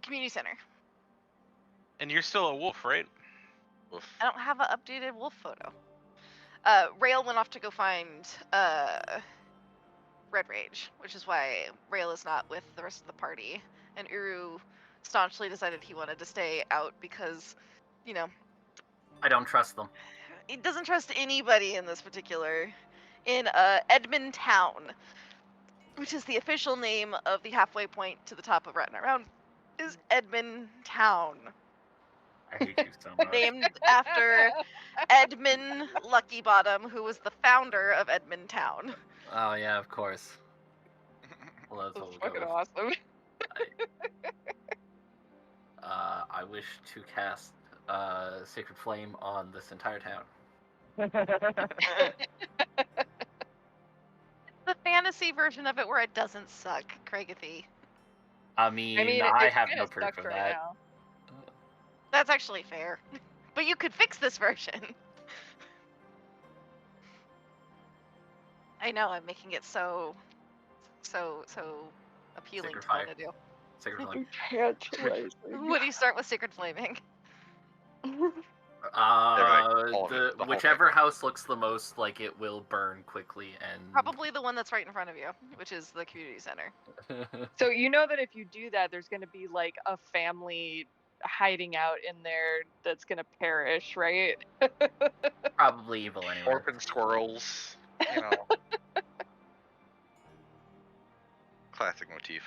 community center. And you're still a wolf, right? Oof. I don't have an updated wolf photo. Rail went off to go find Red Rage, which is why Rail is not with the rest of the party. And Uru staunchly decided he wanted to stay out because, you know, I don't trust them. he doesn't trust anybody in this particular. In Edmond Town, which is the official name of the halfway point to the top of Ratner Mountain, is Edmond Town. I hate you so much. Named after Edmund Luckybottom, who was the founder of Edmond Town. Oh yeah, of course. Well, that's That's what we'll fucking go awesome. I wish to cast Sacred Flame on this entire town. The fantasy version of it where it doesn't suck, Craigathy. I mean, I I it's have kinda no proof sucks of right that. now. That's actually fair. But you could fix this version. I know, I'm making it so appealing Sacred to want Fire. to do. Sacred Flame. Tantalizing. What do you start with Sacred Flaming? the whole Whichever house looks the most like it will burn quickly and Probably the one that's right in front of you, which is the community center. So you know that if you do that, there's going to be like a family hiding out in there that's going to perish, right? probably evil anyway. orphan squirrels, you know. Classic motif.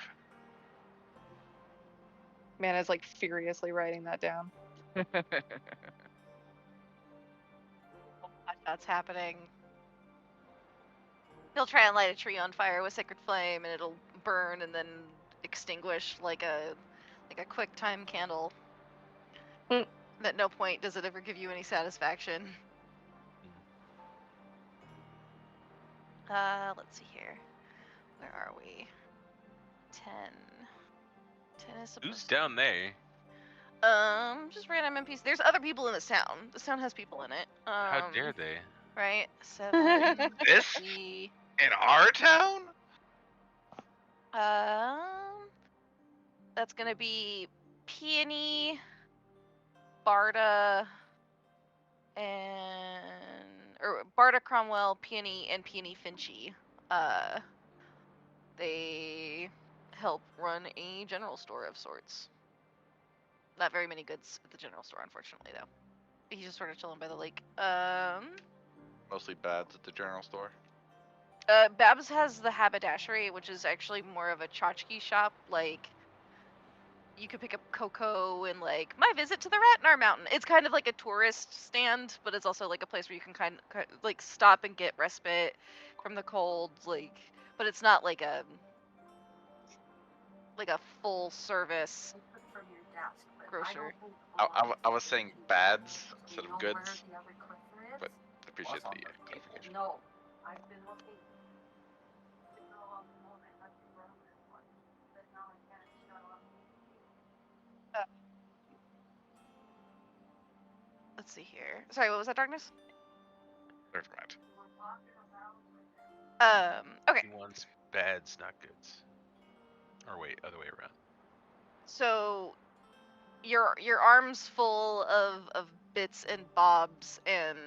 Man is like furiously writing that down. That's happening. He'll try and light a tree on fire with Sacred Flame, and it'll burn and then extinguish like a quick time candle. Mm. At no point does it ever give you any satisfaction. Let's see here. Where are we? 10. 10 is supposed Who's down there? just random NPCs. There's other people in this town. This town has people in it. How dare they? Right? 7. This 3. in our town? That's gonna be Peony, Barda, Barda Cromwell, Peony, and Peony Finchy. They help run a general store of sorts. Not very many goods at the general store, unfortunately, though. He's just sort of chilling by the lake. Mostly bads at the general store. Babs has the haberdashery, which is actually more of a tchotchke shop. Like, you could pick up cocoa and like my visit to the Ratnar Mountain. It's kind of like a tourist stand, but it's also like a place where you can kind of like stop and get respite from the cold. Like, but it's not like a full service grocer. I was saying bads instead of goods, but I appreciate the clarification. No, I've been looking. Let's see here. Sorry, what was that, Darkness? Never mind. Okay. He wants bads, not goods. Or wait, other way around. So your arm's full of bits and bobs and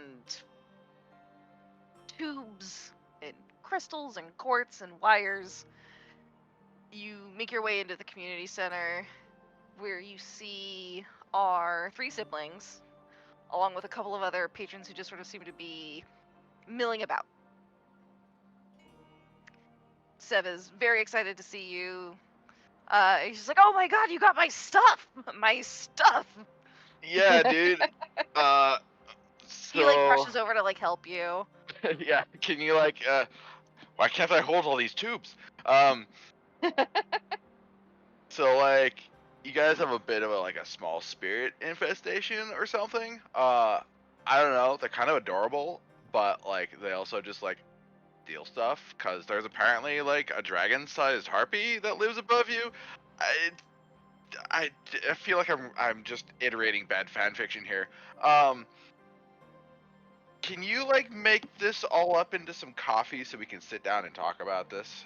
tubes and crystals and quartz and wires. You make your way into the community center where you see our 3 siblings along with a couple of other patrons who just sort of seem to be milling about. Sev is very excited to see you. He's just like, oh my god, you got my stuff! My stuff! Yeah, dude. He like rushes over to like help you. Yeah, can you like, why can't I hold all these tubes? So like, you guys have a bit of a small spirit infestation or something. I don't know, they're kind of adorable, but like, they also just like steal stuff, cause there's apparently like a dragon-sized harpy that lives above you. I feel like I'm just iterating bad fan fiction here. Can you like make this all up into some coffee so we can sit down and talk about this?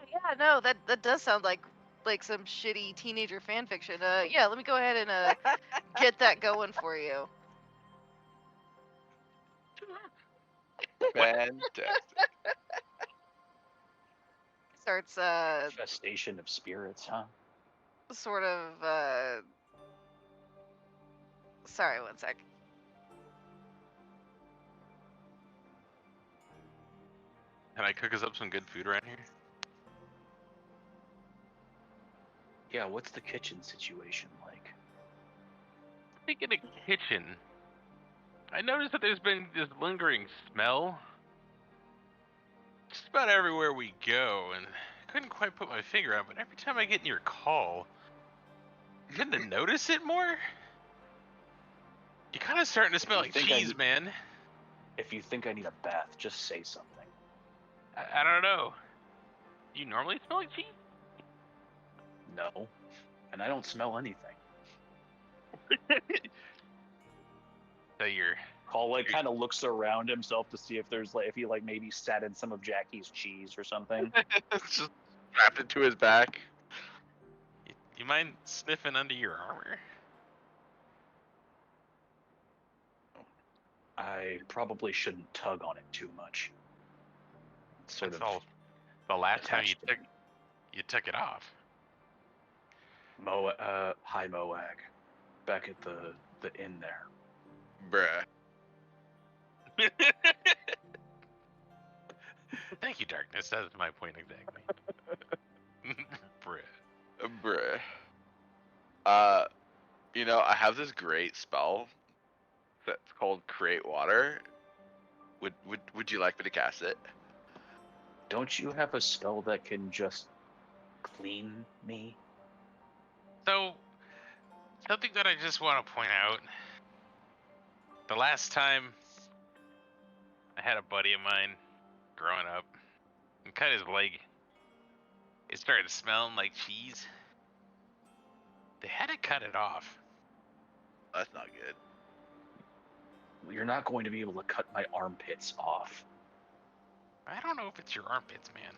Yeah, no, that does sound like like some shitty teenager fan fiction, yeah, let me go ahead and get that going for you. Fantastic. Starts Infestation of spirits, huh? sort of sorry, one sec. Can I cook us up some good food around here? Yeah, what's the kitchen situation like? Speaking of kitchen, I noticed that there's been this lingering smell just about everywhere we go, and I couldn't quite put my finger on it, but every time I get near call, I tend to notice it more. You're kind of starting to smell you like think I cheese, need- man. If you think I need a bath, just say something. I don't know. You normally smell like cheese? No, and I don't smell anything. So you're... Call kind of looks around himself to see if there's if he maybe sat in some of Jackie's cheese or something. It's just strapped into his back. You mind sniffing under your armor? I probably shouldn't tug on it too much. It's sort That's of all. The last time attached to you took it off. Hi Moag, back at the inn there. Bruh. Thank you, Darkness. That's my point exactly. Bruh. Bruh. I have this great spell that's called Create Water. Would you like me to cast it? Don't you have a spell that can just clean me? So, something that I just want to point out. The last time I had a buddy of mine growing up and cut his leg, it started smelling like cheese. They had to cut it off. That's not good. You're not going to be able to cut my armpits off. I don't know if it's your armpits, man.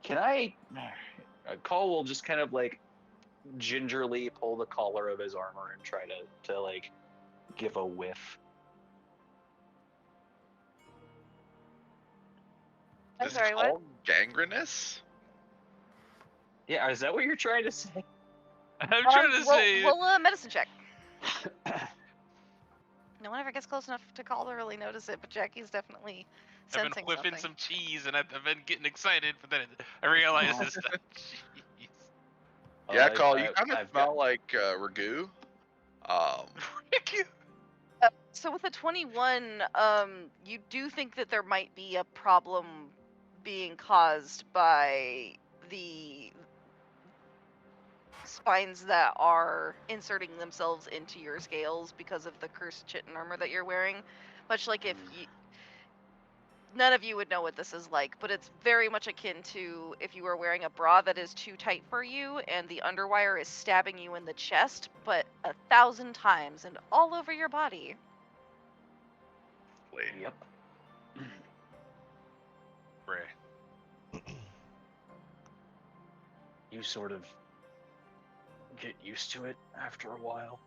Can I? Call will just kind of gingerly pull the collar of his armor and try to give a whiff. I'm This sorry, is what? called gangrenous? Yeah, is that what you're trying to say? I'm trying to say. Roll a medicine check. No one ever gets close enough to call to really notice it, but Jackie's definitely I've been sensing whipping something. some cheese and I've been getting excited, but then I realized it's not cheese. Yeah, Call, you kind of I've smell like ragu. So with a 21, you do think that there might be a problem being caused by the spines that are inserting themselves into your scales because of the cursed chitin armor that you're wearing. Much like if you... None of you would know what this is like, but it's very much akin to if you were wearing a bra that is too tight for you and the underwire is stabbing you in the chest, but 1,000 times and all over your body. Yep. Bruh. You sort of get used to it after a while.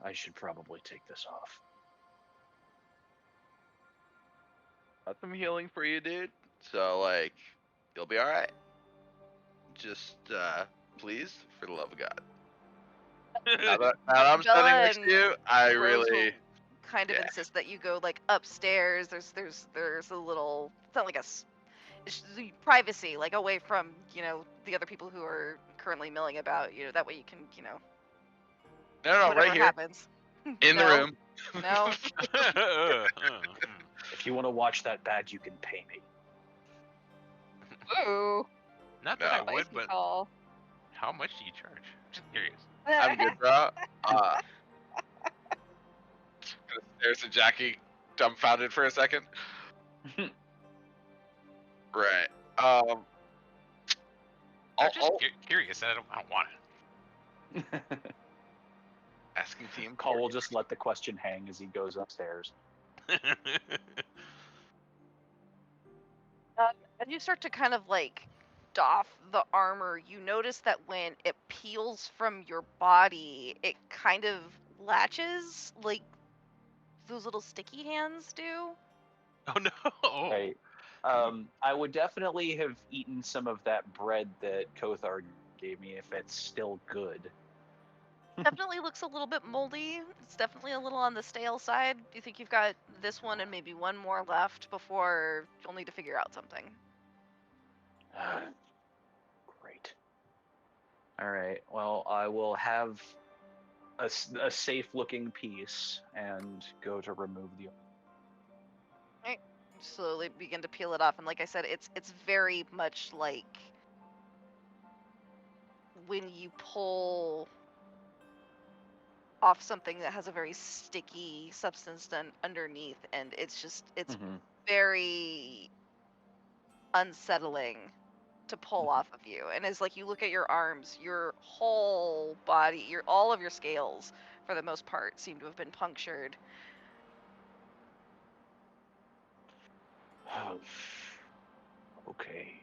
I should probably take this off. Got some healing for you, dude. So, you'll be alright. Just, please, for the love of God. Now that I'm standing next to you, I Rose really... will kind of yeah. insist that you go upstairs. There's a little... It's not like it's privacy, away from, the other people who are currently milling about. That way you can, No, whatever right here. happens. In the No, room. No. If you want to watch that bad, you can pay me. Ooh. Not No. that I would, Spicy but call. how much do you charge? Just curious. I'm good, bro. There's a Jackie dumbfounded for a second. Right. I'm just curious. I don't want it. Asking team. Call will just let the question hang as he goes upstairs. As you start to kind of like doff the armor, you notice that when it peels from your body, it kind of latches like those little sticky hands do. Oh no! Right. I would definitely have eaten some of that bread that Kothar gave me if it's still good. Definitely looks a little bit moldy. It's definitely a little on the stale side. Do you think you've got this one and maybe one more left before you'll need to figure out something? Great. All right. Well, I will have a safe-looking piece and go to remove the. Right. Slowly begin to peel it off, and like I said, it's very much like when you pull off something that has a very sticky substance underneath, and it's Mhm. very unsettling to pull off of you. And as like you look at your arms, your whole body, all of your scales for the most part seem to have been punctured. Okay.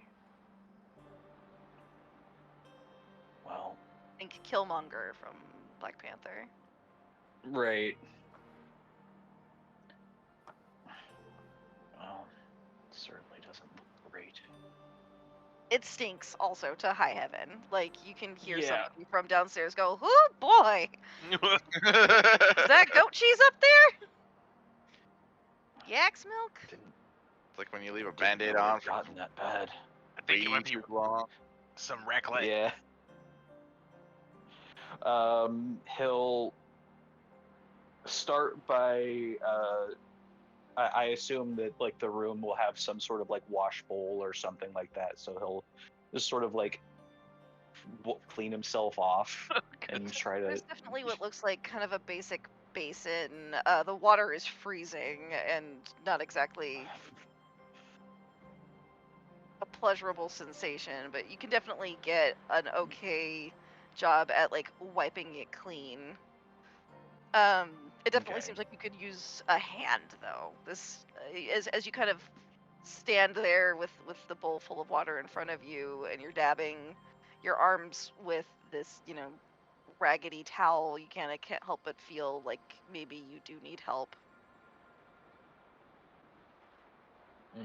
Well, Think Killmonger from Black Panther. right. Well, certainly doesn't look great. It stinks also to high heaven. Like you can hear Yeah. somebody from downstairs go, "Oh boy, is that goat cheese up there? Yak's milk?" Didn't It's like when you leave a didn't Band-Aid know it on had for gotten that bad. I think it way might be too long. some raclette. Yeah. He'll start by I assume that like the room will have some sort of like wash bowl or something like that, so he'll just sort of like clean himself off and try to. There's definitely what looks like kind of a basic basin. The water is freezing and not exactly a pleasurable sensation, but you can definitely get an okay job at like wiping it clean. It definitely Okay. seems like you could use a hand though. This as you kind of stand there with the bowl full of water in front of you and you're dabbing your arms with this, raggedy towel, you kind of can't help but feel like maybe you do need help.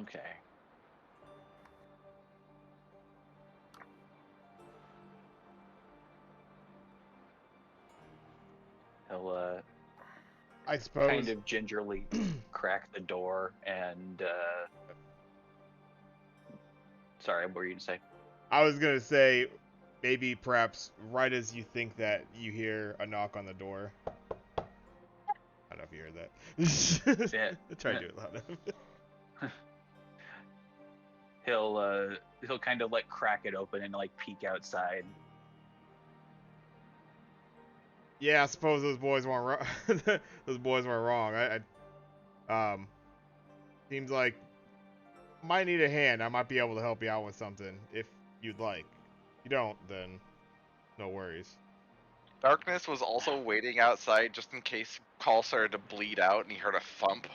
Okay. He'll I suppose. kind of gingerly crack the door and sorry, what were you gonna say? I was gonna say, maybe perhaps right as you think that you hear a knock on the door. I don't know if you heard that. Yeah. Try to do it loud enough. He'll kind of like crack it open and like peek outside. Yeah, I suppose those boys weren't wrong. Those boys weren't wrong. Seems like might need a hand. I might be able to help you out with something if you'd like. If you don't, then no worries. Darkness was also waiting outside just in case Call started to bleed out and he heard a thump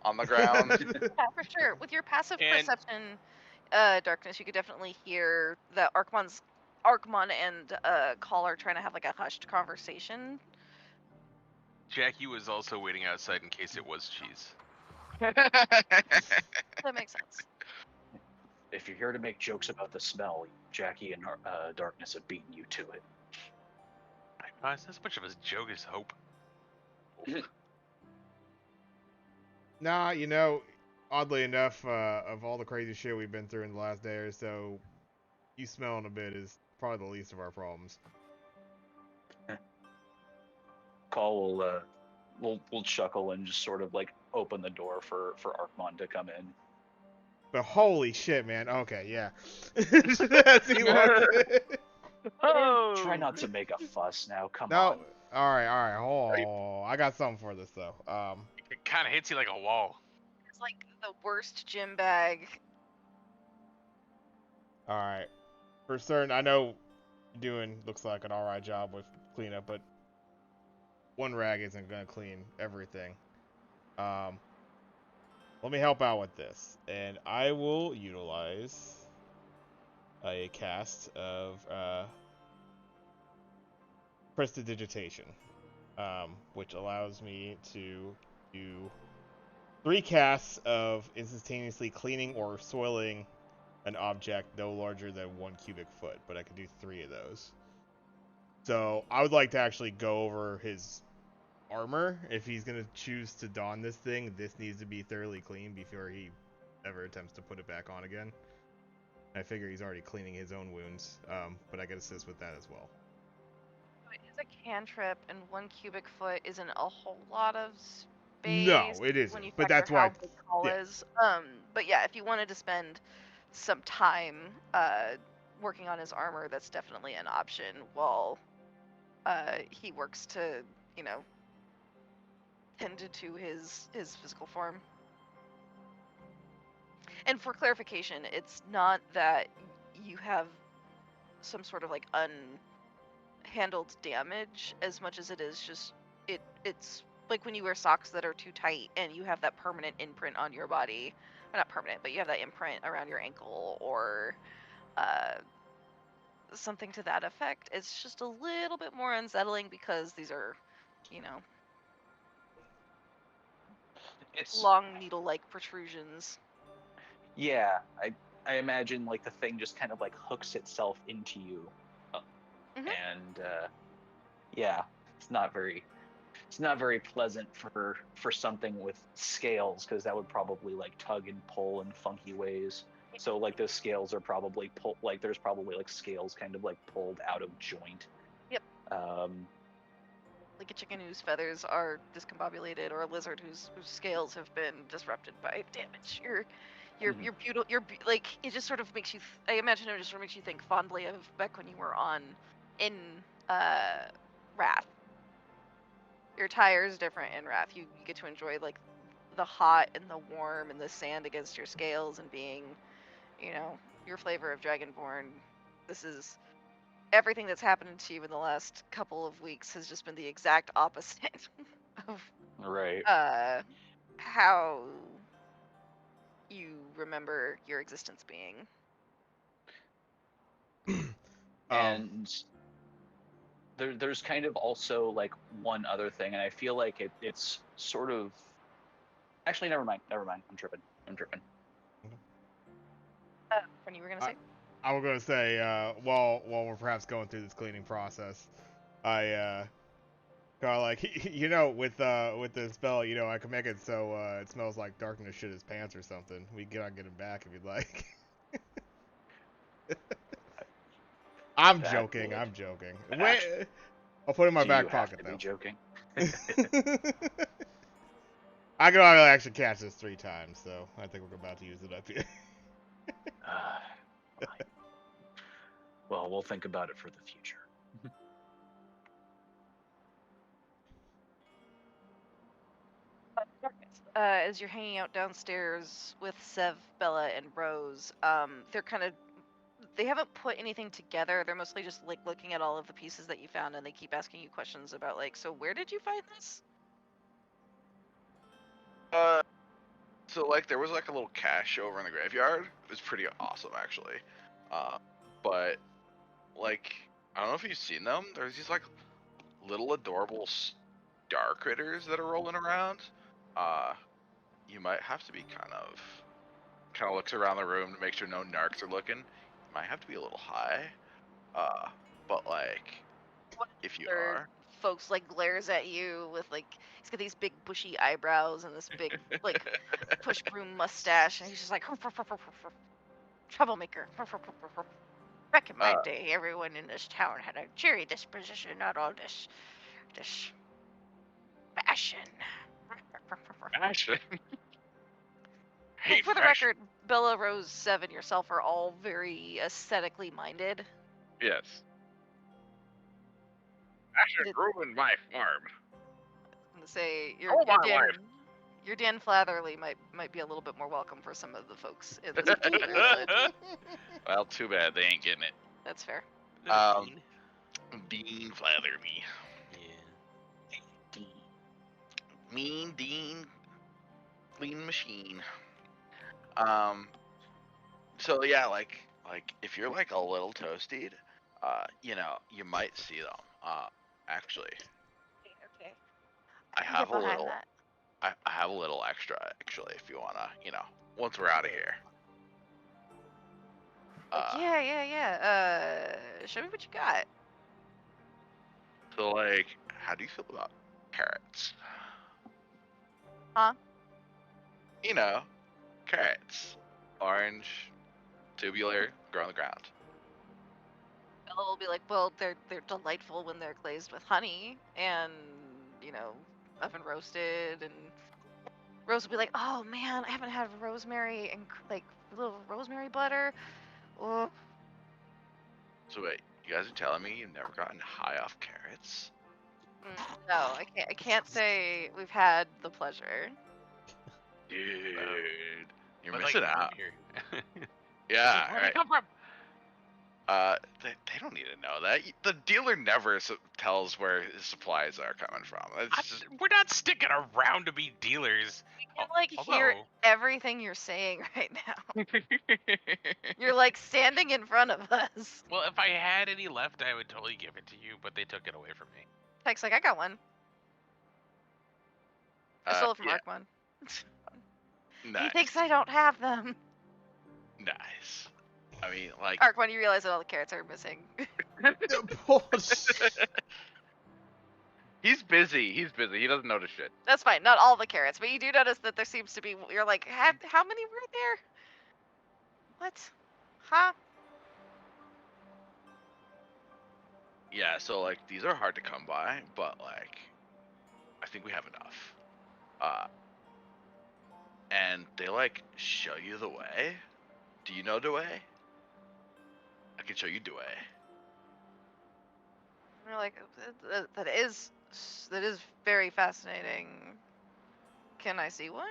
on the ground. Yeah, for sure. With your passive And- perception, Darkness, you could definitely hear that Arkmon and Call are trying to have like a hushed conversation. Jackie was also waiting outside in case it was cheese. That makes sense. If you're here to make jokes about the smell, Jackie and Darkness have beaten you to it. It's not as much of a joke as hope. Nah, oddly enough, of all the crazy shit we've been through in the last day or so, you smelling a bit is probably the least of our problems. Call will chuckle and just sort of like open the door for Arkmon to come in. But holy shit, man. Okay, yeah. As he walks in. Oh! Try not to make a fuss now. Come No, on. all right. Oh, I got something for this though. It kind of hits you like a wall. It's like the worst gym bag. All right. For certain, I know you're doing looks like an all right job with cleanup, but one rag isn't gonna clean everything. One let me help out with this, and I will utilize a cast of Prestidigitation, which allows me to do 3 casts of instantaneously cleaning or soiling an object no larger than 1 cubic foot, but I can do 3 of those. So I would like to actually go over his armor. If he's going to choose to don this thing, this needs to be thoroughly clean before he ever attempts to put it back on again. I figure he's already cleaning his own wounds, but I can assist with that as well. It is a cantrip, and 1 cubic foot isn't a whole lot of space. No, it isn't, When you but factor that's why how it's- big Call yeah. is. But yeah, if you wanted to spend some time working on his armor, that's definitely an option while he works to, tend to his physical form. And for clarification, it's not that you have some sort of like unhandled damage as much as it is just it's like when you wear socks that are too tight and you have that permanent imprint on your body. Well, not permanent, but you have that imprint around your ankle or something to that effect. It's just a little bit more unsettling because these are, It's long needle-like protrusions. yeah. I imagine like the thing just kind of like hooks itself into you, Mhm. and yeah, it's not very pleasant for something with scales, because that would probably like tug and pull in funky ways. So like those scales are probably there's probably like scales kind of like pulled out of joint. Yep. Like a chicken whose feathers are discombobulated, or a lizard whose scales have been disrupted by damage. You're beautiful. Like it just sort of makes you. I imagine it just sort of makes you think fondly of back when you were in Wrath. Your attire is different in Wrath. You get to enjoy like the hot and the warm and the sand against your scales and being, your flavor of Dragonborn. This is everything that's happened to you in the last couple of weeks has just been the exact opposite of Right. how you remember your existence being. And there's kind of also like one other thing, and I feel like it's sort of actually never mind. I'm tripping. When you were gonna say? I was gonna say, while we're perhaps going through this cleaning process, I kind of like with the spell, I can make it so it smells like darkness shit his pants or something. We get him back if you'd like. I'm That joking. would I'm joking. actually- Wait, I'll put it in my Do back you have pocket to though. be joking? I can only actually catch this 3 times, so I think we're about to use it up here. Fine. Well, we'll think about it for the future. As you're hanging out downstairs with Sev, Bella, and Rose, they haven't put anything together. They're mostly just like looking at all of the pieces that you found, and they keep asking you questions about like, so where did you find this? So like there was like a little cache over in the graveyard. It was pretty awesome actually. But like I don't know if you've seen them. There's these like little adorable star critters that are rolling around. You might have to be kind of looks around the room to make sure no narcs are looking. You might have to be a little high. But like if you Or are, folks like glares at you with like he's got these big bushy eyebrows and this big like push broom mustache, and he's just like troublemaker. Back in my day, everyone in this town had a cheery disposition, not all this fashion. fashion. Well, for the record, Bella, Rose, Sev, and yourself are all very aesthetically minded. Yes. Fashion ruined my farm. I'm gonna say life. your Dan Flatherly might be a little bit more welcome for some of the folks in this particular village. Well, too bad they ain't getting it. That's fair. Dean Flatherly. Yeah. Mean Dean. clean machine. Um, so yeah, like if you're like a little toasted, you know, you might see them. Actually, Okay. I can have get a behind little, that. I have a little extra actually, if you wanna, you know, once we're out of here. Yeah. Show me what you got. So like, how do you feel about carrots? Huh? You know, carrots, orange, tubular, grow on the ground. Bella will be like, well, they're delightful when they're glazed with honey and you know, oven roasted. And Rose will be like, oh man, I haven't had rosemary and like little rosemary butter. Oh, So wait, you guys are telling me you've never gotten high off carrots? no, I can't. I can't say we've had the pleasure. Dude, you're But missing like out. here. Yeah, Where'd right. they come from? They don't need to know that. The dealer never tells where his supplies are coming from. It's just, We're not sticking around to be dealers. I can like hear Although, everything you're saying right now. You're like standing in front of us. well, if I had any left, I would totally give it to you, but they took it away from me. Tech's like, I got one. I stole it from yeah, Arkmon. He nice, thinks I don't have them. nice. I mean, like, Arkmon, you realize that all the carrots are missing. he's busy. He's busy. He doesn't notice shit. That's fine, not all the carrots, but you do notice that there seems to be. You're like, how many were there? What? Huh? Yeah, so like these are hard to come by, but like I think we have enough. And they like show you the way. Do you know the way? I can show you the way. You're like, that is very fascinating. Can I see one?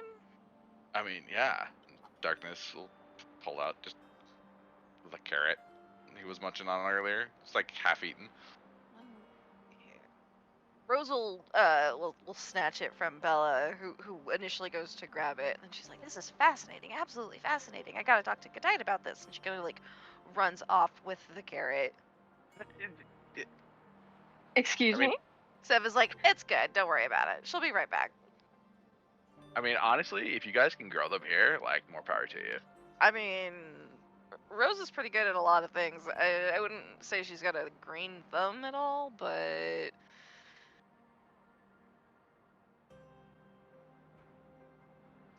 I mean, yeah. Darkness will pull out just the carrot he was munching on earlier. It's like half eaten. Rose will snatch it from Bella, who initially goes to grab it, and she's like, "This is fascinating, absolutely fascinating. I gotta talk to Godite about this." And she kind of like runs off with the carrot. Excuse me? Sev is like, "It's good, don't worry about it. She'll be right back." I mean, honestly, if you guys can grow them here, like more power to you. I mean, Rose is pretty good at a lot of things. I wouldn't say she's got a green thumb at all, but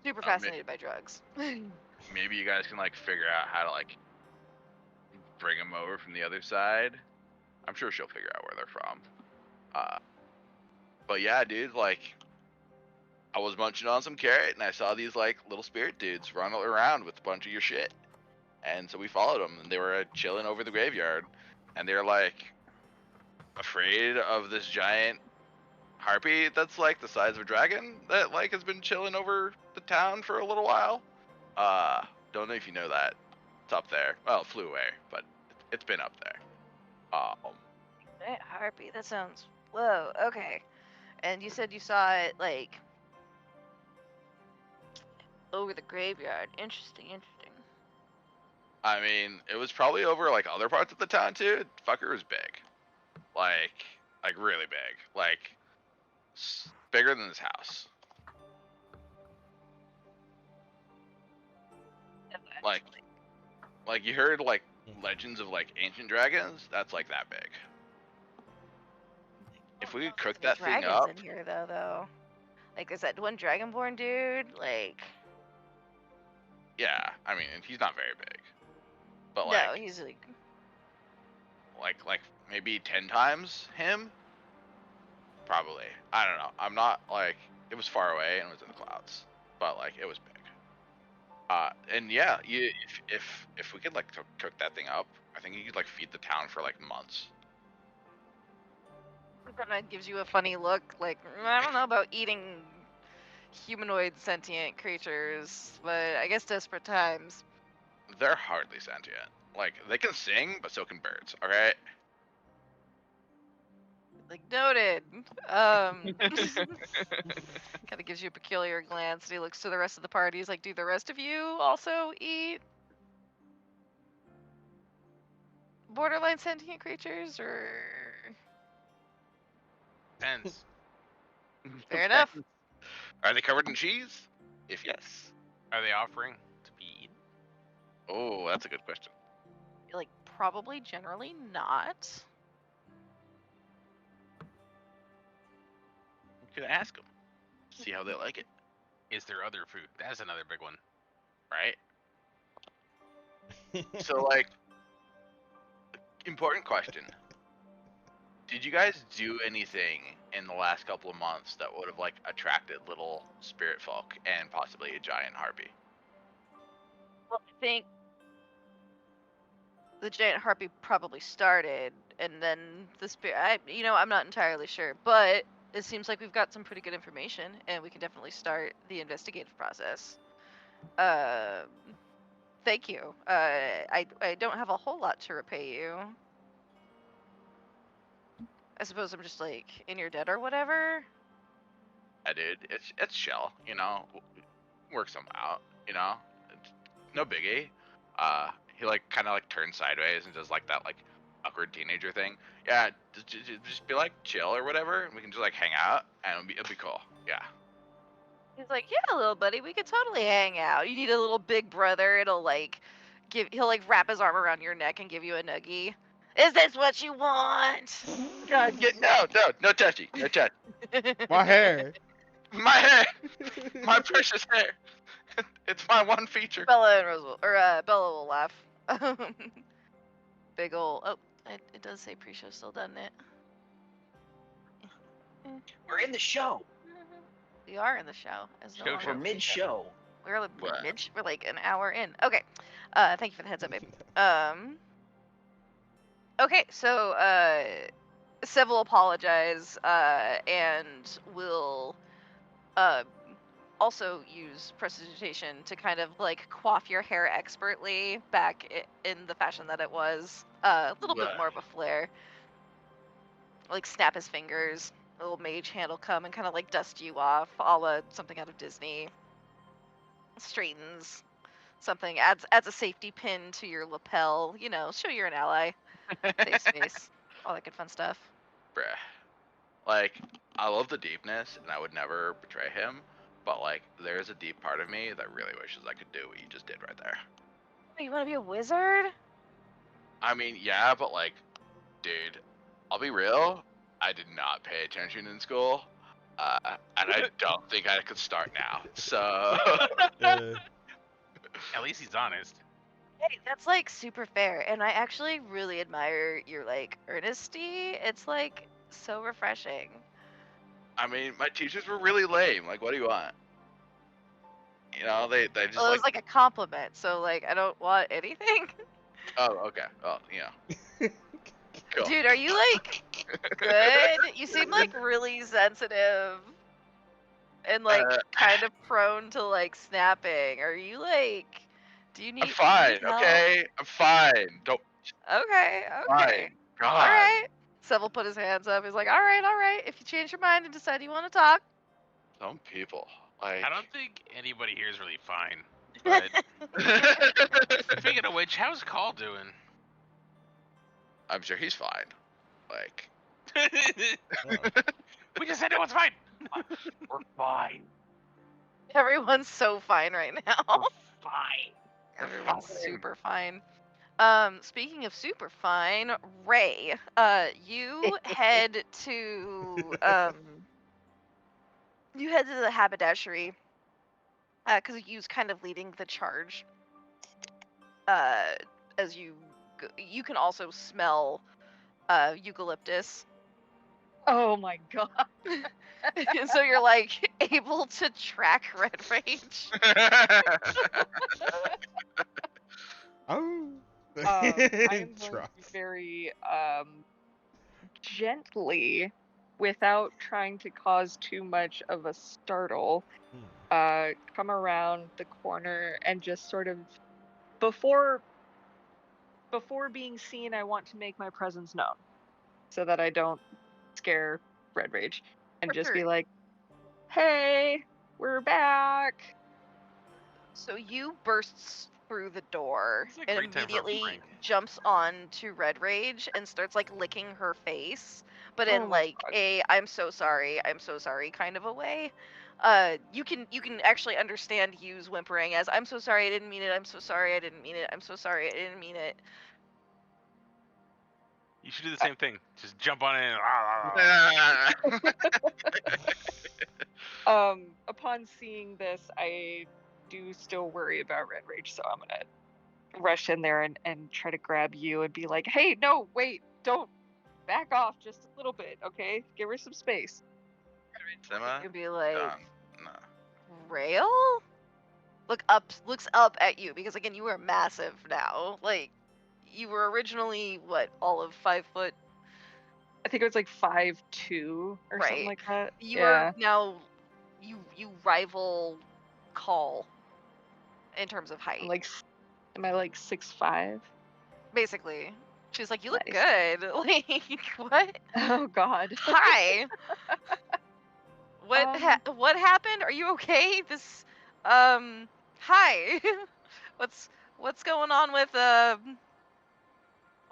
super fascinated by drugs. Maybe you guys can like figure out how to like bring them over from the other side. I'm sure she'll figure out where they're from. But yeah, dude, like I was munching on some carrot and I saw these like little spirit dudes running around with a bunch of your shit. And so we followed them and they were chilling over the graveyard. And they're like afraid of this giant harpy that's like the size of a dragon that like has been chilling over the town for a little while. Don't know if you know that. It's up there. Well, it flew away, but it's been up there. That harpy, that sounds. Whoa, okay. And you said you saw it like over the graveyard. Interesting. I mean, it was probably over like other parts of the town too. Fucker was big, like really big, like bigger than this house. Like you heard like legends of like ancient dragons. That's like that big. If we could cook that thing up, in here though. Like, is that one dragonborn dude? Like, yeah. I mean, he's not very big, but no, like he's like maybe 10 times him. Probably. I don't know. I'm not like it was far away and it was in the clouds, but like it was big. And yeah, if we could like cook that thing up, I think you could like feed the town for like months. kind of gives you a funny look. Like, I don't know about eating humanoid sentient creatures, but I guess desperate times. They're hardly sentient. Like they can sing, but so can birds. All right. like, noted. Kind of gives you a peculiar glance, and he looks to the rest of the party. He's like, do the rest of you also eat borderline sentient creatures, or? Depends. Fair enough. Are they covered in cheese? If yes. Are they offering to be eaten? Oh, that's a good question. Like, probably generally not. You could ask them. See how they like it, Is there other food? That's another big one. right? So, like, important question. Did you guys do anything in the last couple of months that would have, like, attracted little spirit folk and possibly a giant harpy? Well, I think the giant harpy probably started, and then the spirit. I'm not entirely sure, but it seems like we've got some pretty good information, and we can definitely start the investigative process. Thank you. I don't have a whole lot to repay you. I suppose I'm just like in your debt or whatever. I did. It's chill, you know. Work some out, you know. It's no biggie. He like kind of like turns sideways and does like that like awkward teenager thing. Yeah, just be like chill or whatever, and we can just like hang out, and it'll be cool. Yeah. He's like, yeah, little buddy, we could totally hang out. You need a little big brother. He'll like wrap his arm around your neck and give you a nuggie. Is this what you want? God, no touchy, no touch. My hair. My hair, my precious hair. It's my one feature. Bella and Rose Bella will laugh. Big ol'. Oh, it does say pre-show still, doesn't it? We're in the show. We are in the show. As no Show, longer We're mid-show. We're like What? we're like an hour in. Okay. Thank you for the heads up, babe. Okay, so Sev will apologize, and will also use prestidigitation to kind of like coif your hair expertly back in the fashion that it was. A little bit more of a flair. Like snap his fingers, a little mage hand will come and kind of like dust you off, a la something out of Disney. Straightens something, adds a safety pin to your lapel, show you're an ally. Save space, all that good fun stuff. Bruh. Like, I love the deepness, and I would never betray him, but, like, there's a deep part of me that really wishes I could do what you just did right there. You want to be a wizard? I mean, yeah, but, like, dude, I'll be real, I did not pay attention in school, and I don't think I could start now, so... At least he's honest. Hey, that's like super fair, and I actually really admire your like earnesty. It's like so refreshing. I mean, my teachers were really lame, like, what do you want? You know, they just, Well, it was like a compliment, so like I don't want anything. Oh, okay, well, you know. Cool. Dude, are you like good? You seem like really sensitive and like kind of prone to like snapping. Are you like? Do you need? I'm fine, need help? okay? I'm fine. Don't. Okay. Fine. God. All right. Sev will put his hands up. He's like, all right. If you change your mind and decide you want to talk. Some people. Like. I don't think anybody here is really fine. But speaking of which, how's Call doing? I'm sure he's fine. Like. We just said no one's fine. We're fine. Everyone's so fine right now. We're fine. Everyone's super fine. Speaking of super fine, Ray, you head to the haberdashery, because Yu's kind of leading the charge. As you can also smell eucalyptus. Oh my god. So you're like able to track Red Rage. Oh. I am going to Trust. very gently, without trying to cause too much of a startle, come around the corner and just sort of, before being seen, I want to make my presence known, so that I don't scare Red Rage and For just sure. be like, "Hey, we're back." So you bursts through the door It's a and great time for a immediately prank. jumps on to Red Rage and starts like licking her face, but Oh in my like god. a I'm so sorry kind of a way. You can actually understand Hughes whimpering as I'm so sorry I didn't mean it, I'm so sorry I didn't mean it, I'm so sorry I didn't mean it. You should do the same thing. Just jump on it and Upon seeing this, I do still worry about Red Rage, so I'm gonna rush in there and try to grab you and be like, "Hey, no, wait, don't back off just a little bit, okay? Give her some space." Cinema? And be like, Done. No. Rail? Looks up at you because again you are massive now. Like you were originally what, all of 5 foot, I think it was like 5'2" or something right? like that. You are Yeah. now you rival Call in terms of height. Am I like 6'5"? Basically. She's like, you look Nice. good. Like what? Oh god. Hi. Um, What happened? Are you okay? This hi. what's what's going on with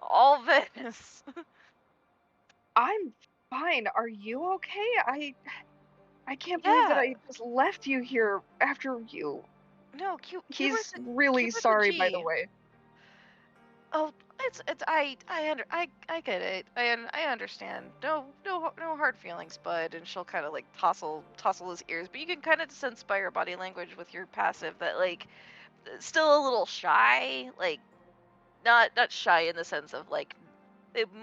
all this? I'm fine. Are you okay? I can't believe that Yeah. I just left you here after you. No, He's really Cubert's a sorry, by the G. way. Oh, it's I get it. I understand. No hard feelings, bud. And she'll kind of like tousle his ears, but you can kind of sense by your body language with your passive that like still a little shy, like not shy in the sense of like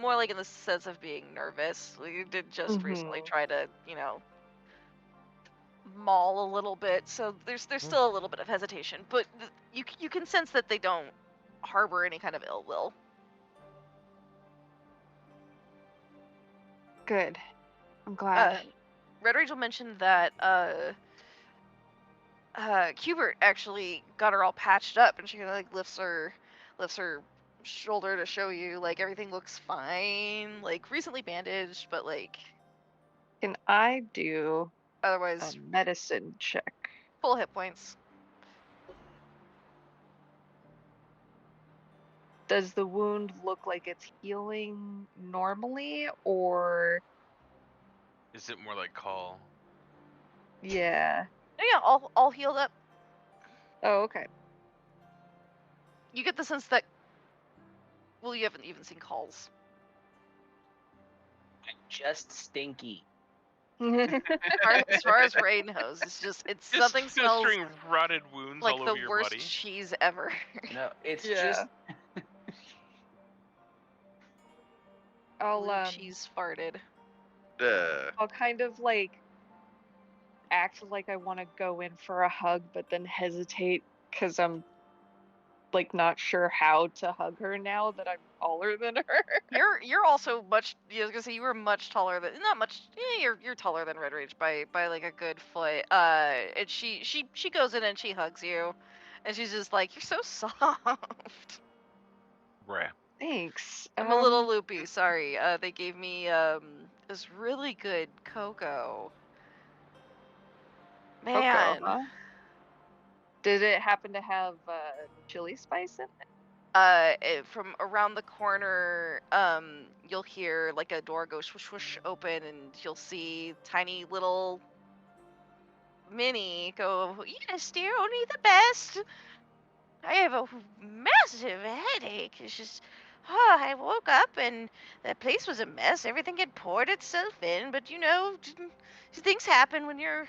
more like in the sense of being nervous. We did just recently Mhm. try to, maul a little bit, so there's still a little bit of hesitation, but you can sense that they don't harbor any kind of ill will. Good. I'm glad. Red Rachel mentioned that Cubert actually got her all patched up, and she kind of like lifts her shoulder to show you like everything looks fine, like recently bandaged, but like Can I do a otherwise medicine check? full hit points. Does the wound look like it's healing normally, or is it more like Call? yeah? Oh, yeah, all healed up. Oh, okay. You get the sense that you haven't even seen calls. I'm just stinky. As far as Ray knows, it's Just something smells festering rotted wounds like all the over your worst body. cheese ever. No, it's Yeah. just I'll Blue cheese farted. Duh. I'll kind of like act like I want to go in for a hug, but then hesitate because I'm like not sure how to hug her now that I'm taller than her. You're also much. I was gonna say you were much taller than not much. Yeah, you're taller than Red Rage by like a good foot. And she goes in and she hugs you, and she's just like, you're so soft. Bruh. Thanks. I'm a little loopy. Sorry. They gave me this really good cocoa. Man. Cocoa, huh? Did it happen to have chili spice in it? From around the corner, you'll hear like a door go swoosh swoosh open, and you'll see tiny little Minnie go, yes, dear, only the best. I have a massive headache. It's just, I woke up and the place was a mess. Everything had poured itself in, but things happen when you're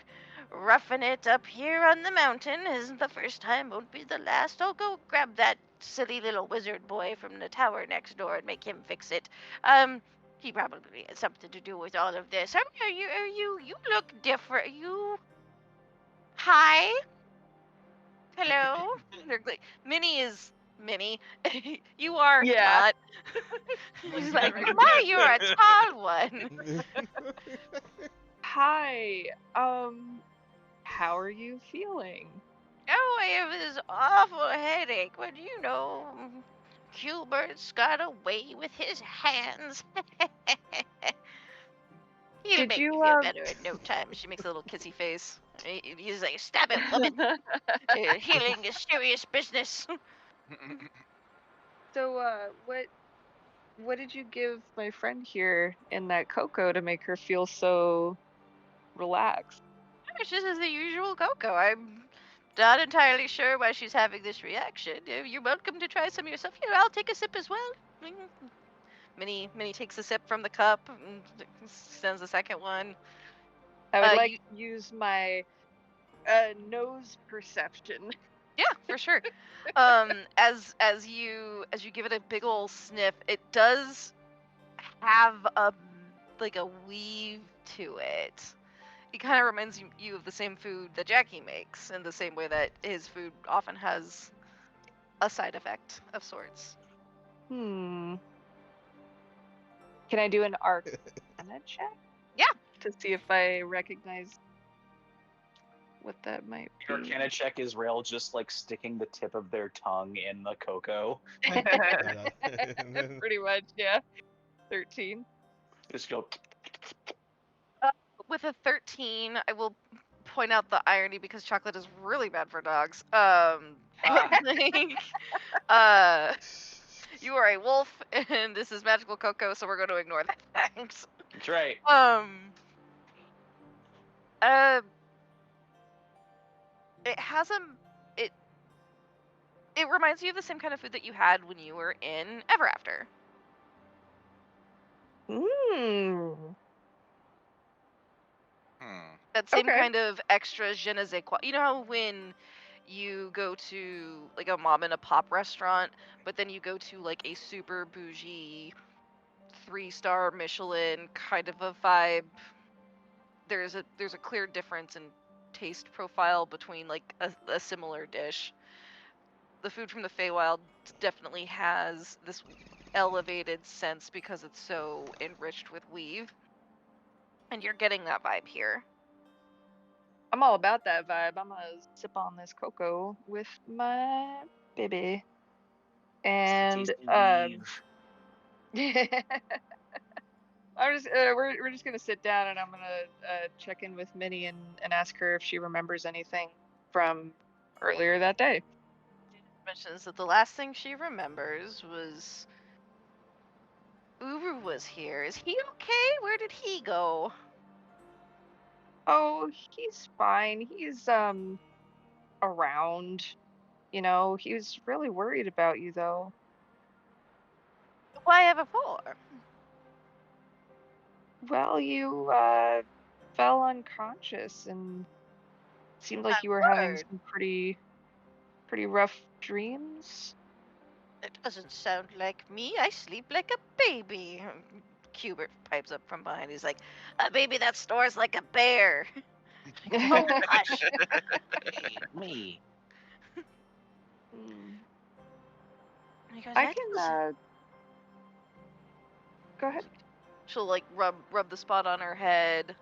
roughing it up here on the mountain. Isn't the first time, won't be the last. I'll go grab that silly little wizard boy from the tower next door and make him fix it. He probably has something to do with all of this. You look different. Hi? Hello? They're like, Minnie is Minnie. You are Yeah. not. She's like, my, you're a tall one. Hi. How are you feeling? Oh, I have this awful headache, but Gilbert's got away with his hands. He'll Did make you, you feel better in no time. She makes a little kissy face. He's like, stop it, woman. Healing is serious business. So, what did you give my friend here in that cocoa to make her feel so relaxed? It's just as the usual Coco. I'm not entirely sure why she's having this reaction. You're welcome to try some yourself. Here, I'll take a sip as well. Minnie takes a sip from the cup and sends the second one. I would like You, to use my nose perception. yeah, for sure. As you give it a big ol' sniff, it does have a weave to it. It kind of reminds you of the same food that Jackie makes, in the same way that his food often has a side effect of sorts. Hmm. Can I do an arcana check? Yeah. To see if I recognize what that might Your be. Arcana check is Rail just like sticking the tip of their tongue in the cocoa. Pretty much, yeah. 13. Just go. With a 13, I will point out the irony because chocolate is really bad for dogs. Like, you are a wolf, and this is magical cocoa, so we're going to ignore that. Thanks. That's right. It has it it reminds you of the same kind of food that you had when you were in Ever After. Mmm. That same Okay. kind of extra je ne sais quoi. You know how when you go to like a mom and a pop restaurant, but then you go to like a super bougie 3-star Michelin kind of a vibe. There's a clear difference in taste profile between like a similar dish. The food from the Feywild definitely has this elevated sense because it's so enriched with weave. And you're getting that vibe here. I'm all about that vibe. I'm gonna sip on this cocoa with my baby. And I'm just we're just gonna sit down and I'm gonna check in with Minnie and ask her if she remembers anything from earlier that day. Mentions that the last thing she remembers was Uru was here. Is he okay? Where did he go? Oh, he's fine. He's around. You know, he was really worried about you though. Why ever for? Well, you fell unconscious and seemed like you were having Word. some pretty rough dreams. It doesn't sound like me. I sleep like a baby. Cubert pipes up from behind. He's like, a baby that snores like a bear. Oh, hush. Me. He goes, I "That can doesn't-" go ahead. She'll like rub the spot on her head,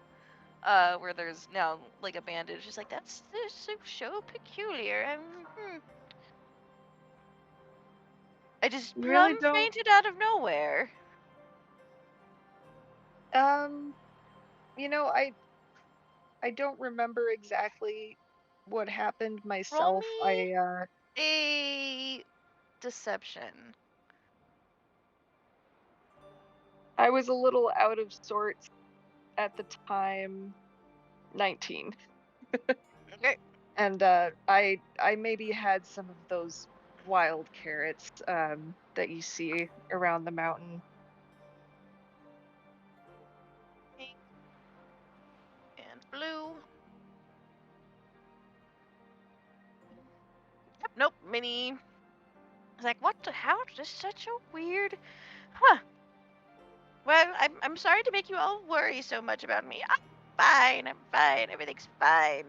where there's now like a bandage. She's like, that's so peculiar. I just You really plumb don't fainted out of nowhere. you know, I don't remember exactly what happened Roll myself. me a deception. I was a little out of sorts at the time. 19. Okay. And I maybe had some of those wild carrots that you see around the mountain. Pink and blue. Yep, nope, Minnie. I was like, what the hell? This is such a weird. Huh. Well, I'm sorry to make you all worry so much about me. I'm fine. Everything's fine.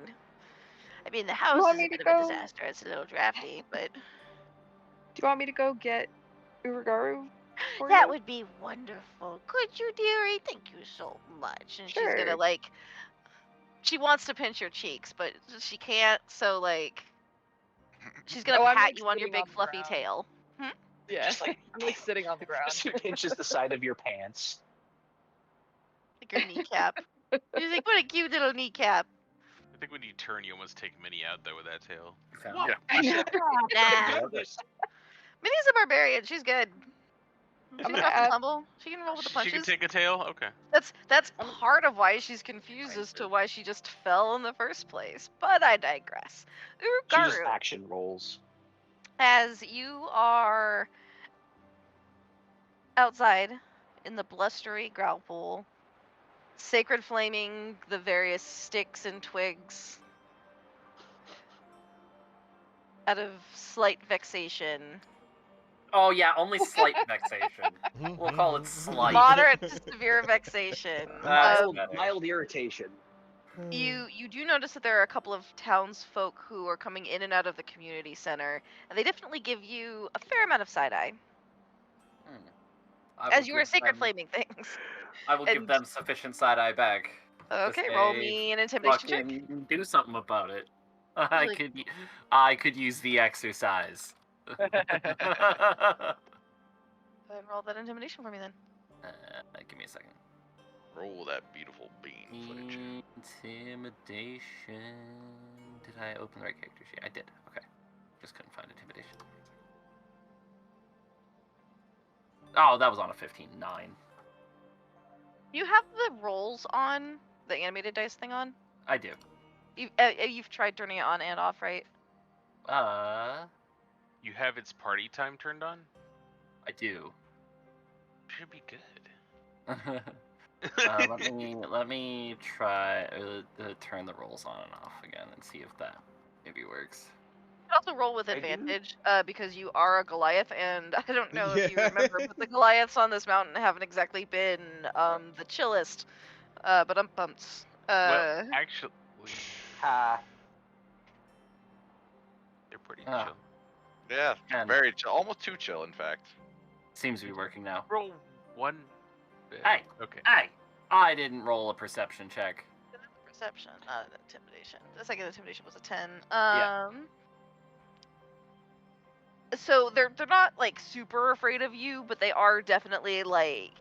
I mean, the house want is a me to bit of a go- disaster. It's a little drafty, but Do you want me to go get Uragaru for that you? would be wonderful. Could you, dearie? Thank you so much. And she's Sure. gonna like. She wants to pinch your cheeks, but she can't. So like, she's gonna I'm, pat like, you on your sitting big the fluffy ground. tail. Yeah. Just like I'm like sitting on the ground. just pinches the side of your pants. like your kneecap. She's like, what a cute little kneecap. I think when you turn, you almost take Minnie out though with that tail. Yeah. I know. Nah. Minnie's a barbarian. She's good. She can gonna rough and add- tumble. She can roll with the She can punches. take a tail. Okay. That's part of why she's confused as to why she just fell in the first place. But I digress. She just Urugaru, action rolls. as you are outside in the blustery growl pool, sacred flaming the various sticks and twigs out of slight vexation. Oh yeah, only slight vexation. We'll call it slight. Moderate to severe vexation. That's Mild, better. mild irritation. You do notice that there are a couple of townsfolk who are coming in and out of the community center, and they definitely give you a fair amount of side eye I as will you are give sacred them- flaming things. I will give and- them sufficient side eye back. to Okay, roll say, me an intimidation check. fucking do something about it. Like- I could use the exercise. Go ahead and roll that intimidation for me then. Give me a second. Roll that beautiful bean footage. Intimidation. Did I open the right character sheet? I did. Okay. Just couldn't find intimidation. Oh, that was on a 15. 9. You have the rolls on, the animated dice thing on. I do. You've tried turning it on and off, right? You have its party time turned on. I do. Should be good. Let me try turn the rolls on and off again and see if that maybe works. You can also roll with I do. advantage because you are a Goliath, and I don't know if you Yeah. remember, but the Goliaths on this mountain haven't exactly been the chillest. But I'm pumped. Well, actually, Ha. they're pretty Ah. chill. Yeah, And very chill. Almost too chill, in fact. seems to be working now. Roll one. Bit. Hey. Okay. Hey, I didn't roll a perception check. Perception, not an intimidation. The second intimidation was a 10. Yeah. So they're not like super afraid of you, but they are definitely like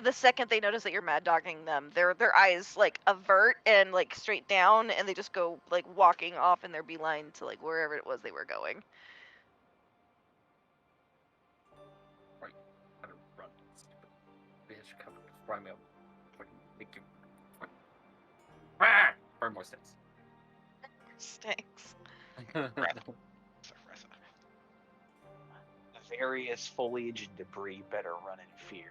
the second they notice that you're mad dogging them, their eyes like avert and like straight down, and they just go like walking off in their beeline to like wherever it was they were going. Right. I don't run. Stupid bitch. Come fry me up. Fucking make you. Ah! Burn more sticks. Stinks. The various foliage and debris better run in fear.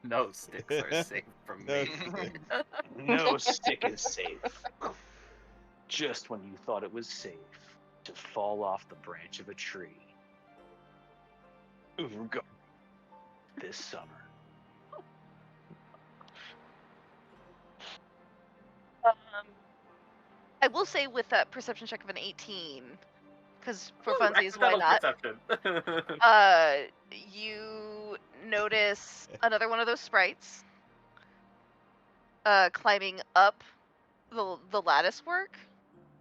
No sticks are safe from me. No stick is safe. Just when you thought it was safe to fall off the branch of a tree. Urugaru. This summer. I will say with that perception check of an 18, because for Ooh, funsies, why accidental not? perception. You notice another one of those sprites climbing up the lattice work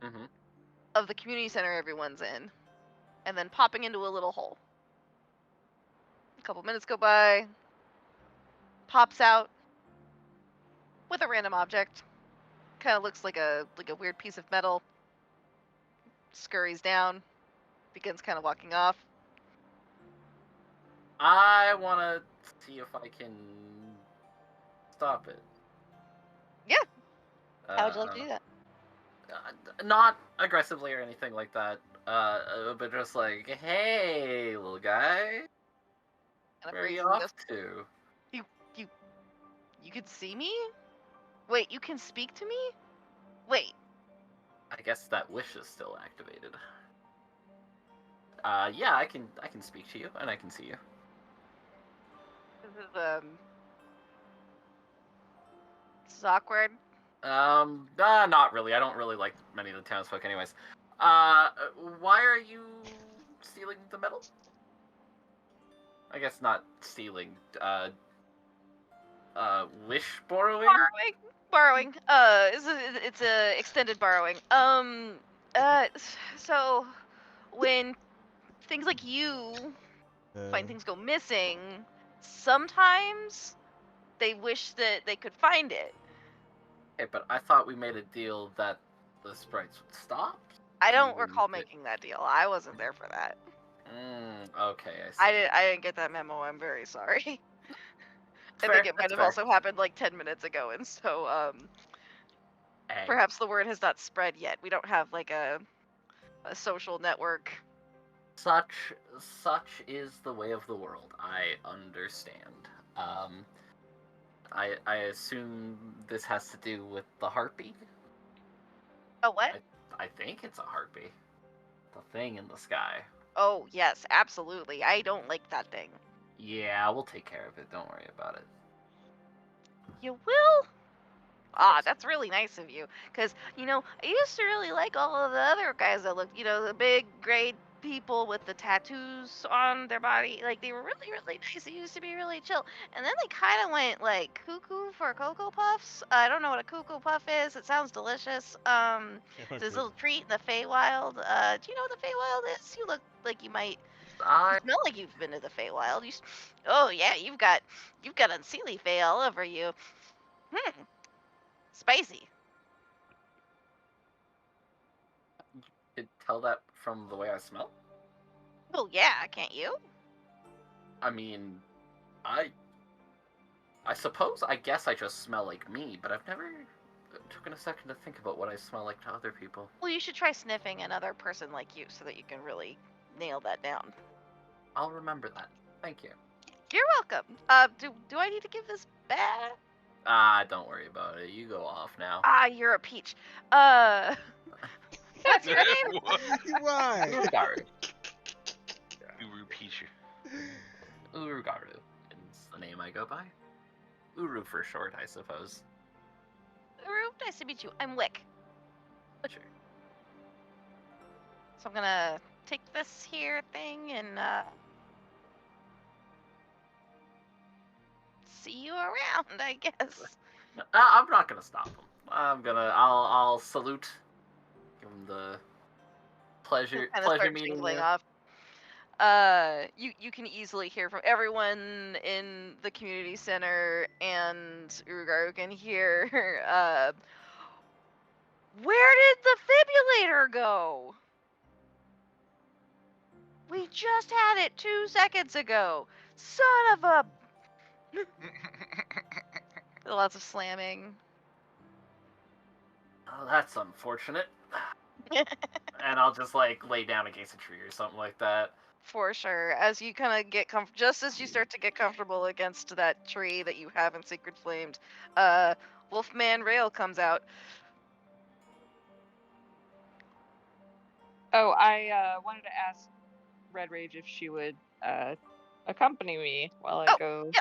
Mhm. of the community center everyone's in, and then popping into a little hole. A couple minutes go by, pops out with a random object. Kind of looks like a weird piece of metal. Scurries down, begins kind of walking off. I want to see if I can stop it. Yeah. How would you like to do that? Not aggressively or anything like that. But just like, hey, little guy, Kind of where are you freezes and off goes, to? You could see me? Wait, you can speak to me? Wait. I guess that wish is still activated. Yeah, I can speak to you and I can see you. This is awkward. Not really. I don't really like many of the townsfolk, anyways. Why are you stealing the metal? I guess not stealing. Wish borrowing. Borrowing. It's a extended borrowing. So when things like you find things go missing, sometimes they wish that they could find it. Okay, but I thought we made a deal that the sprites would stop. I don't Do recall they- making that deal. I wasn't there for that. Okay, I see. I didn't get that memo. I'm very sorry. I Fair, think it might that's have fair. also happened like 10 minutes ago, and so Hey, perhaps the word has not spread yet. We don't have like a social network. such is the way of the world. I understand. I assume this has to do with the heartbeat. Oh, what? I think it's a heartbeat. The thing in the sky. Oh, yes, absolutely. I don't like that thing. Yeah, we'll take care of it. Don't worry about it. You will? Ah, that's really nice of you. Because, I used to really like all of the other guys that looked, the big, great people with the tattoos on their body. Like, they were really, really nice. They used to be really chill. And then they kind of went, like, cuckoo for Cocoa Puffs. I don't know what a Cocoa Puff is. It sounds delicious. It's this little treat in the Feywild. Do you know what the Feywild is? You look like you might... You smell like you've been to the Feywild. Oh, yeah, you've got unseelie Fey all over you. Spicy. Could tell that from the way I smell. Oh yeah, can't you? I mean, I suppose I guess I just smell like me, but I've never taken a second to think about what I smell like to other people. Well, you should try sniffing another person like you so that you can really nail that down. I'll remember that. Thank you. You're welcome. Do I need to give this back? Don't worry about it. You go off now. Ah, you're a peach. What's your name? Why? Urugaru. Uru Pichu. Urugaru is the name I go by. Uru for short, I suppose. Uru, nice to meet you. I'm Wick. Sure. So I'm gonna take this here thing and see you around, I guess. I'm not gonna stop him. I'll salute. Give him the pleasure meeting Jingling you. off. You can easily hear from everyone in the community center, and Urugaru can hear. Where did the defibrillator go? We just had it 2 seconds ago. Son of a. Lots of slamming. Oh, that's unfortunate. And I'll just like lay down against a tree or something like that. For sure. As you kind of get just as you start to get comfortable against that tree that you haven't secret flamed, Wolfman Rail comes out. Oh, I wanted to ask Red Rage if she would accompany me while I go yeah.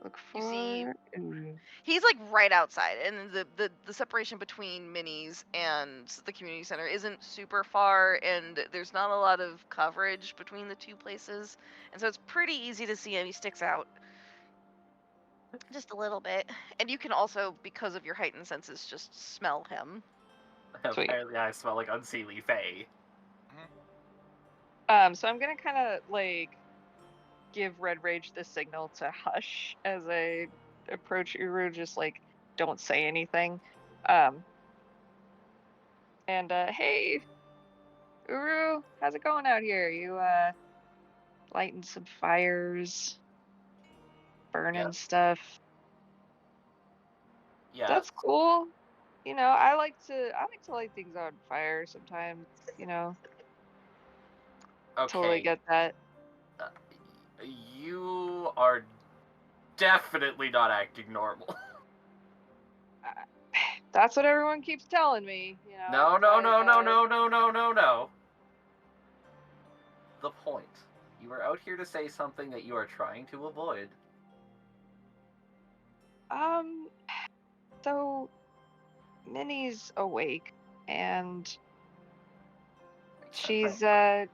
look You for see- Uru. He's like right outside, and the separation between Minis and the community center isn't super far, and there's not a lot of coverage between the two places, and so it's pretty easy to see him. He sticks out just a little bit, and you can also, because of your heightened senses, just smell him. Sweet. Apparently, I smell like unseelie Fae. So I'm gonna kind of like give Red Rage the signal to hush as I approach Uru. Just like don't say anything. And hey, Uru, how's it going out here? You lighting some fires, burning Yeah. stuff. Yeah. That's cool. I like to light things on fire sometimes. Okay. Totally get that. You are definitely not acting normal. That's what everyone keeps telling me. No. The point. You are out here to say something that you are trying to avoid. So Minnie's awake and she's kind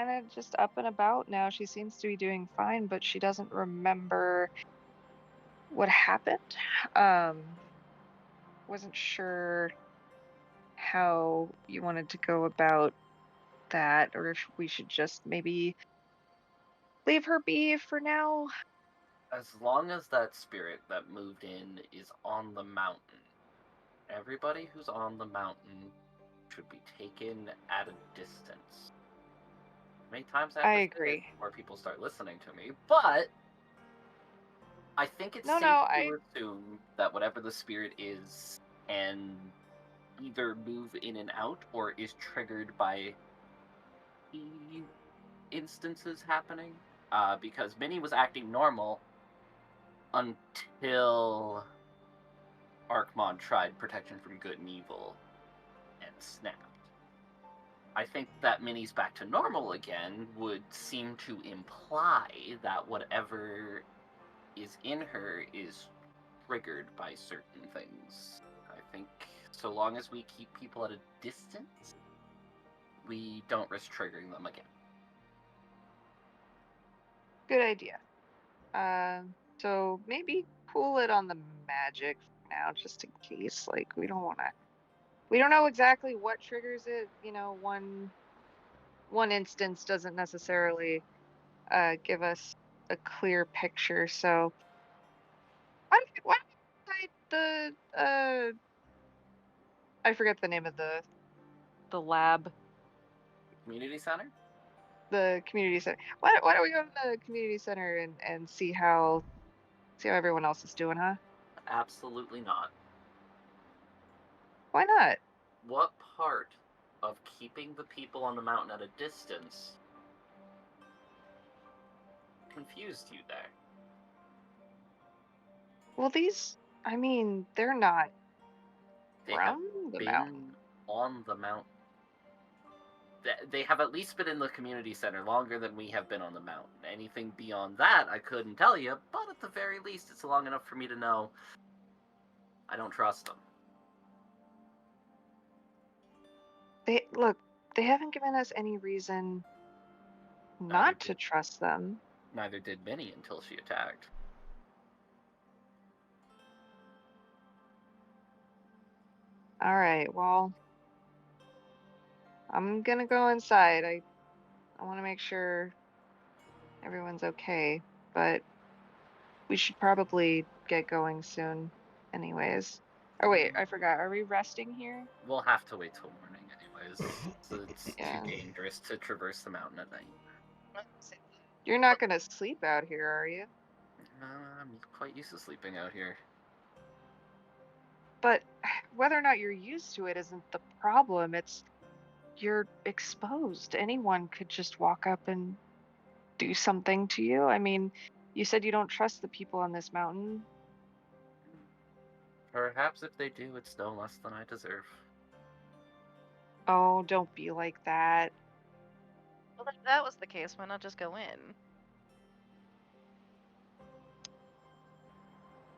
of just up and about now. She seems to be doing fine, but she doesn't remember what happened. Wasn't sure how you wanted to go about that, or if we should just maybe leave her be for now? As long as that spirit that moved in is on the mountain, everybody who's on the mountain should be taken at a distance. Many times I have to say agree. this before people start listening to me, but I think it's No, safe no, to assume that whatever the spirit is can either move in and out or is triggered by instances happening. Because Minnie was acting normal until Arkmon tried protection from good and evil and snapped. I think that Minnie's back to normal again would seem to imply that whatever is in her is triggered by certain things. I think so long as we keep people at a distance, we don't risk triggering them again. good idea. So maybe cool it on the magic for now, just in case. Like, we don't know exactly what triggers it. You know, one instance doesn't necessarily give us a clear picture. So why don't we decide the I forget the name of the lab, Community center? the community center. Why don't we go to the community center and see how everyone else is doing, huh? Absolutely not. Why not? What part of keeping the people on the mountain at a distance confused you there? Well, I mean, they're not They have from the been mountain. on the mountain. They have at least been in the community center longer than we have been on the mountain. Anything beyond that, I couldn't tell you, but at the very least, it's long enough for me to know I don't trust them. They haven't given us any reason not to trust them. Neither did Minnie until she attacked. All right, well, I'm gonna go inside. I want to make sure everyone's okay, but we should probably get going soon anyways. Oh wait, I forgot. Are we resting here? We'll have to wait till morning anyways. So it's Yeah. too dangerous to traverse the mountain at night. You're not gonna sleep out here, are you? I'm quite used to sleeping out here. But whether or not you're used to it isn't the problem. It's you're exposed. Anyone could just walk up and do something to you. I mean, you said you don't trust the people on this mountain. Perhaps if they do, it's no less than I deserve. Oh, don't be like that. Well, if that was the case, why not just go in?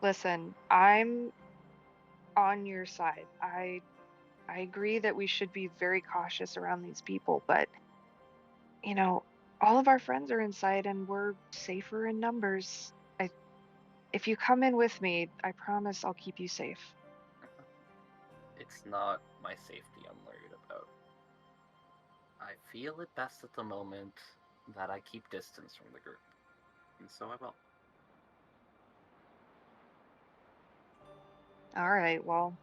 Listen, I'm on your side. I agree that we should be very cautious around these people, but you know, all of our friends are inside and we're safer in numbers. If you come in with me, I promise I'll keep you safe. It's not my safety I'm worried about. I feel it best at the moment that I keep distance from the group. And so I will. All right, well,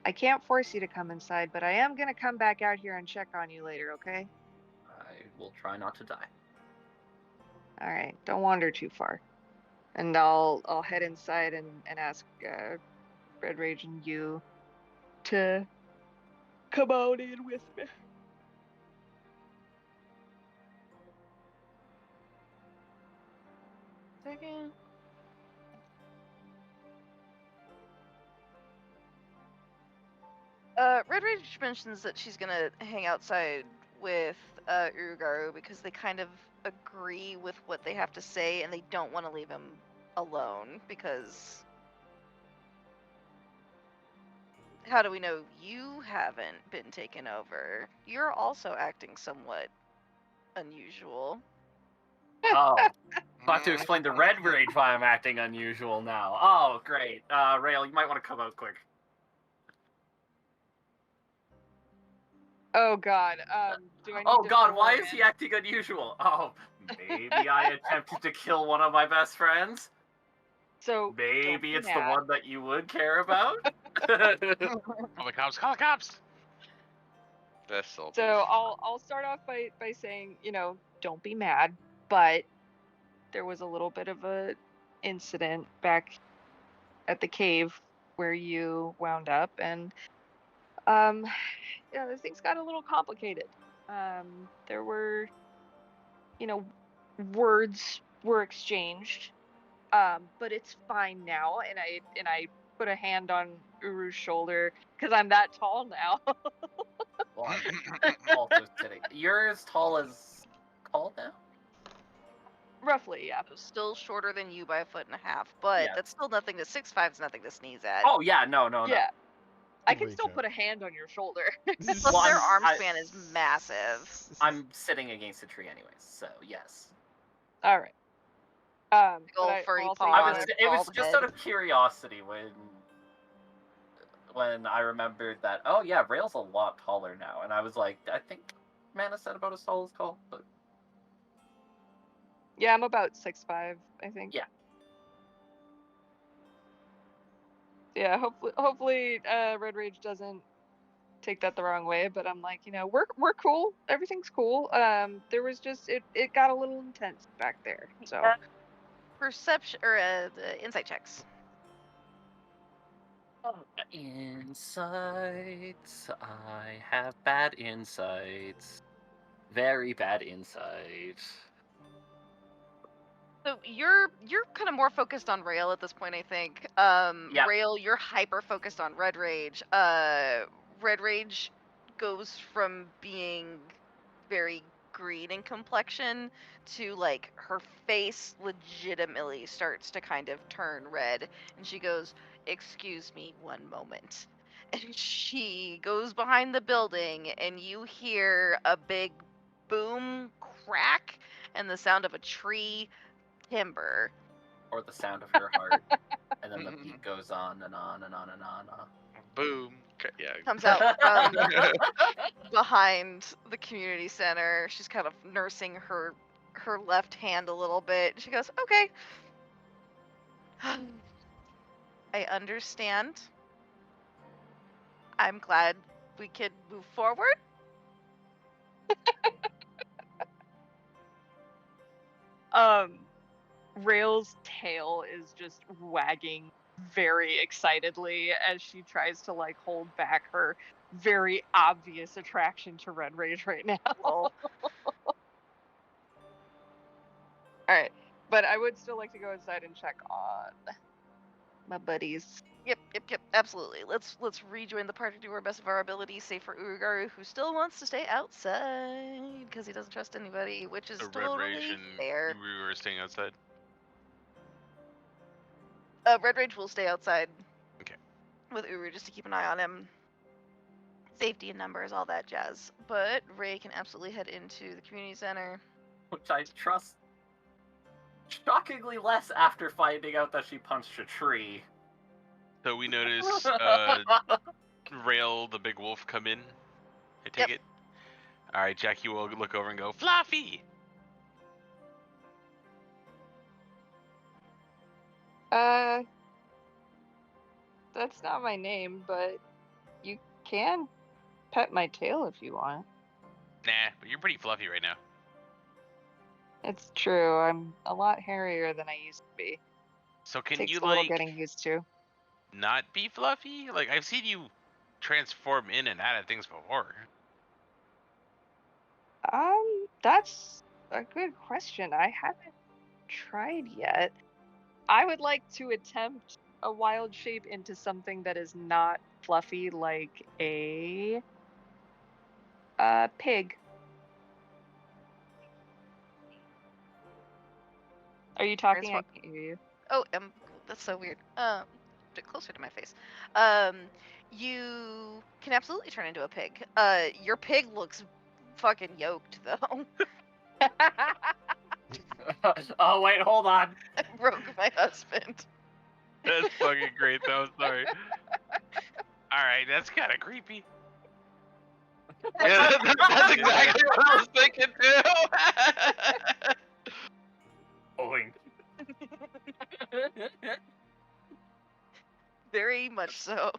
I can't force you to come inside, but I am going to come back out here and check on you later, okay? I will try not to die. All right, don't wander too far. And I'll head inside and ask Red Rage and you to come on in with me. Second. Red Rage mentions that she's gonna hang outside with Urugaru because they kind of agree with what they have to say and they don't want to leave him alone because how do we know you haven't been taken over? You're also acting somewhat unusual. Oh, I'll have to explain to Red Rage why I'm acting unusual now. Oh, great. Rail, you might want to come out quick. Oh God. Do I need Oh to god, fill why her is he in? acting unusual? Oh, maybe I attempted to kill one of my best friends? So don't Maybe be it's the mad. one that you would care about? Call the cops! Call the cops! This'll be So fun. I'll start off by saying, don't be mad, but there was a little bit of a incident back at the cave where you wound up, and um things got a little complicated. There were, you know, words were exchanged, but it's fine now, and I put a hand on Uru's shoulder because I'm that tall now. Well, I'm also sitting. You're as tall as Call now? Roughly, yeah. So still shorter than you by 1.5 feet, but Yeah. that's still nothing to 6'5" is nothing to sneeze at. Oh, yeah, no. Yeah. I can Reach still up. put a hand on your shoulder. Plus, Well, their I'm- arm I- span is massive. I'm sitting against a tree anyways, so yes. All right. Big But ol' I furry also paw got on a- his It was bald just head. out of curiosity when I remembered that, oh yeah, Rail's a lot taller now, and I was like, I think Mana said about as tall as Call, but Yeah, I'm about 6'5", I think. Yeah. Yeah, hopefully Red Rage doesn't take that the wrong way, but I'm like, we're cool. Everything's cool. There was just it got a little intense back there. So Perception or the insight checks. Insights. I have bad insights. Very bad insight. So you're kind of more focused on Rail at this point, I think. Yeah. Rail, you're hyper focused on Red Rage. Red Rage goes from being very green in complexion to like her face legitimately starts to kind of turn red, and she goes, "Excuse me, one moment." And she goes behind the building, and you hear a big boom crack and the sound of a tree timber. Or the sound of her heart. And then the beat goes on and on and on and on. Boom. Okay, yeah. Comes out from behind the community center. She's kind of nursing her left hand a little bit. She goes, "Okay. I understand. I'm glad we could move forward." Rail's tail is just wagging very excitedly as she tries to like hold back her very obvious attraction to Red Rage right now. Well, All right, but I would still like to go inside and check on my buddies. yep, absolutely. Let's rejoin the party to our best of our ability, save for Urugaru, who still wants to stay outside because he doesn't trust anybody, which is So Red totally Rage and fair. we were staying outside. Red Rage will stay outside. Okay. With Uru just to keep an eye on him. Safety in numbers, all that jazz. But Ray can absolutely head into the community center. Which I trust shockingly less after finding out that she punched a tree. So we notice Rail, the big wolf, come in. I take it. All right, Jackie will look over and go, "Fluffy." That's not my name, but you can pet my tail if you want. Nah, but you're pretty fluffy right now. It's true. I'm a lot hairier than I used to be. So can Takes you a little like getting used to. not be fluffy? Like I've seen you transform in and out of things before. That's a good question. I haven't tried yet. I would like to attempt a wild shape into something that is not fluffy, like a pig. Are you talking? I can't hear you. Oh, that's so weird. Bit closer to my face. You can absolutely turn into a pig. Your pig looks fucking yoked though. Oh wait, hold on. I broke my husband. That's fucking great though. Sorry. All right, that's kind of creepy. Yeah, that's exactly what I was thinking too. Oink. Very much so.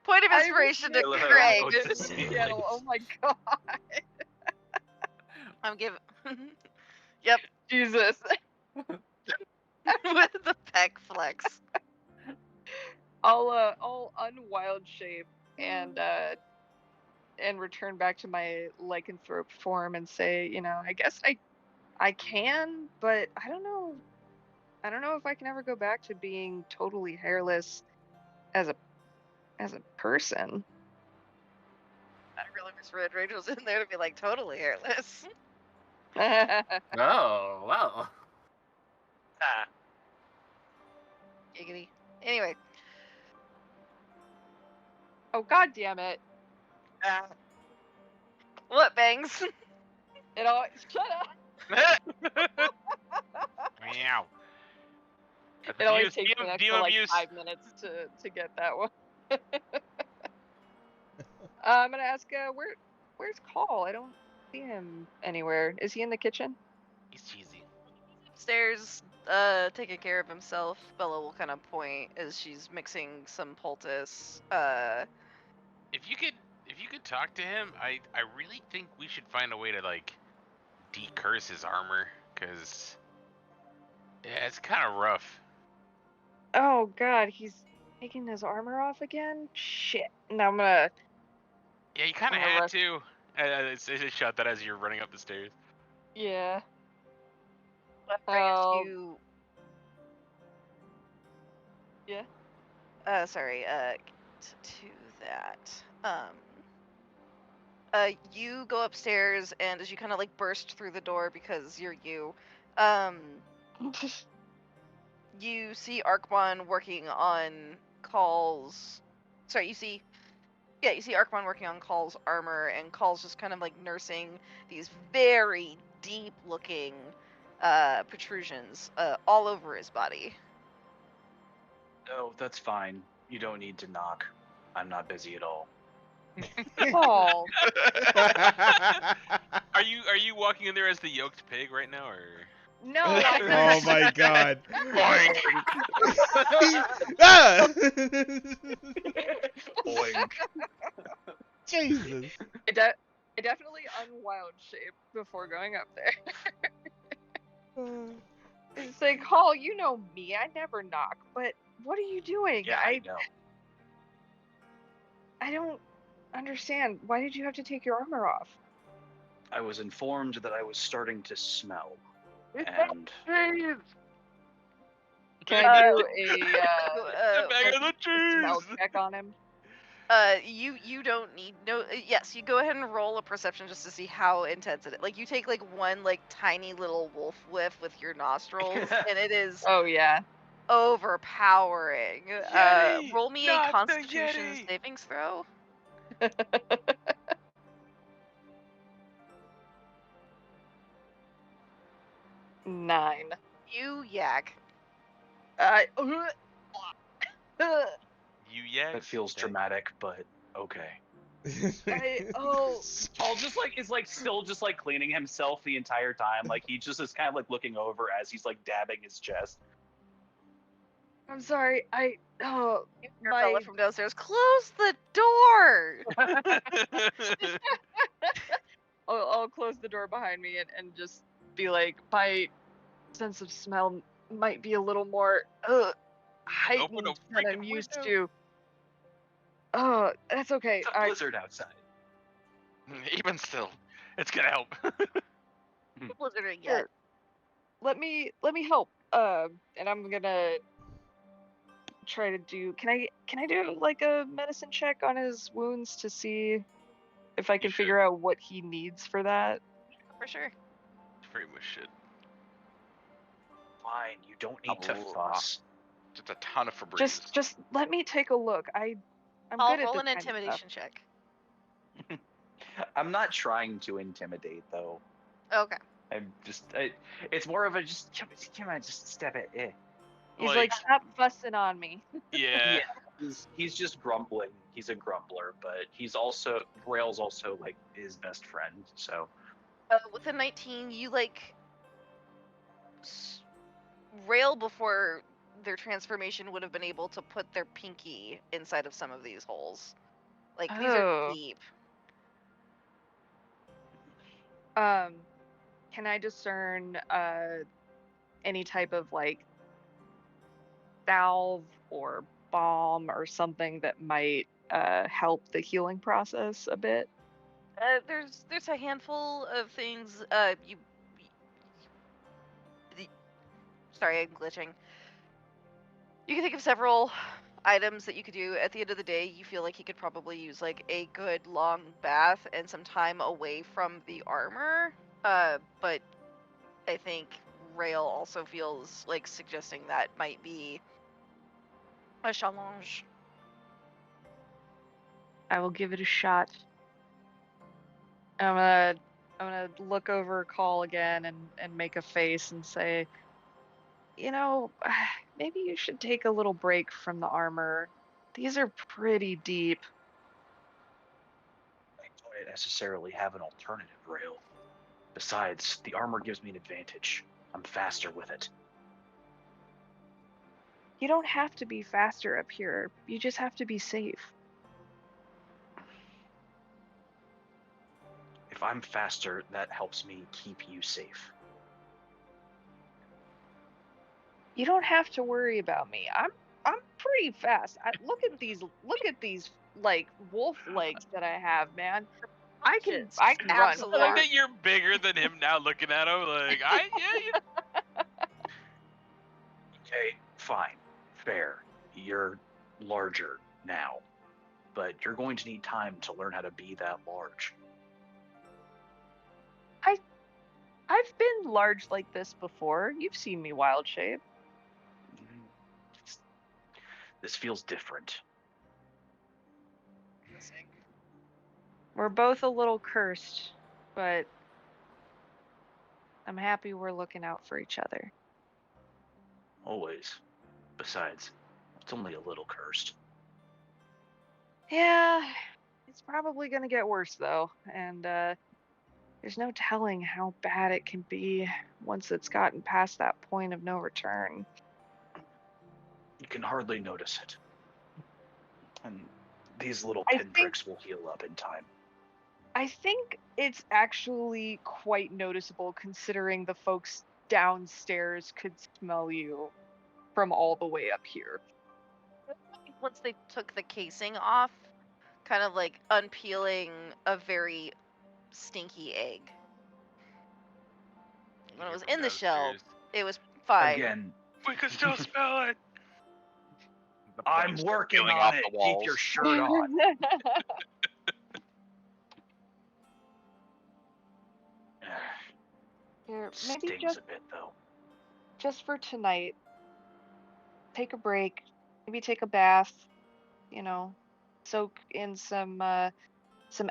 Point of I inspiration to I love how Craig. everyone knows the Channel. Oh my god. I'm giving. Yep, Jesus. with the peck flex. I'll unwild shape and return back to my lycanthrope form and say, I guess I can, but I don't know. I don't know if I can ever go back to being totally hairless as a person. I really wish Red Rage was in there to be like totally hairless. Oh, well. Giggity. Anyway, Oh god damn it. what bangs? It all shut up. Meow. It always takes DM an extra like abuse. 5 minutes to get that one. I'm gonna ask where's Call? I don't see him anywhere. Is he in the kitchen? He's cheesy. Upstairs, taking care of himself. Bella will kind of point as she's mixing some poultice. If you could talk to him, I really think we should find a way to like decurse his armor, cause yeah, it's kind of rough. Oh god, he's taking his armor off again? Shit. Now I'm gonna Yeah, you kind of I'm gonna had rush- to. I just shot that as you're running up the stairs. yeah. I guess Oh. you. Yeah. Sorry. To that. You go upstairs, and as you kind of like burst through the door because you're you, you see Arkmon working on Call's. Sorry, you see Arkmon working on Call's armor, and Call's just kind of like nursing these very deep-looking protrusions all over his body. No, that's fine. You don't need to knock. I'm not busy at all. Oh. Are you walking in there as the yoked pig right now, or? No, Oh my god. Boink. Ah! Boink. Jesus. I definitely unwild shape before going up there. It's like, Call, you know me. I never knock, but what are you doing? Yeah, I know. I don't understand. Why did you have to take your armor off? I was informed that I was starting to smell. And Can I do The bag of the smell cheese. check on him? You don't need no. Yes, you go ahead and roll a perception just to see how intense it is. Like you take like one like tiny little wolf whiff with your nostrils, and it is Oh yeah. overpowering. Yeti! Roll me a Not the Constitution Yeti! savings throw. 9. You yak. You yeah. that feels dramatic, but okay. Oh. Paul just like is like still just like cleaning himself the entire time. Like he just is kind of like looking over as he's like dabbing his chest. I'm sorry. Your My- fella from downstairs. Close the door. I'll close the door behind me and just be like, my sense of smell might be a little more heightened than I'm freaking used window. to. Oh, that's okay. It's a blizzard outside. Even still. It's gonna help. Blizzarding Sure. yet. Let me help. And I'm gonna try to do. Can I do like a medicine check on his wounds to see if I can should. figure out what he needs for that? For sure. Pretty much shit. Fine, you don't need to Oh, fuss. Just a ton of Febreze. Just let me take a look. I'm I'll good roll at an this kind of stuff. intimidation check. I'm not trying to intimidate though. Okay. I'm just. It's more of a just come on, just step it. He's like, stop fussing on me. Yeah. He's just grumbling. He's a grumbler, but Rail's also like his best friend. So With a 19, you like rail before their transformation would have been able to put their pinky inside of some of these holes. Like these are Oh. deep. Can I discern any type of like salve or balm or something that might help the healing process a bit? There's a handful of things. Sorry, I'm glitching. You can think of several items that you could do. At the end of the day, you feel like he could probably use like a good long bath and some time away from the armor. But I think Rail also feels like suggesting that might be a challenge. I will give it a shot. I'm gonna look over Call again and make a face and say, you know, maybe you should take a little break from the armor. These are pretty deep. I don't necessarily have an alternative, Rail. Besides, the armor gives me an advantage. I'm faster with it. You don't have to be faster up here. You just have to be safe. If I'm faster, that helps me keep you safe. You don't have to worry about me. I'm pretty fast. Look at these like wolf legs that I have, man. I can Just run I like absolute. far. that you're bigger than him now. Looking at him, like Okay, fine, fair. You're larger now, but you're going to need time to learn how to be that large. I've been large like this before. You've seen me wild shape. This feels different. We're both a little cursed, but I'm happy we're looking out for each other. Always. Besides, it's only a little cursed. Yeah, it's probably gonna get worse though, and there's no telling how bad it can be once it's gotten past that point of no return. You can hardly notice it. And these little I think pinpricks will heal up in time. I think it's actually quite noticeable considering the folks downstairs could smell you from all the way up here. Once they took the casing off, kind of like unpeeling a very stinky egg. When it was in the shell, it was fine. Again, we can still smell it. I'm working peeling on off it. the Keep your walls. shirt on. Here, maybe Stings a bit though. just for tonight, take a break, maybe take a bath, you know, soak in some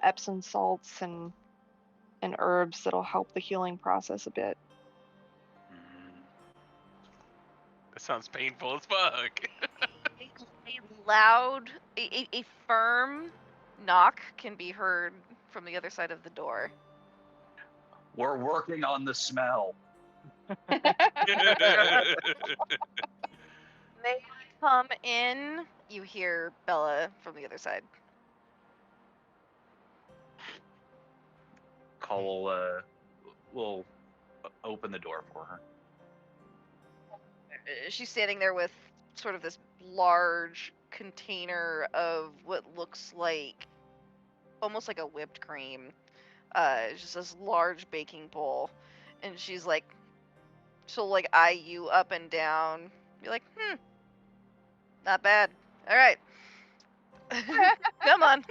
Epsom salts and herbs that'll help the healing process a bit. That sounds painful as fuck. A loud, a firm knock can be heard from the other side of the door. We're working on the smell. May I come in? You hear Bella from the other side. Call will open the door for her. She's standing there with sort of this large container of what looks like almost like a whipped cream. Just this large baking bowl. And she's like, she'll like eye you up and down. Be like, not bad. All right. Come on.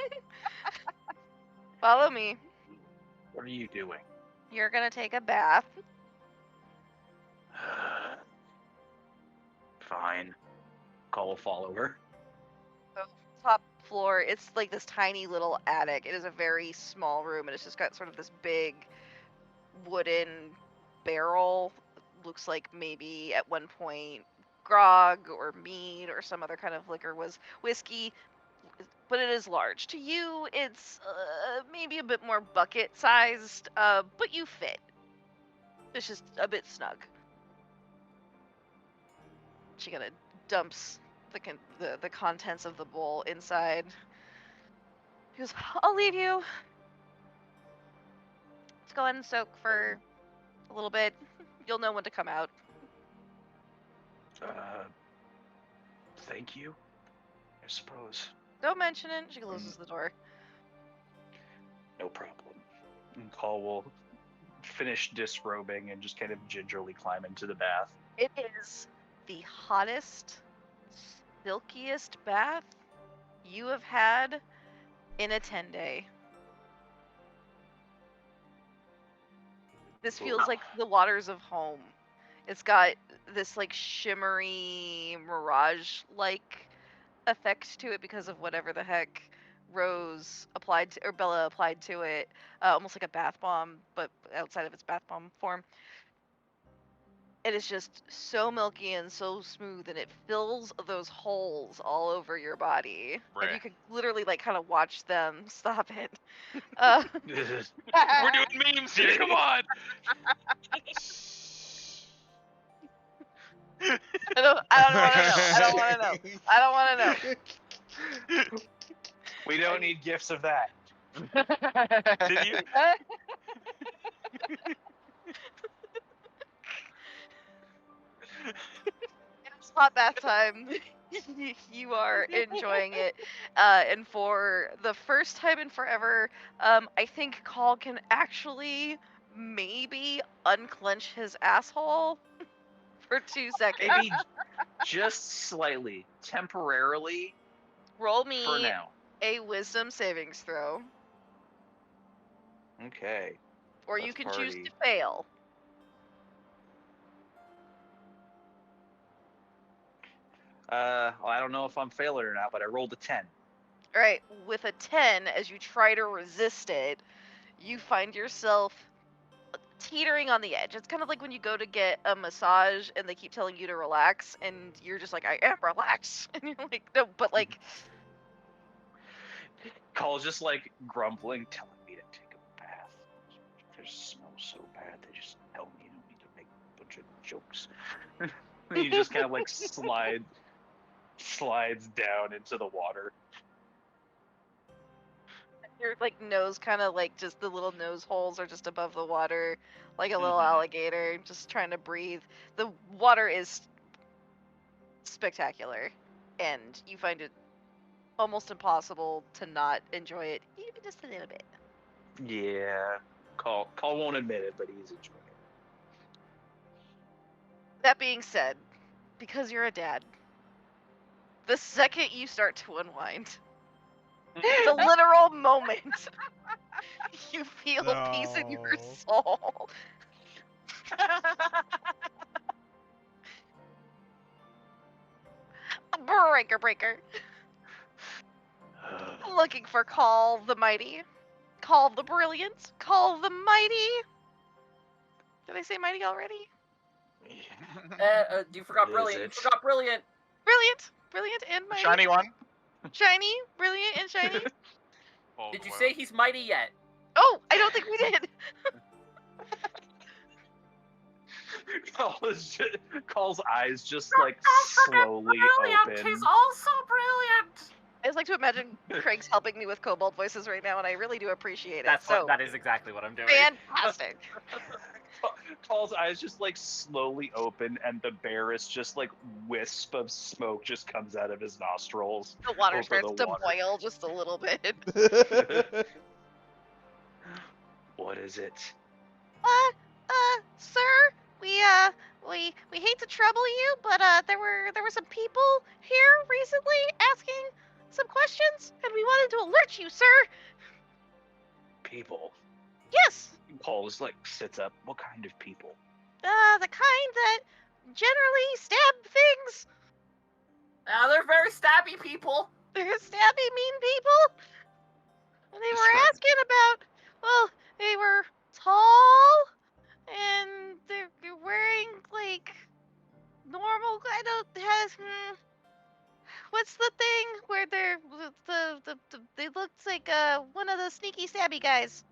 Follow me. What are you doing? You're gonna take a bath. Fine. Call will follow her. Top floor, it's like this tiny little attic. It is a very small room, and it's just got sort of this big wooden barrel. Looks like maybe at one point grog or mead or some other kind of liquor was whiskey, but it is large. To you, it's maybe a bit more bucket-sized, but you fit. It's just a bit snug. She kind of dumps the contents of the bowl inside. She goes, I'll leave you. Let's go ahead and soak for a little bit. You'll know when to come out. Thank you, I suppose. Don't mention it. She closes the door. No problem. And Call will finish disrobing and just kind of gingerly climb into the bath. It is the hottest, silkiest bath you have had in a 10-day. This feels like the waters of home. It's got this like shimmery mirage-like effect to it because of whatever the heck Rose applied to, or Bella applied to it, almost like a bath bomb, but outside of its bath bomb form. It is just so milky and so smooth, and it fills those holes all over your body. And you Bruh. could literally like kind of watch them. Stop it. We're doing memes here. Come on. I don't want to know. I don't want to know. I don't want to know. We don't need gifts of that. Did you? It's hot bath time. You are enjoying it. And for the first time in forever, I think Call can actually maybe unclench his asshole for 2 seconds. Maybe just slightly, temporarily, Roll for me now. a wisdom savings throw. Okay. Or you Let's can choose to party. fail. Well, I don't know if I'm failing or not, but I rolled a 10. All right, with a 10, as you try to resist it, you find yourself teetering on the edge. It's kind of like when you go to get a massage and they keep telling you to relax, and you're just like, I am relaxed. And you're like, no, but like, Call's just like grumbling, telling me to take a bath. Their smell so bad, they just tell me you don't need to make a bunch of jokes. And he just kind of like slides down into the water. your like nose kind of like just the little nose holes are just above the water, like a little Mhm. alligator just trying to breathe. The water is spectacular, and you find it almost impossible to not enjoy it, even just a little bit. Yeah. Call won't admit it, but he's enjoying it. That being said, because you're a dad, the second you start to unwind, the literal moment you feel peace in your No. soul. Breaker. Looking for Call the Mighty. Call the Brilliant. Call the Mighty. Did I say mighty already? You forgot What is brilliant. You it? forgot brilliant. Brilliant and mighty. Shiny one. Shiny, brilliant, and shiny. Oh, Did you wow. say he's mighty yet? Oh, I don't think we did. Call's eyes just like slowly open. He's also brilliant. I just like to imagine Craig's helping me with Kobold voices right now, and I really do appreciate it. That is exactly what I'm doing. Fantastic. Call's eyes just like slowly open, and the bear is just like wisp of smoke just comes out of his nostrils. The water over starts the to water. boil just a little bit. What is it? Sir, we hate to trouble you, but there were some people here recently asking some questions, and we wanted to alert you, sir. People. Yes, Paul just like sits up. What kind of people? the kind that generally stab things. They're very stabby people. They're stabby, mean people. And they were Describe- asking about, well, they were tall, and they're wearing like normal. I don't what's the thing where they're they looked like one of the sneaky stabby guys.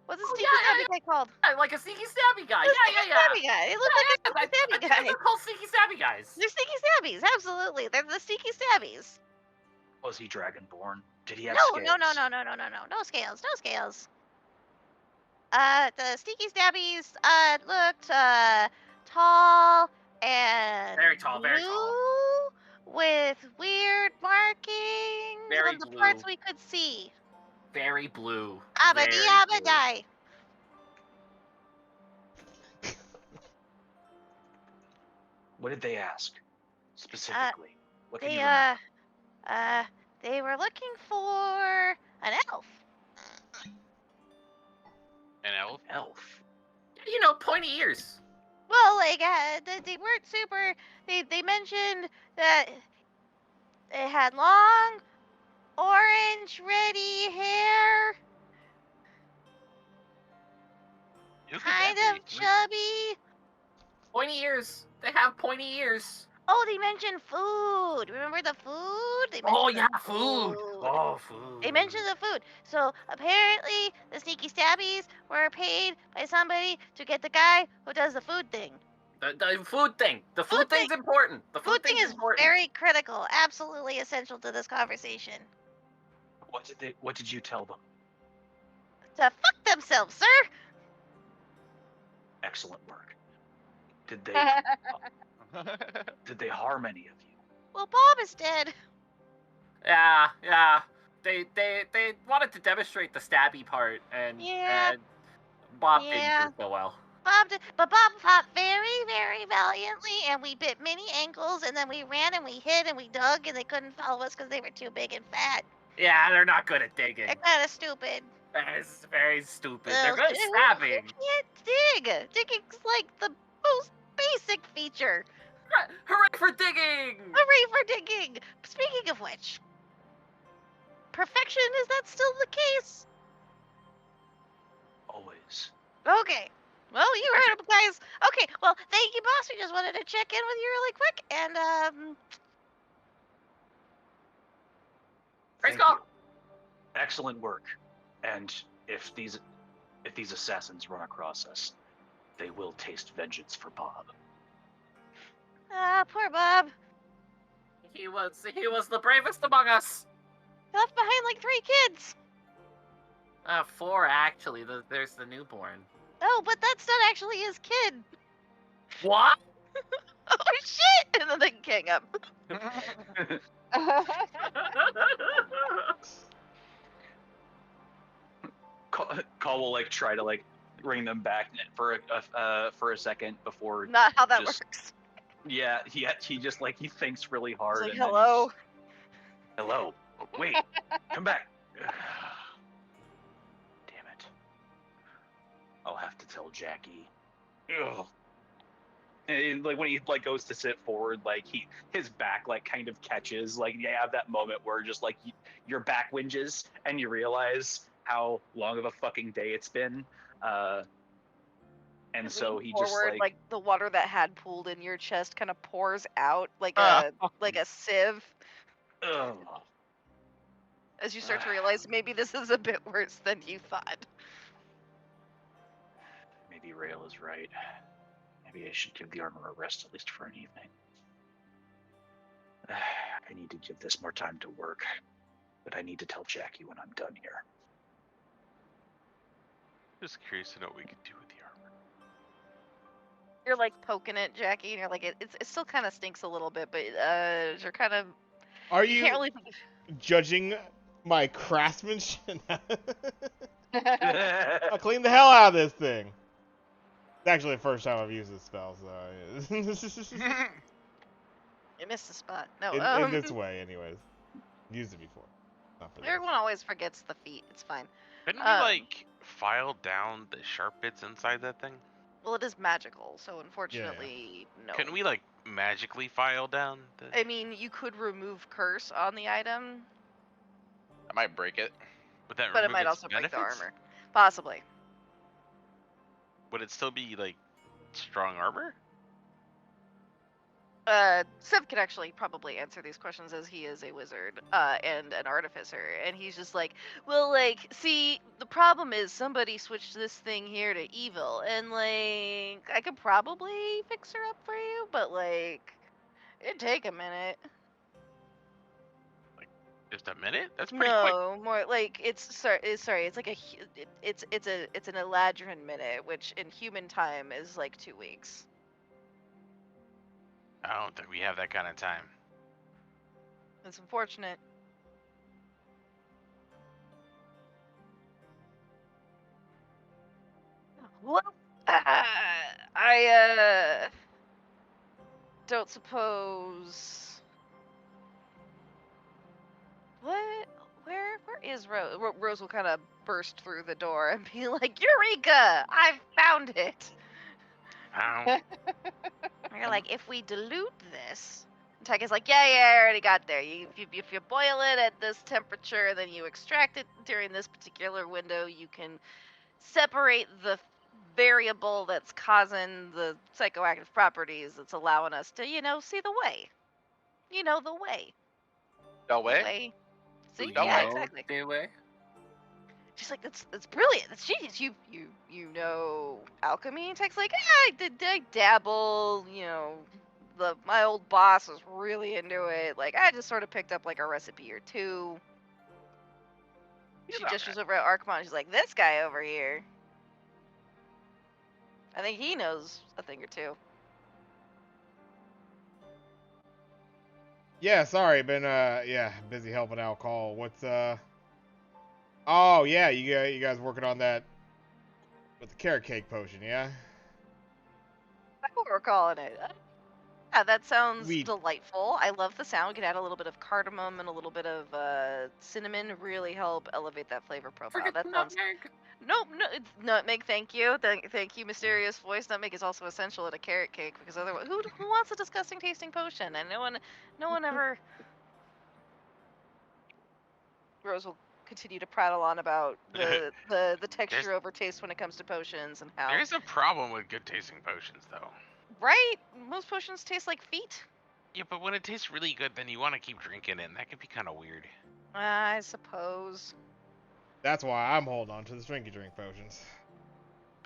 What's the Oh, sneaky yeah, stabby guy called? Like a sneaky stabby guy. The Yeah, sneaky yeah, yeah. stabby guy. They look like a I sneaky stabby think guy. they're called sneaky stabby guys. They're sneaky stabbies, absolutely. They're the sneaky stabbies. Was he dragonborn? Did he have No, scales? no scales, no scales. The sneaky stabbies looked tall and Very tall, blue very tall. with weird markings Very on the blue. parts we could see. Very blue. Abba Very dee abba blue. die. What did they ask specifically? What can They you remember? they were looking for an elf. An elf? Elf. You know, pointy ears. Well, like they weren't super. They mentioned that it had long, orange, reddy hair, Isn't kind that of chubby. Pointy ears. They have pointy ears. Oh, they mentioned food. Remember the food? They Oh, mentioned yeah, the food. Oh, food. They mentioned the food. So apparently, the sneaky stabbies were paid by somebody to get the guy who does the food thing. The food thing. The food Food thing's important. The Food thing thing's is important. very critical, absolutely essential to this conversation. What did you tell them? To fuck themselves, sir. Excellent work. Did they did they harm any of you? Well, Bob is dead. Yeah. They wanted to demonstrate the stabby part, and Bob didn't do so well. But Bob fought very, very valiantly, and we bit many ankles, and then we ran and we hid and we dug, and they couldn't follow us because they were too big and fat. Yeah, they're not good at digging. They're kind of stupid. It's very stupid. They're good at stabbing. You can't dig. Digging's like the most basic feature. Hooray for digging! Hooray for digging! Speaking of which, perfection, is that still the case? Always. Okay. Well, you heard him, guys. Okay, well, thank you, boss. We just wanted to check in with you really quick, and, Praise Thank God. you. Excellent work. And if these assassins run across us, they will taste vengeance for Bob. poor Bob. He was the bravest among us. He left behind like 3 kids. 4 actually. There's the newborn. Oh, but that's not actually his kid. What? Oh, shit! And then they can gang up. Call will like try to like bring them back for a second before. Not how that just- works. Yeah, he just like he thinks really He's hard. like, and then hello. Hello. Wait. Come back. Damn it. I'll have to tell Jackie. Ugh. And like when he like goes to sit forward, like his back like kind of catches. Like you have that moment where just like your back whinges and you realize how long of a fucking day it's been. And so he just like the water that had pooled in your chest kind of pours out like a sieve Ugh. as you start to realize maybe this is a bit worse than you thought. Maybe Rail is right. Maybe I should give the armor a rest at least for an evening. I need to give this more time to work, but I need to tell Jackie when I'm done here. Just curious to know what we could do with the armor. You're like poking it, Jackie, and you're like, it still kind of stinks a little bit, but you're kind of. Are You you can't really. judging my craftsmanship? I'll clean the hell out of this thing. It's actually the first time I've used this spell, so You missed the spot. No, in this way, anyways. Used it before. Not for this. everyone always forgets the feet. It's fine. Couldn't we like file down the sharp bits inside that thing? Well, it is magical, so unfortunately, no. Couldn't we like magically file down the? I mean, you could remove curse on the item, I might break it. Would that but it remove might its also break the benefits? armor. Possibly. Would it still be like strong armor? Sev can actually probably answer these questions as he is a wizard and an artificer, and he's just like, well, like, see, the problem is somebody switched this thing here to evil, and like, I could probably fix her up for you, but like, it'd take a minute. Just a minute? That's pretty quick. No, more like it's like it's an Eladrin minute, which in human time is like 2 weeks. I don't think we have that kind of time. It's unfortunate. Well, I don't suppose. What? Where is Rose? Rose will kind of burst through the door and be like, "Eureka! I found it!" I And you're like, "If we dilute this," and Tyke is like, "Yeah, I already got there. If you boil it at this temperature, then you extract it during this particular window, you can separate the variable that's causing the psychoactive properties that's allowing us to, see the way. The way. No The way. way. See? No Yeah, way. exactly. The way. She's like, that's brilliant. That's genius. You know alchemy? And Tech's like, I dabble. My old boss was really into it. Like, I just sort of picked up like a recipe or two. She gestures over at Archmon. She's like, this guy over here. I think he knows a thing or two. Yeah, sorry, been busy helping out Call. What's Oh yeah, you guys working on that with the carrot cake potion, yeah? That's what we're calling it. Yeah, that sounds We delightful. I love the sound. We could add a little bit of cardamom and a little bit of cinnamon. Really help elevate that flavor profile. Forget That the sounds. nutmeg. Nope, no, it's nutmeg. Thank you, thank you, mysterious voice. Nutmeg is also essential in a carrot cake because otherwise, who wants a disgusting tasting potion? And no one ever. Rose will continue to prattle on about the texture over taste when it comes to potions and how. There's a problem with good tasting potions, though. Right? Most potions taste like feet. Yeah, but when it tastes really good, then you want to keep drinking it, and that can be kind of weird. I suppose. That's why I'm holding on to the Strinky Drink potions.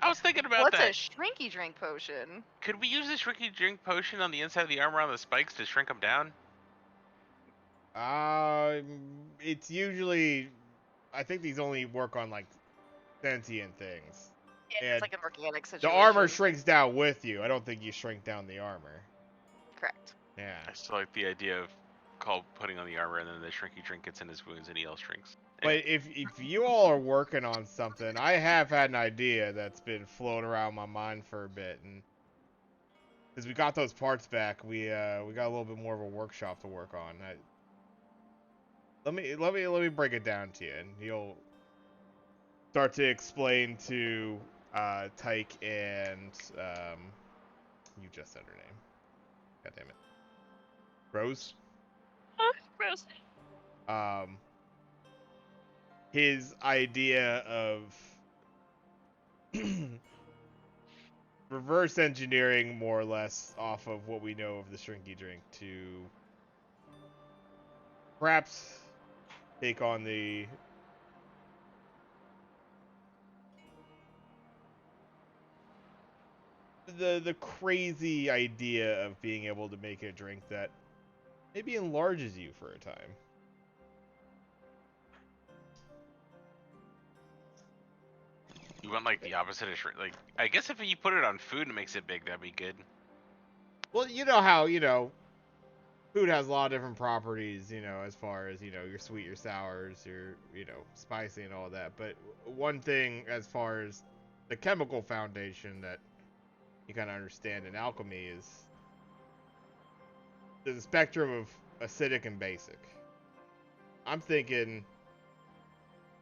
I was thinking about What's that. a shrinky drink potion? Could we use the shrinky drink potion on the inside of the armor on the spikes to shrink them down? It's usually, I think these only work on like sentient things. Yeah, it's like an organic The situation. armor shrinks down with you. I don't think you shrink down the armor. Correct. Yeah. I still like the idea of Call putting on the armor and then the shrinky drink gets in his wounds and he all shrinks. But if you all are working on something, I have had an idea that's been floating around my mind for a bit, and as we got those parts back, we got a little bit more of a workshop to work on. Let me break it down to you, and you'll start to explain to Tyke and you just said her name. God damn it, Rose. Rose. His idea of reverse engineering more or less off of what we know of the Shrinky Drink to perhaps take on the crazy idea of being able to make a drink that maybe enlarges you for a time. You want like the opposite of shrink. Like, I guess if you put it on food and it makes it big, that'd be good. Well, you know how, food has a lot of different properties, as far as, your sweet, your sours, your, spicy and all that. But one thing as far as the chemical foundation that you kind of understand in alchemy is there's a spectrum of acidic and basic. I'm thinking,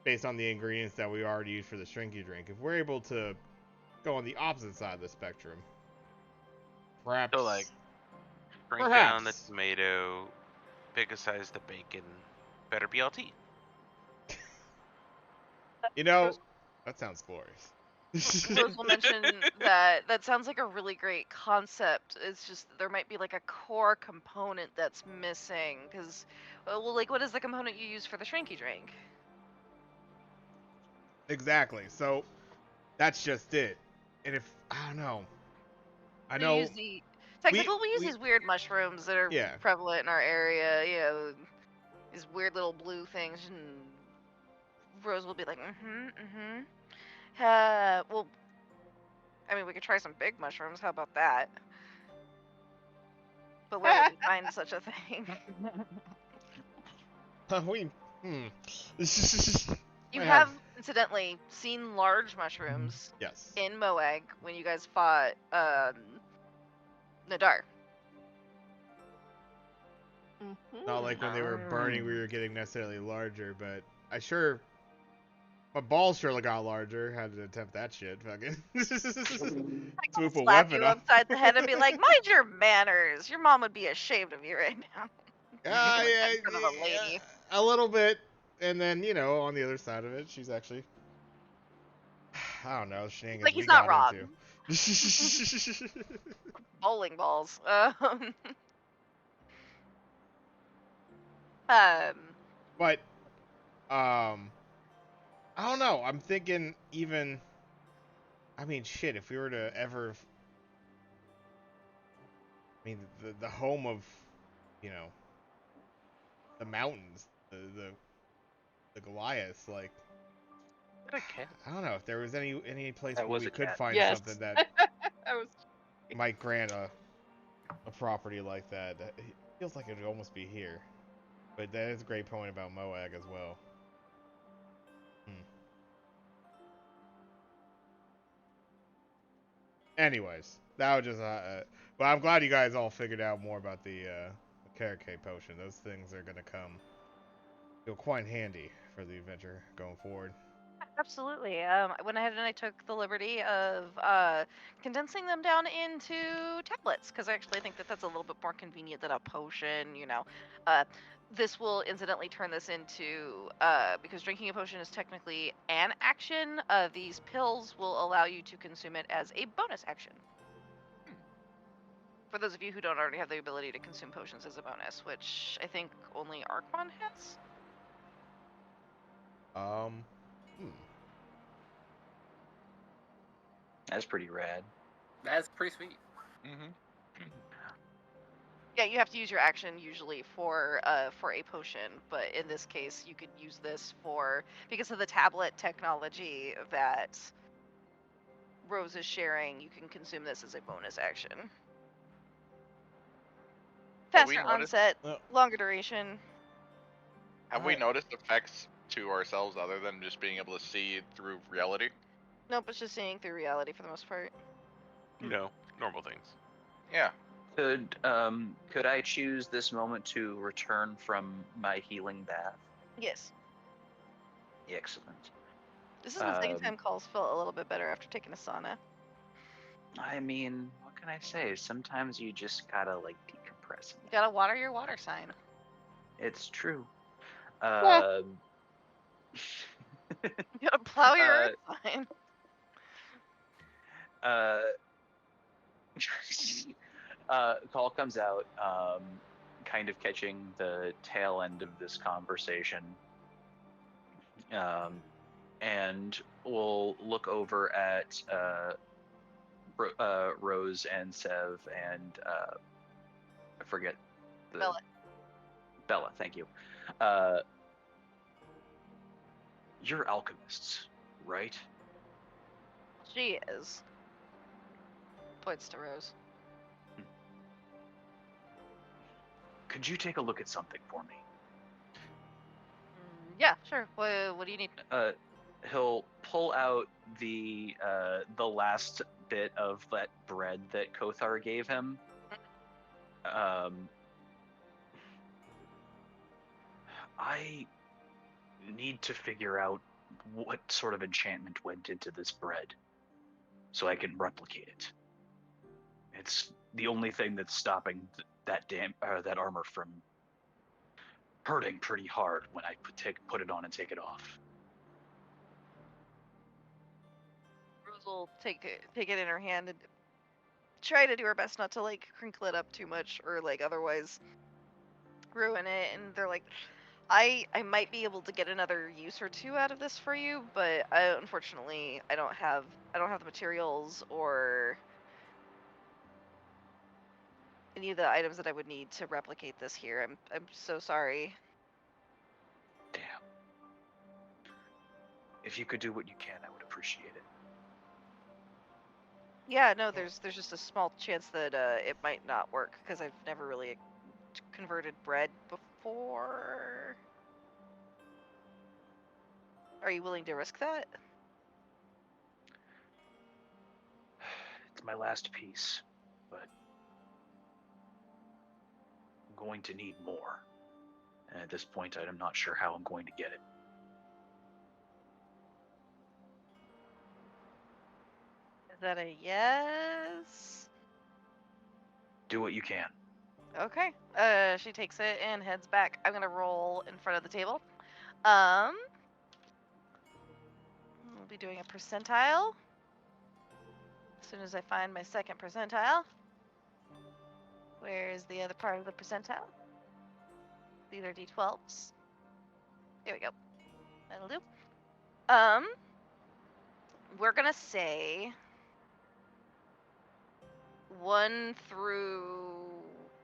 based on the ingredients that we already use for the Shrinky Drink, if we're able to go on the opposite side of the spectrum, perhaps... So like, shrink down the tomato, bigger size the bacon, better BLT. that sounds glorious. Rose will mention that that sounds like a really great concept. It's just that there might be like a core component that's missing. Because, well, like, what is the component you use for the shrinky drink? Exactly. So that's just it. And if I don't know, I So you know use the. Tech's like, well, we use we these weird mushrooms that are yeah. prevalent in our area. You know, these weird little blue things. And Rose will be like, well, I mean, we could try some big mushrooms. How about that? But where would we find such a thing? we You I have, incidentally, seen large mushrooms yes. in Moag when you guys fought Nadar. Not like when they were burning, we were getting necessarily larger, but my balls surely got larger. Had to attempt that shit. Fucking swoop a Slap weapon you up. upside the head and be like, "Mind your manners. Your mom would be ashamed of you right now." Yeah, Like that in front of a lady. a little bit. And then, on the other side of it, she's actually, I don't know, shenanigans Like we he's not got wrong. into. Bowling balls. But, I don't know. I'm thinking even, I mean, shit, if we were to ever, I mean, the home of, the mountains, the Goliaths, like, Okay. I don't know if there was any place That where was we a could cat. find Yes. something that I was. might grant a property like that. It feels like it would almost be here. But that is a great point about Moag as well. Anyways, that was just but I'm glad you guys all figured out more about the Karate potion. Those things are gonna feel quite handy for the adventure going forward. Absolutely. I went ahead and I took the liberty of condensing them down into tablets because I actually think that that's a little bit more convenient than a potion. This will incidentally turn this into because drinking a potion is technically an action. These pills will allow you to consume it as a bonus action. For those of you who don't already have the ability to consume potions as a bonus, which I think only Archmon has. That's pretty rad. That's pretty sweet. Mm-hmm. Yeah, you have to use your action usually for a potion, but in this case, you could use this for because of the tablet technology that Rose is sharing. You can consume this as a bonus action. Have we Faster noticed- onset, longer duration. Have we noticed effects to ourselves other than just being able to see through reality? Nope, it's just seeing through reality for the most part. No, normal things. Yeah. Could I choose this moment to return from my healing bath? Yes. Excellent. This is the same time calls felt a little bit better after taking a sauna. I mean, what can I say? Sometimes you just gotta like decompress. You gotta water your water sign. It's true. You gotta plow your earth sign. Call comes out, kind of catching the tail end of this conversation, and we'll look over at Rose and Sev and I forget the Bella. Bella, thank you. You're alchemists, right? She is. Points to Rose. Could you take a look at something for me? Yeah, sure. What do you need? He'll pull out the last bit of that bread that Kothar gave him. I need to figure out what sort of enchantment went into this bread so I can replicate it. It's the only thing that's stopping that armor from hurting pretty hard when I put it on and take it off. Rose Rose will take it in her hand and try to do her best not to like crinkle it up too much or like otherwise ruin it. And they're like, I might be able to get another use or two out of this for you, but unfortunately I don't have the materials or any of the items that I would need to replicate this here. I'm so sorry. Damn. If you could do what you can, I would appreciate it. Yeah, no, there's just a small chance that it might not work because I've never really converted bread before. Are you willing to risk that? It's my last piece, but I'm going to need more. And at this point, I'm not sure how I'm going to get it. Is that a yes? Do what you can. Okay. She takes it and heads back. I'm gonna roll in front of the table. We'll be doing a percentile. As soon as I find my second percentile. Where is the other part of the percentile? These are d12s. There we go. That'll do. We're gonna say 1 through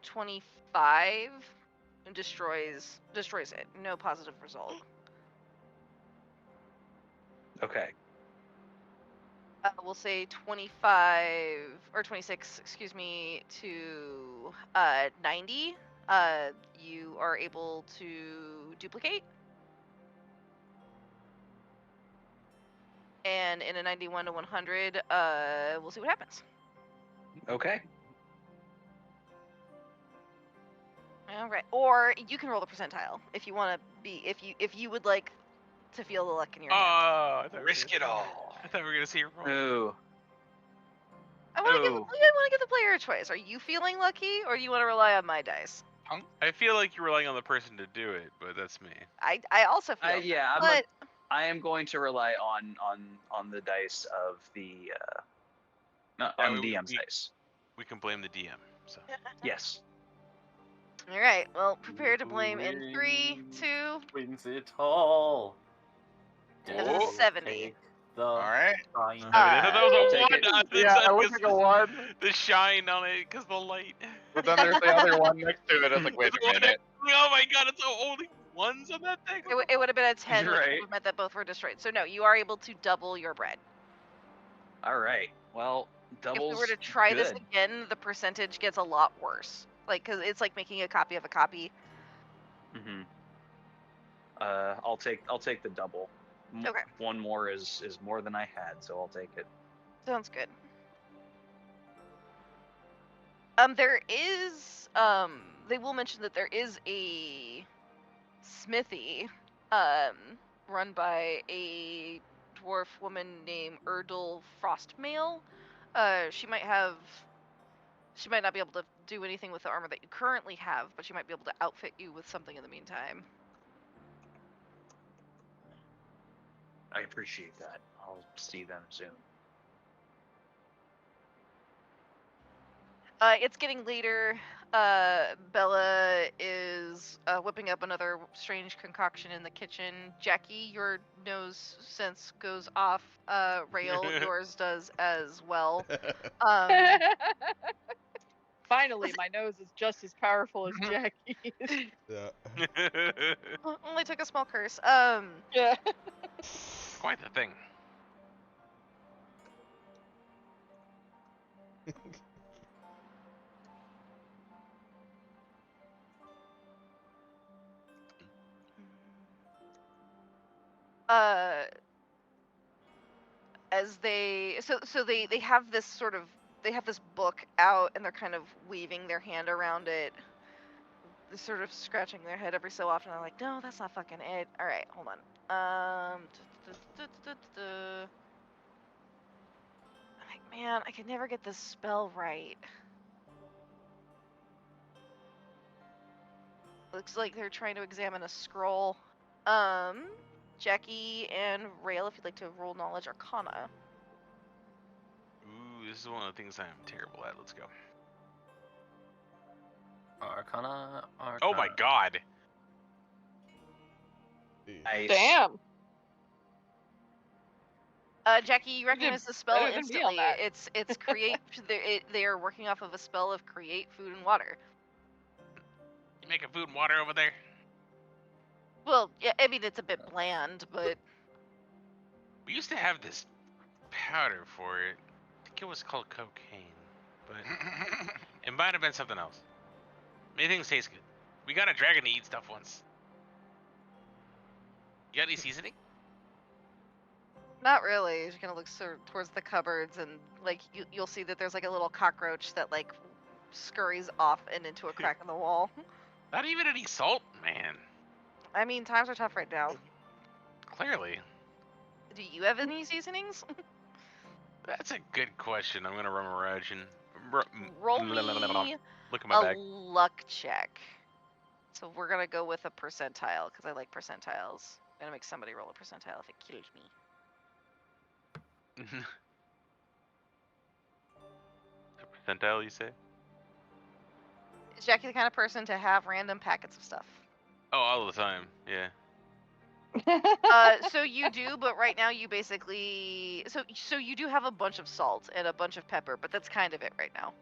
25 and destroys it. No positive result. Okay. We'll say 25 or 26, excuse me, to 90. You are able to duplicate. And in a 91 to 100, we'll see what happens. Okay. All right. Or you can roll the percentile if you want to be if you would like to feel the luck in your hand. I thought we were Risk gonna it see- all. I thought we were gonna see your roll. Ooh. I want to Ooh. give the player a choice. Are you feeling lucky, or do you want to rely on my dice? I feel like you're relying on the person to do it, but that's me. I also feel. Yeah, but I am going to rely on the dice of the Yeah, on DM's dice. We can blame the DM. So Yes. all right. Well, prepare to blame in 3, 2. Wins it all. That is a Oh. 70. Take the All right. shine. that was I'll a take one. it. Yeah, I looked like a one, The shine on it because the light. but then there's the other one next to it. I was like, wait a minute. Oh my god! It's only ones on that thing. It would have been a 10, which Right. would have meant that both were destroyed. So no, you are able to double your bread. All right. Well, doubles. If we were to try this good. again, the percentage gets a lot worse. Like, cause it's like making a copy of a copy. Mm-hmm. I'll take the double. Okay. One more is more than I had, so I'll take it. Sounds good. There is they will mention that there is a smithy run by a dwarf woman named Erdal Frostmail. She might not be able to do anything with the armor that you currently have, but she might be able to outfit you with something in the meantime. I appreciate that. I'll see them soon. It's getting later. Bella is whipping up another strange concoction in the kitchen. Jackie, your nose sense goes off. Rail, yours does as well. Finally, my nose is just as powerful as Jackie's. Yeah. Only took a small curse. Yeah. Quite the thing. As they they have this sort of they have this book out and they're kind of weaving their hand around it. They're sort of scratching their head every so often. I'm like, no, that's not fucking it. All right, hold on. I'm like, man, I can never get this spell right. Looks like they're trying to examine a scroll. Jackie and Rail, if you'd like to roll knowledge arcana. This is one of the things I'm terrible at. Let's go. Arcana. Oh my god! Jeez. Nice. Damn. Jackie, you recognize the spell better than me on instantly. that. It's create. They are working off of a spell of create food and water. You making food and water over there? Well, yeah, I mean it's a bit bland, but We used to have this powder for it. I think it was called cocaine, but it might have been something else. Many things taste good. We got a dragon to eat stuff once. You got any seasoning? not really. You're gonna look towards the cupboards, and like you'll see that there's like a little cockroach that like scurries off and into a crack in the wall. Not even any salt, man. I mean, times are tough right now. Clearly. Do you have any seasonings? That's a good question. I'm gonna rummage and Roll me look at my a bag. luck check. So we're gonna go with a percentile because I like percentiles. I'm gonna make somebody roll a percentile if it kills me. A percentile, you say? Is Jackie the kind of person to have random packets of stuff? Oh, all the time. Yeah. So you do, but right now you basically so you do have a bunch of salt and a bunch of pepper, but that's kind of it right now.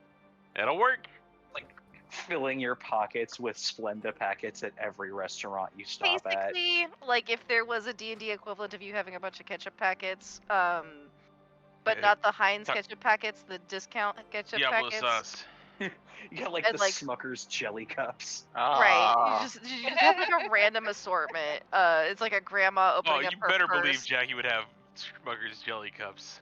It'll work. Like filling your pockets with Splenda packets at every restaurant you stop at. Basically, like if there was a D&D equivalent of you having a bunch of ketchup packets, but Yeah, not the Heinz ta- ketchup packets, the discount ketchup Diablo packets. sauce. You got like And, the like- Smucker's jelly cups. Right. Ah. You just have like a random assortment. It's like a grandma Oh, opening you up her better purse. believe Jackie would have Smucker's jelly cups.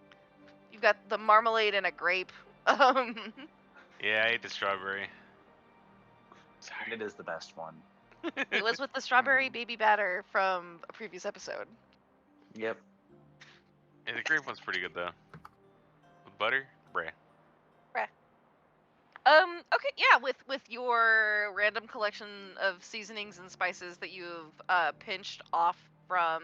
You've got the marmalade and a grape. Yeah, I ate the strawberry. Sorry. It is the best one. It was with the strawberry baby batter from a previous episode. Yep. Yeah, the grape one's pretty good though. With butter, bruh. Okay, yeah, with your random collection of seasonings and spices that you've pinched off from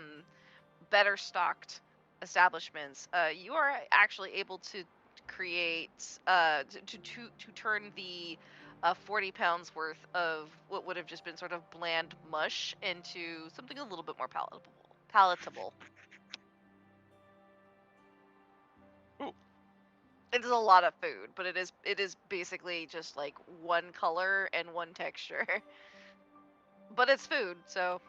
better stocked establishments, you are actually able to create to turn the 40 pounds worth of what would have just been sort of bland mush into something a little bit more palatable. Ooh. It is a lot of food, but it is basically just like one color and one texture. But it's food, so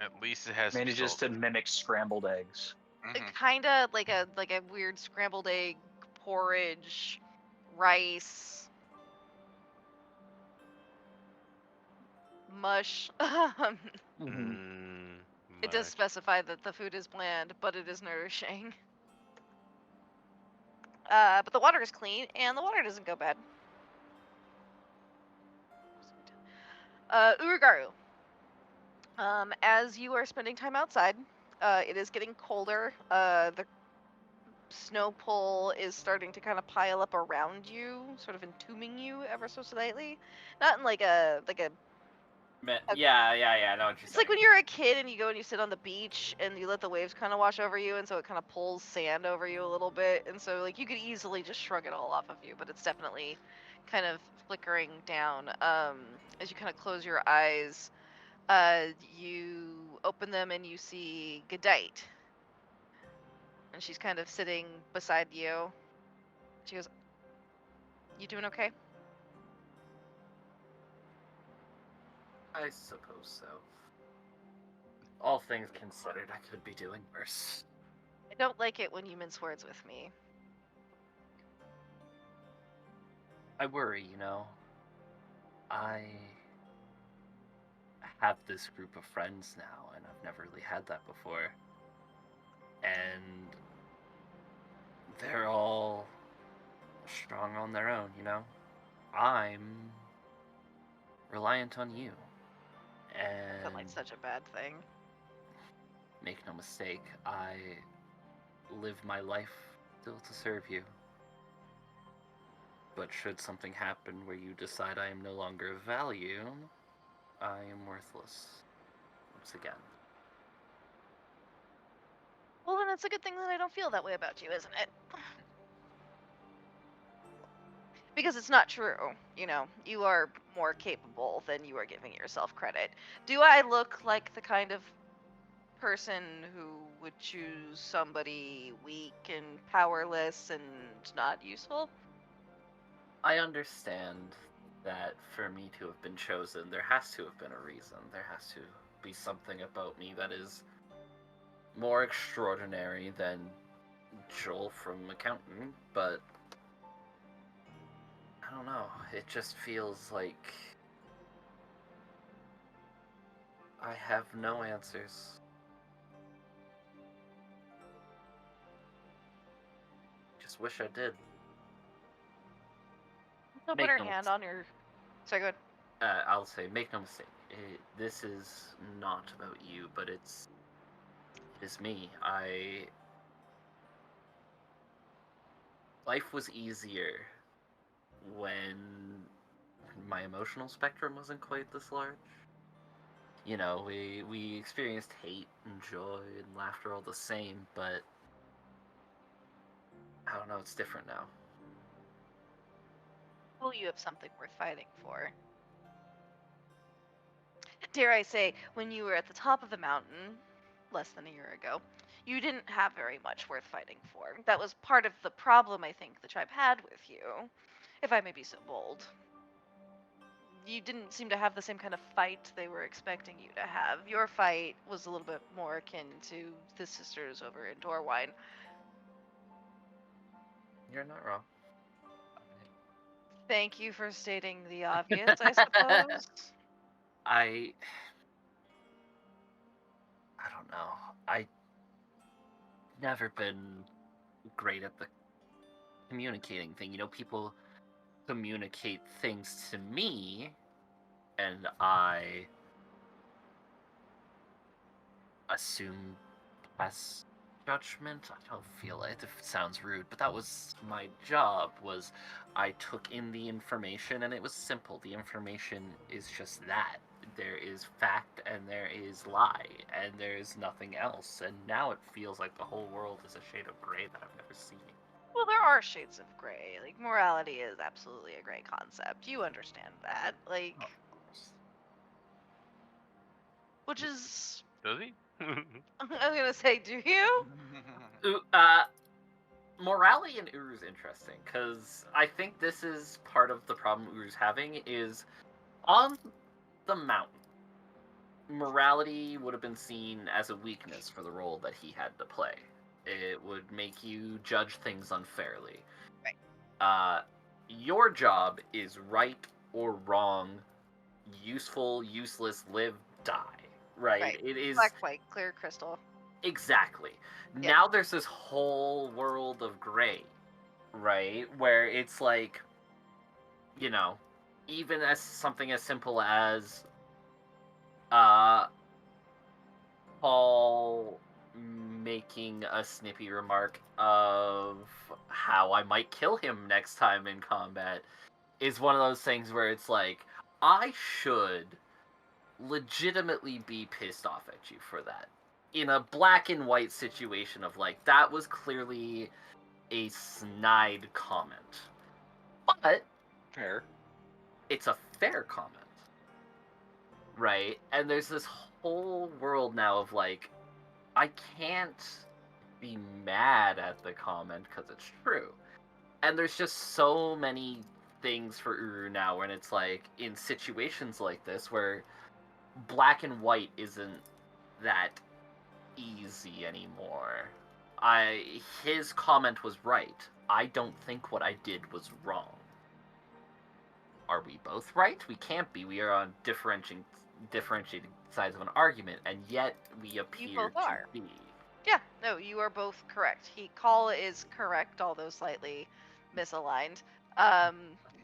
At least it has some Manages salt. to mimic scrambled eggs. it kinda like a weird scrambled egg porridge, rice, mush. It does Mush. specify that the food is bland, but it is nourishing. But the water is clean, and the water doesn't go bad. Urugaru. As you are spending time outside, it is getting colder. The snow pull is starting to kind of pile up around you, sort of entombing you ever so slightly. Not in like a Yeah, I know what you're It's saying. like when you're a kid and you go and you sit on the beach and you let the waves kind of wash over you, and so it kind of pulls sand over you a little bit, and so like you could easily just shrug it all off of you, but it's definitely kind of flickering down. As you kind of close your eyes, you open them and you see Godite, and she's kind of sitting beside you. She goes, "You doing okay?" I suppose so. All things considered, I could be doing worse. I don't like it when you mince words with me. I worry, you know. I have this group of friends now, and I've never really had that before. And they're all strong on their own, you know? I'm reliant on you. It's not And like such a bad thing. make no mistake, I live my life still to serve you. But should something happen where you decide I am no longer of value, I am worthless. Once again. Well, then it's a good thing that I don't feel that way about you, isn't it? Because it's not true. You are more capable than you are giving yourself credit. Do I look like the kind of person who would choose somebody weak and powerless and not useful? I understand that for me to have been chosen, there has to have been a reason. There has to be something about me that is more extraordinary than Joel from Accountant, but I don't know. It just feels like I have no answers. Just wish I did. She'll Make put her no hand mis- on your. Sorry, go ahead. I'll say, make no mistake. This is not about you, but it is me. Life was easier when my emotional spectrum wasn't quite this large. We experienced hate and joy and laughter all the same, but I don't know, it's different now. Well, you have something worth fighting for. Dare I say, when you were at the top of the mountain, less than a year ago, you didn't have very much worth fighting for. That was part of the problem I think the tribe had with you, if I may be so bold. You didn't seem to have the same kind of fight they were expecting you to have. Your fight was a little bit more akin to the sisters over in Dorwine. You're not wrong. Thank you for stating the obvious, I suppose. I don't know. I never been great at the communicating thing. People communicate things to me, and I assume as judgment. I don't feel it. If it sounds rude, but that was my job. Was I took in the information, and it was simple. The information is just that. There is fact and there is lie, and there is nothing else. And now it feels like the whole world is a shade of gray that I've never seen. Well, there are shades of gray. Like, morality is absolutely a gray concept. You understand that. Like, Oh, of course. which is. Does he? I'm gonna say, do you? Ooh, morality in Uru's interesting, because I think this is part of the problem Uru's having is on the mountain. Morality would have been seen as a weakness for the role that he had to play. It would make you judge things unfairly. Right. Your job is right or wrong, useful, useless, live, die. Right? It is Black, white, clear crystal. exactly. Yep. Now there's this whole world of gray, right? Where it's like, even as something as simple as Paul making a snippy remark of how I might kill him next time in combat is one of those things where it's like, I should legitimately be pissed off at you for that. In a black and white situation of like, that was clearly a snide comment. But Fair. it's a fair comment. Right? And there's this whole world now of like, I can't be mad at the comment because it's true. And there's just so many things for Uru now when it's like, in situations like this where black and white isn't that easy anymore. His comment was right. I don't think what I did was wrong. Are we both right? We can't be. We are on differentiating sides of an argument, and yet we appear both are. to be. Yeah, no, you are both correct. Call is correct, although slightly misaligned.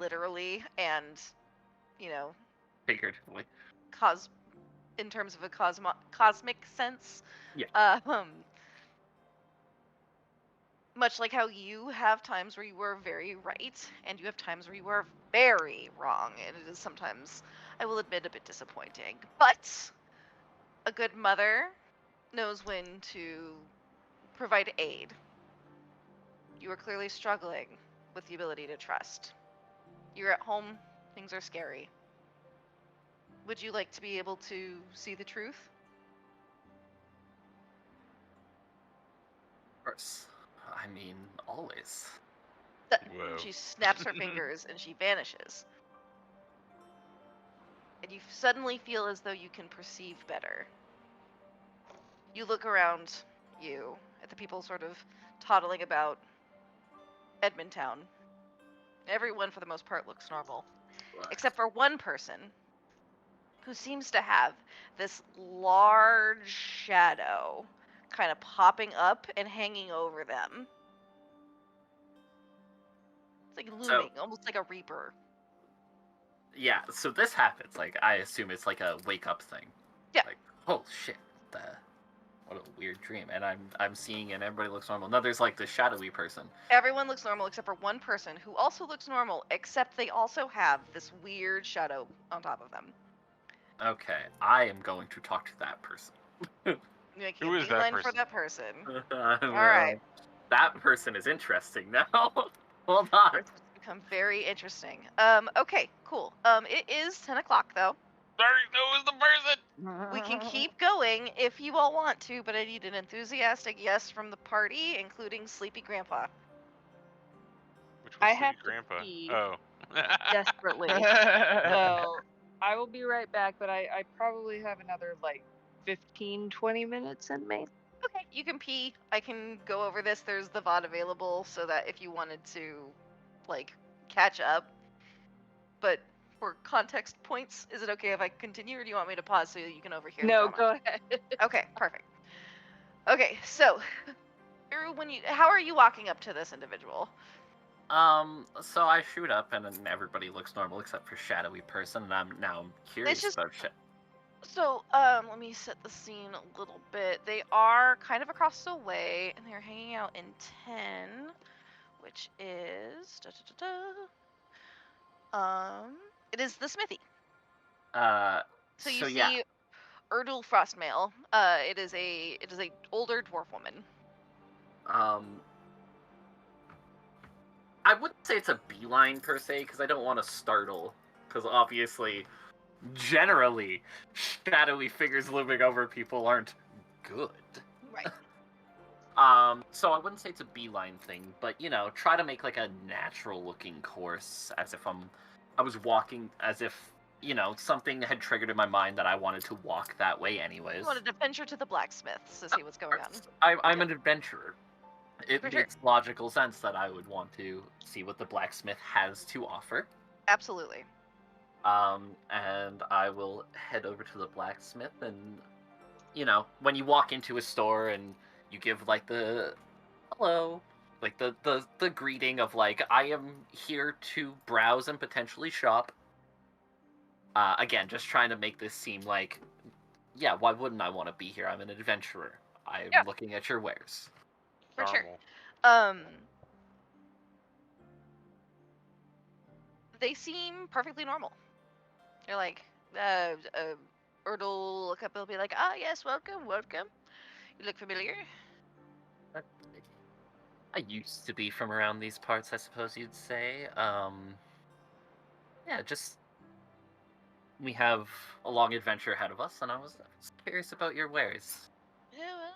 Literally and, Figuratively. in terms of a cosmic sense. Yeah. Much like how you have times where you were very right, and you have times where you are very wrong, and it is sometimes, I will admit, a bit disappointing. But a good mother knows when to provide aid. You are clearly struggling with the ability to trust. You're at home. Things are scary. Would you like to be able to see the truth? Of course. I mean, always. Whoa. She snaps her fingers and she vanishes. And you suddenly feel as though you can perceive better. You look around you at the people sort of toddling about Edmondtown. Everyone, for the most part, looks normal. Except for one person who seems to have this large shadow kind of popping up and hanging over them. It's like looming, almost like a reaper. Yeah, so this happens. Like, I assume it's like a wake up thing. Yeah. Like, oh shit, what a weird dream. And I'm seeing, and everybody looks normal. Now there's like the shadowy person. Everyone looks normal except for one person who also looks normal, except they also have this weird shadow on top of them. Okay, I am going to talk to that person. Making Who a is that beeline for person? that person. All right. That person is interesting now. Hold on. It's become very interesting. Okay, cool. It is 10 o'clock though. Sorry, who is the person? We can keep going if you all want to, but I need an enthusiastic yes from the party, including Sleepy Grandpa. Which I was have Sleepy to Grandpa? pee. Oh. Desperately. So I will be right back, but I probably have another like 15-20 minutes in me. Okay, you can pee. I can go over this. There's the VOD available so that if you wanted to, like, catch up. But for context points, is it okay if I continue, or do you want me to pause so you can overhear the No, drama? go ahead. Okay, perfect. Okay, so, how are you walking up to this individual? So I shoot up, and then everybody looks normal except for shadowy person, and I'm curious just- about shit. So, let me set the scene a little bit. They are kind of across the way, and they're hanging out in 10, which is it is the smithy. So you see, yeah. Erdul Frostmail. It is a older dwarf woman. I wouldn't say it's a beeline per se, because I don't want to startle, because obviously, generally, shadowy figures looming over people aren't good. Right. So I wouldn't say it's a beeline thing, but try to make like a natural looking course, as if I was walking, as if something had triggered in my mind that I wanted to walk that way anyways. I wanted to venture to the blacksmiths to see what's going on. I'm an adventurer. It makes logical sense that I would want to see what the blacksmith has to offer. Absolutely. And I will head over to the blacksmith, and when you walk into a store and you give like the hello, like the greeting of like, I am here to browse and potentially shop. Again, just trying to make this seem like, yeah, why wouldn't I want to be here? I'm an adventurer. I'm looking at your wares. For sure. Normal. They seem perfectly normal. They're like, Erdl look up, they'll be like, ah, yes, welcome. You look familiar. I used to be from around these parts, I suppose you'd say. Yeah, just we have a long adventure ahead of us, and I was curious about your wares. Yeah, well,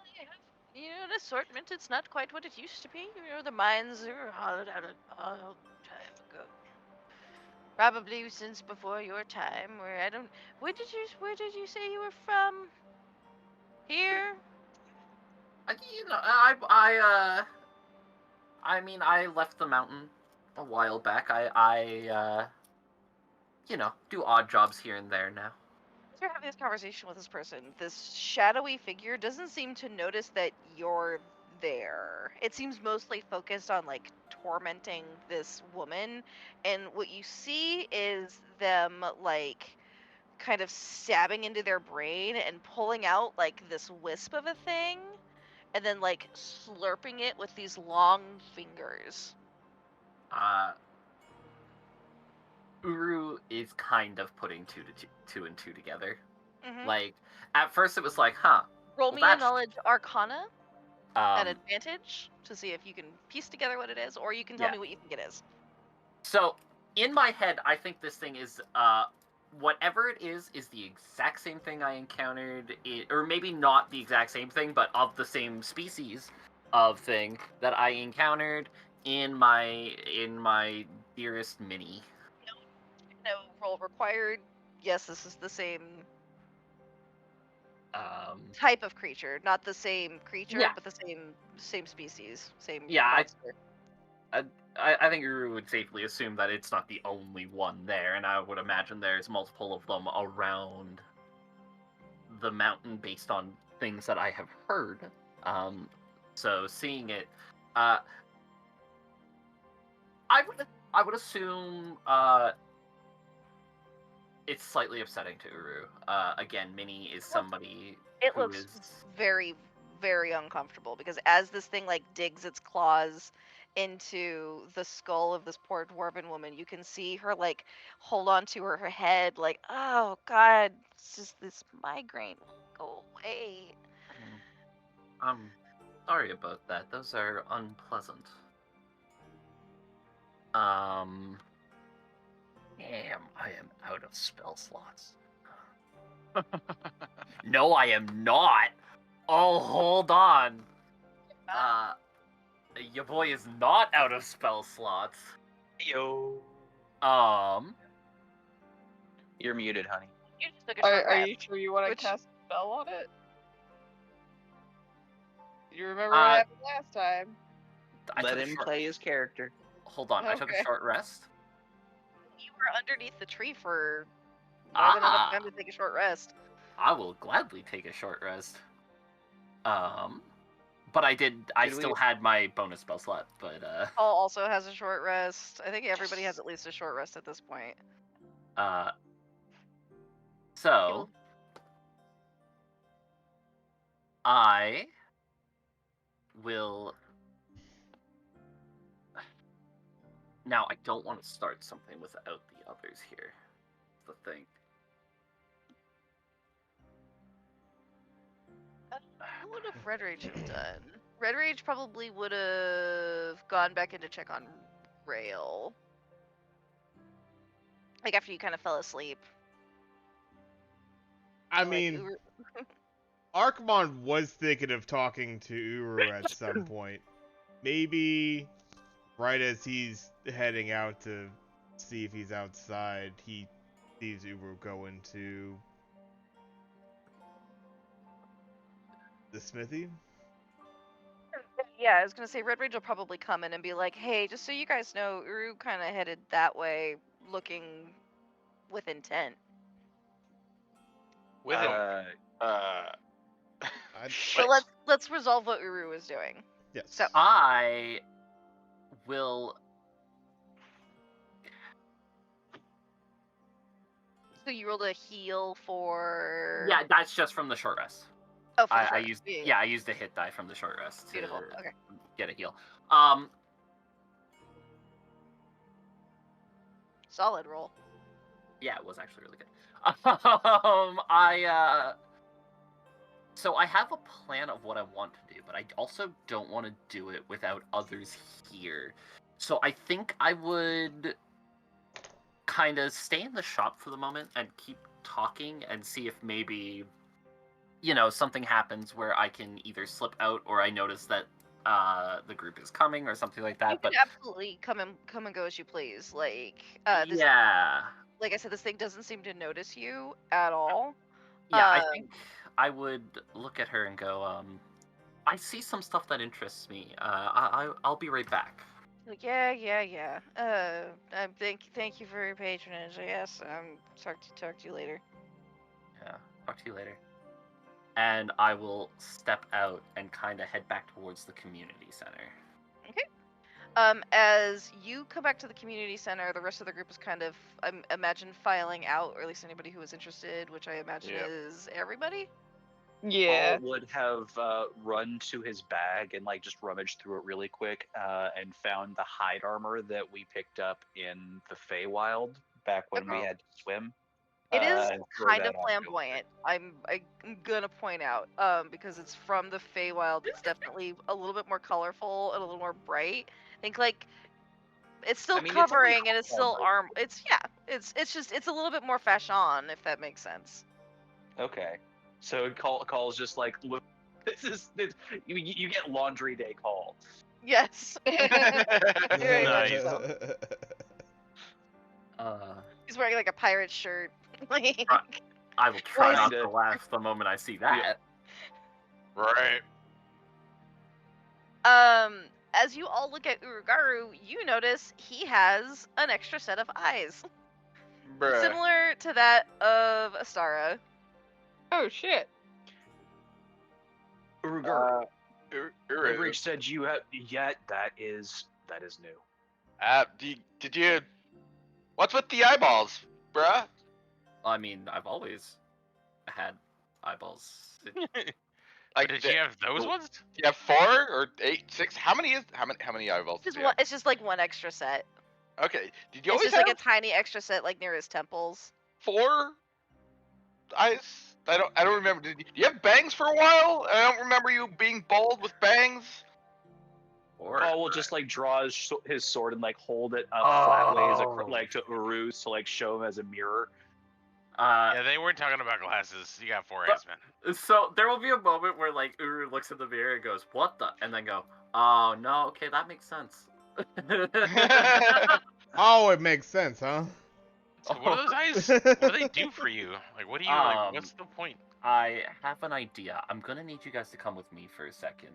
you have an assortment. It's not quite what it used to be. The mines are hollowed out a long time ago. Probably since before your time. Where did you say you were from? Here? I mean, I left the mountain a while back. I do odd jobs here and there now. As you're having this conversation with this person, this shadowy figure doesn't seem to notice that you're there. It seems mostly focused on like tormenting this woman, and what you see is them like kind of stabbing into their brain and pulling out like this wisp of a thing, and then like slurping it with these long fingers. Uru is kind of putting two and two together. Mm-hmm. Like, at first it was like, huh. Roll me a knowledge arcana at Um, advantage to see if you can piece together what it is, or you can tell me what you think it is. So, in my head, I think this thing is whatever it is the exact same thing I encountered, or maybe not the exact same thing, but of the same species of thing that I encountered in my dearest mini. No roll required. Yes, this is the same type of creature, not the same creature, Yeah. but the same species, same Yeah, monster. I think Uru would safely assume that it's not the only one there, and I would imagine there's multiple of them around the mountain based on things that I have heard. So seeing it, I would assume it's slightly upsetting to Uru. Again, Minnie is somebody It who looks is very, very uncomfortable because as this thing like digs its claws into the skull of this poor dwarven woman, you can see her like hold on to her head, like, oh god, it's just this migraine. Go away. I'm sorry about that. Those are unpleasant. Damn, I am out of spell slots. No, I am not. Oh, hold on. Your boy is not out of spell slots. Yo. You're muted, honey. You just took a short Are rest. you sure you want to Which- cast a spell on it? You remember what happened last time? I Let took a him short... play his character. Hold on, I took a Okay. short rest. You were underneath the tree for more than enough time to take a short rest. I will gladly take a short rest. But I still had my bonus spell slot, but Paul also has a short rest. I think everybody has at least a short rest at this point. So I will. Now, I don't want to start something without the others here. That's the thing. What would have Red Rage have done? Red Rage probably would have gone back in to check on Rail. Like after you kind of fell asleep. I And, like, mean, Archmon was thinking of talking to Uru at some point. Maybe right as he's heading out to see if he's outside, he sees Uru go into the smithy. Yeah, I was gonna say Red Rage will probably come in and be like, "Hey, just so you guys know, Uru kind of headed that way, looking with intent." With him. So let's resolve what Uru was doing. Yes. So I will. So you rolled a heal for. Yeah, that's just from the short rest. Oh, for I sure. used Yeah. I used a hit die from the short rest to Beautiful. Okay. get a heal. Solid roll. Yeah, it was actually really good. So I have a plan of what I want to do, but I also don't want to do it without others here. So I think I would kind of stay in the shop for the moment and keep talking and see if maybe, something happens where I can either slip out or I notice that the group is coming or something like that. You can absolutely come and go as you please. Like this, yeah. Like I said, this thing doesn't seem to notice you at all. Yeah, I think I would look at her and go, I see some stuff that interests me. I'll be right back. Like, yeah. Thank you for your patronage. Yes. Talk to you later. Yeah, talk to you later. And I will step out and kind of head back towards the community center. Okay. As you come back to the community center, the rest of the group is kind of, I imagine, filing out, or at least anybody who is interested, which I imagine is everybody. Yeah. Paul would have run to his bag and just rummaged through it really quick and found the hide armor that we picked up in the Feywild back when we had to swim. It is and throw kind that of on flamboyant. I'm gonna point out, because it's from the Feywild. It's definitely a little bit more colorful and a little more bright. I think It's still I mean, it's only covering and it's still armor. It's it's a little bit more fashion, if that makes sense. Okay. So call's just like, look, you get laundry day call. Yes. Very much Nice. so. He's wearing like a pirate shirt. Like, I will try not Kinda. to laugh the moment I see that. Right. as you all look at Urugaru, you notice he has an extra set of eyes, Bruh. similar to that of Astara. Oh shit. Urugur. Uru. Rich said you have. Yet that is new. Did you? What's with the eyeballs, bruh? I mean, I've always had eyeballs. Like, Did you have those ones? You have 4 or 8, 6? How many eyeballs? It's do you have? just like one extra set. Okay. Did you It's always just have like a tiny extra set, like near his temples. 4 eyes? I don't remember. Do you have bangs for a while? I don't remember you being bald with bangs. Or Call will just like draw his sword and like hold it up flat ways, Oh. like to Uruz to like show him as a mirror. Yeah, they weren't talking about glasses. You got 4 eyes, man. So there will be a moment where like Uru looks in the mirror and goes, "What the?" and then go, "Oh no, okay, that makes sense." Oh, it makes sense, huh? So what are those eyes? What do they do for you? Like, what do you like? What's the point? I have an idea. I'm gonna need you guys to come with me for a second.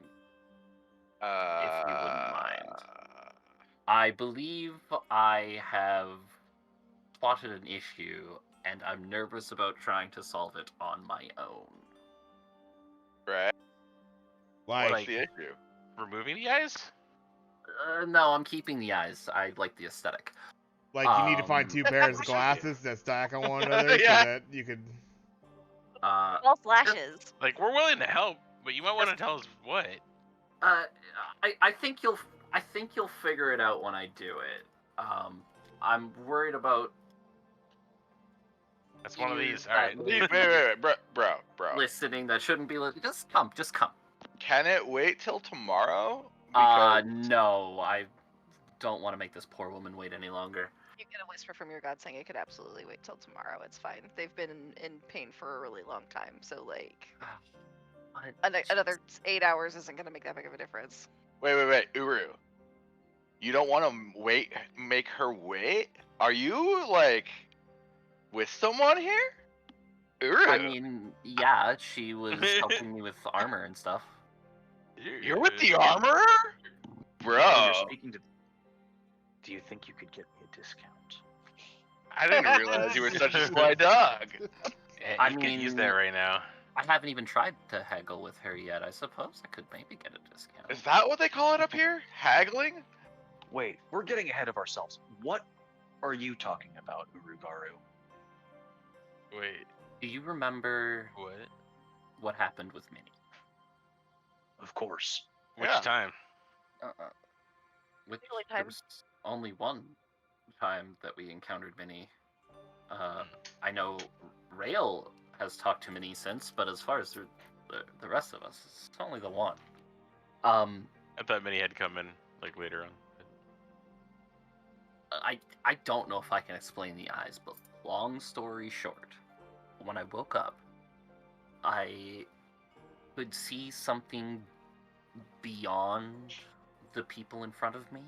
If you wouldn't mind. I believe I have spotted an issue, and I'm nervous about trying to solve it on my own. Right. Like, What's the issue? Removing the eyes? No, I'm keeping the eyes. I like the aesthetic. you need to find 2 pairs of glasses that stack on one another so Yeah. that you could. All flashes. Like, we're willing to help, but you might want to tell us what. I think you'll figure it out when I do it. I'm worried about. That's one of you these. All right. Wait, bro. Listening that shouldn't be. Just come. Can it wait till tomorrow? Because No, I don't want to make this poor woman wait any longer. You get a whisper from your god saying it could absolutely wait till tomorrow. It's fine. They've been in pain for a really long time, so like another 8 hours isn't gonna make that big of a difference. wait, Uru. You don't want to make her wait? Are you like with someone here? Uru. I mean, yeah, she was helping me with armor and stuff. You're with the armorer? You're Bro. speaking to. Do you think you could get me a discount? I didn't realize you were such a sly dog. Yeah, I you could use mean- that right now. I haven't even tried to haggle with her yet. I suppose I could maybe get a discount. Is that what they call it up here? Haggling? Wait, we're getting ahead of ourselves. What are you talking about, Urugaru? Wait, Do you remember what? what happened with Minnie? Of course. Which Yeah. time? Which The only there time. was only one time that we encountered Minnie. I know Rail has talked to Minnie since, but as far as the rest of us, it's only the one. I thought Minnie had come in like later on. I don't know if I can explain the eyes, but long story short, when I woke up, I could see something beyond the people in front of me,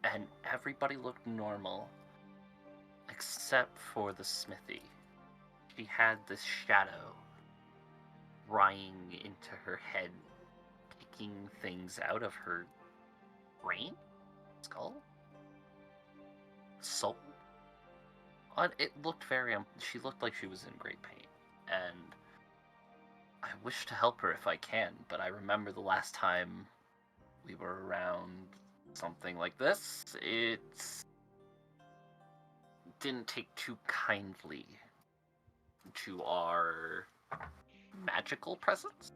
and everybody looked normal, except for the smithy. She had this shadow prying into her head, picking things out of her brain? Skull? Soul? It looked very. She looked like she was in great pain, and I wish to help her if I can, but I remember the last time we were around something like this, it didn't take too kindly to our magical presence.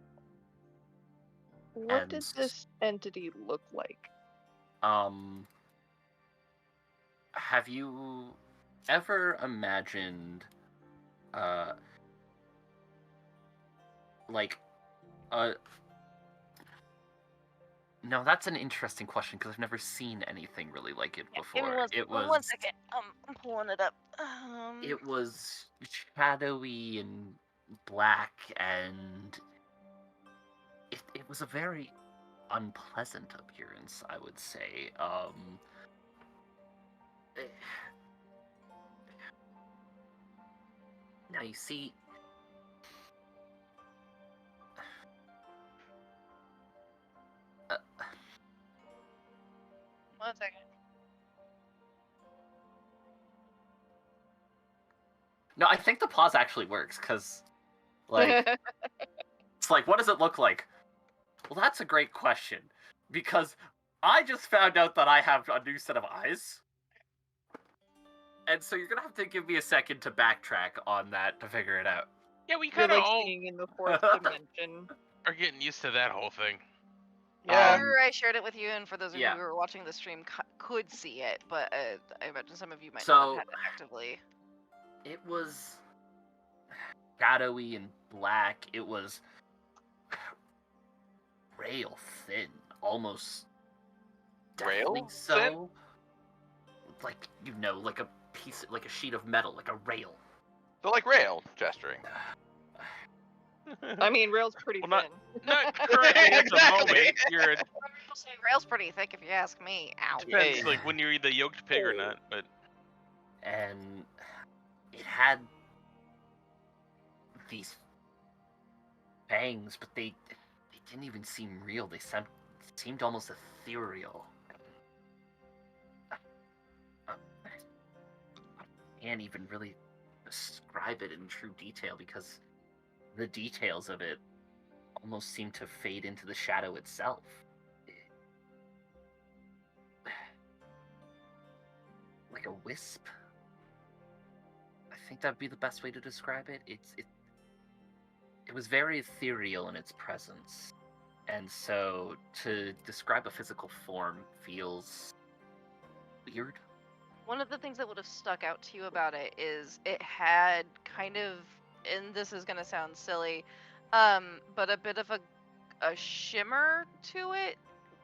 What did And- this entity look like? Have you ever imagined, like, No, that's an interesting question because I've never seen anything really like it before. Give me It one was second. I'm pulling it up. it was shadowy and black, and it was a very unpleasant appearance, I would say. eh, Now you see, uh, 1 second. no, I think the pause actually works because, like, it's like, what does it look like? Well, that's a great question because I just found out that I have a new set of eyes. And so you're gonna have to give me a second to backtrack on that to figure it out. Yeah, we You're kind of like all seeing in the fourth dimension. are getting used to that whole thing. Yeah. Sure, I shared it with you, and for those of you yeah. who are watching the stream could see it, but I imagine some of you might not So- have had it actively. It was shadowy and black. It was rail thin, almost deafening Rail so. thin? Like, like a piece, like a sheet of metal, like a rail. So like rail gesturing. I mean, Rail's pretty Well, thin. not currently at the Exactly. moment. You're a, People say Rail's pretty thick if you ask me. Ow. depends Hey. like when you're either yoked pig or not. But And it had these fangs, but they didn't even seem real. They seemed almost ethereal. I can't even really describe it in true detail because the details of it almost seem to fade into the shadow itself. Like a wisp. I think that'd be the best way to describe it. It was very ethereal in its presence, and so to describe a physical form feels weird. One of the things that would have stuck out to you about it is it had kind of, and this is gonna sound silly, but a bit of a shimmer to it,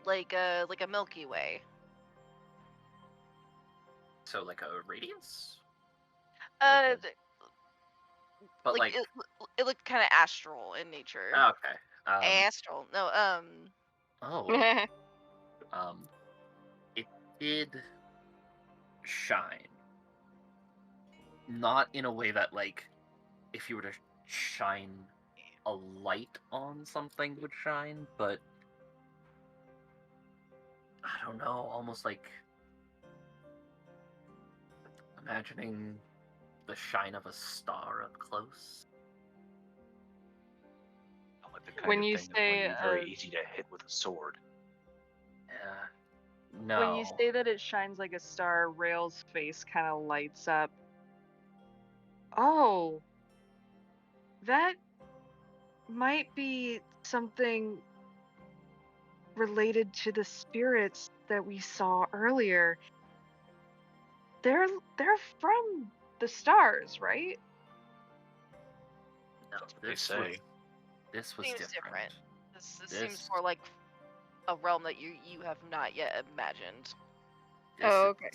like a Milky Way. So like a radiance, Uh, Okay. but like, it looked kind of astral in nature. okay. Astral. No, Oh, it did shine. Not in a way that, like, if you were to shine a light on something would shine, but I don't know, almost like imagining the shine of a star up close. Like the kind When of you thing that's say, going to be very easy to hit with a sword. Yeah. No. When you say that it shines like a star, Rail's face kind of lights up. Oh, that might be something related to the spirits that we saw earlier. They're from the stars, right? No, That's what they this say. this was Seems different. different. This seems This- more like a realm that you have not yet imagined. This Oh, is okay.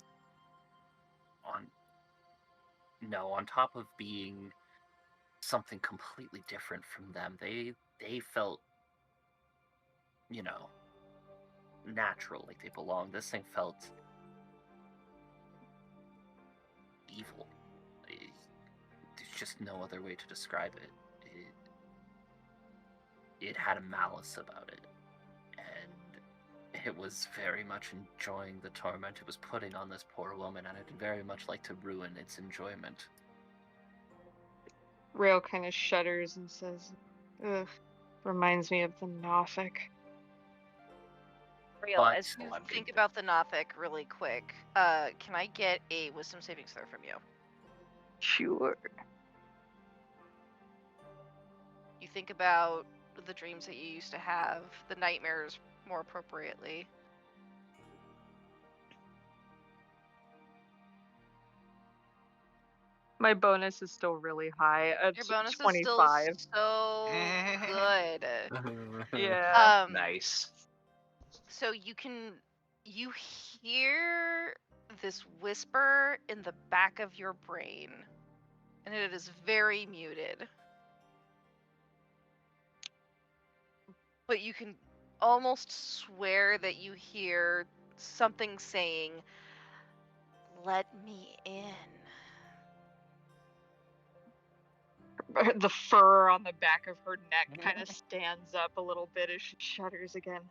on top of being something completely different from them, they felt, natural, like they belonged. This thing felt evil. There's just no other way to describe it. It had a malice about it, and it was very much enjoying the torment it was putting on this poor woman, and I'd very much like to ruin its enjoyment. Rail kind of shudders and says, ugh, reminds me of the Nothic. Real, But- as you Oh, I'm think good. about the Nothic really quick, can I get a wisdom saving throw from you? Sure. You think about the dreams that you used to have, the nightmares more appropriately. My bonus is still really high. It's Your bonus 25. is still so good. Yeah. Um, Nice. So you hear this whisper in the back of your brain, and it is very muted. But you can almost swear that you hear something saying, "Let me in." The fur on the back of her neck kind of stands up a little bit as she shudders again.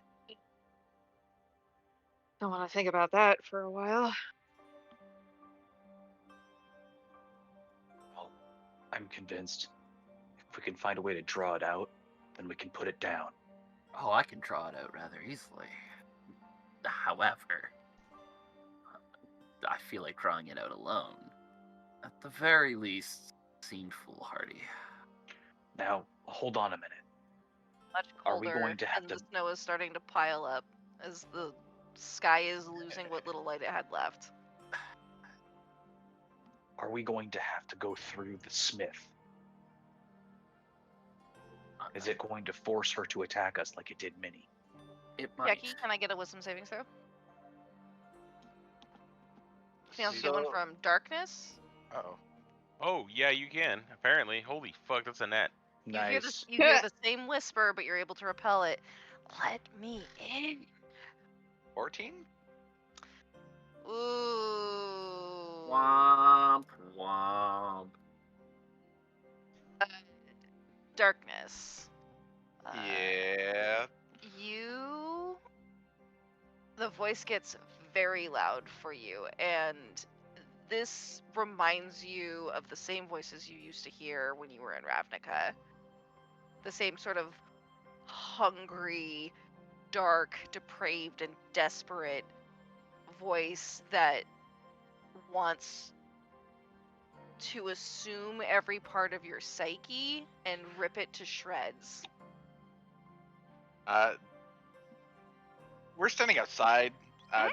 Don't want to think about that for a while. Well, I'm convinced if we can find a way to draw it out, then we can put it down. Oh, I can draw it out rather easily. However, I feel like drawing it out alone, at the very least, seemed foolhardy. Now, hold on a minute. Much Are we colder, going to have and to- the snow is starting to pile up as the sky is losing what little light it had left. Are we going to have to go through the smith? Is it going to force her to attack us like it did Minnie? It might. Jackie, can I get a wisdom saving throw? Can I also get one from darkness? Uh-oh. Oh, yeah, you can. Apparently. Holy fuck, that's a net. You hear this, Nice. you hear the same whisper, but you're able to repel it. Let me in. 14? Ooh. Womp womp. Darkness. Yeah. The voice gets very loud for you, and this reminds you of the same voices you used to hear when you were in Ravnica. The same sort of hungry, dark, depraved, and desperate voice that wants to assume every part of your psyche and rip it to shreds. We're standing outside.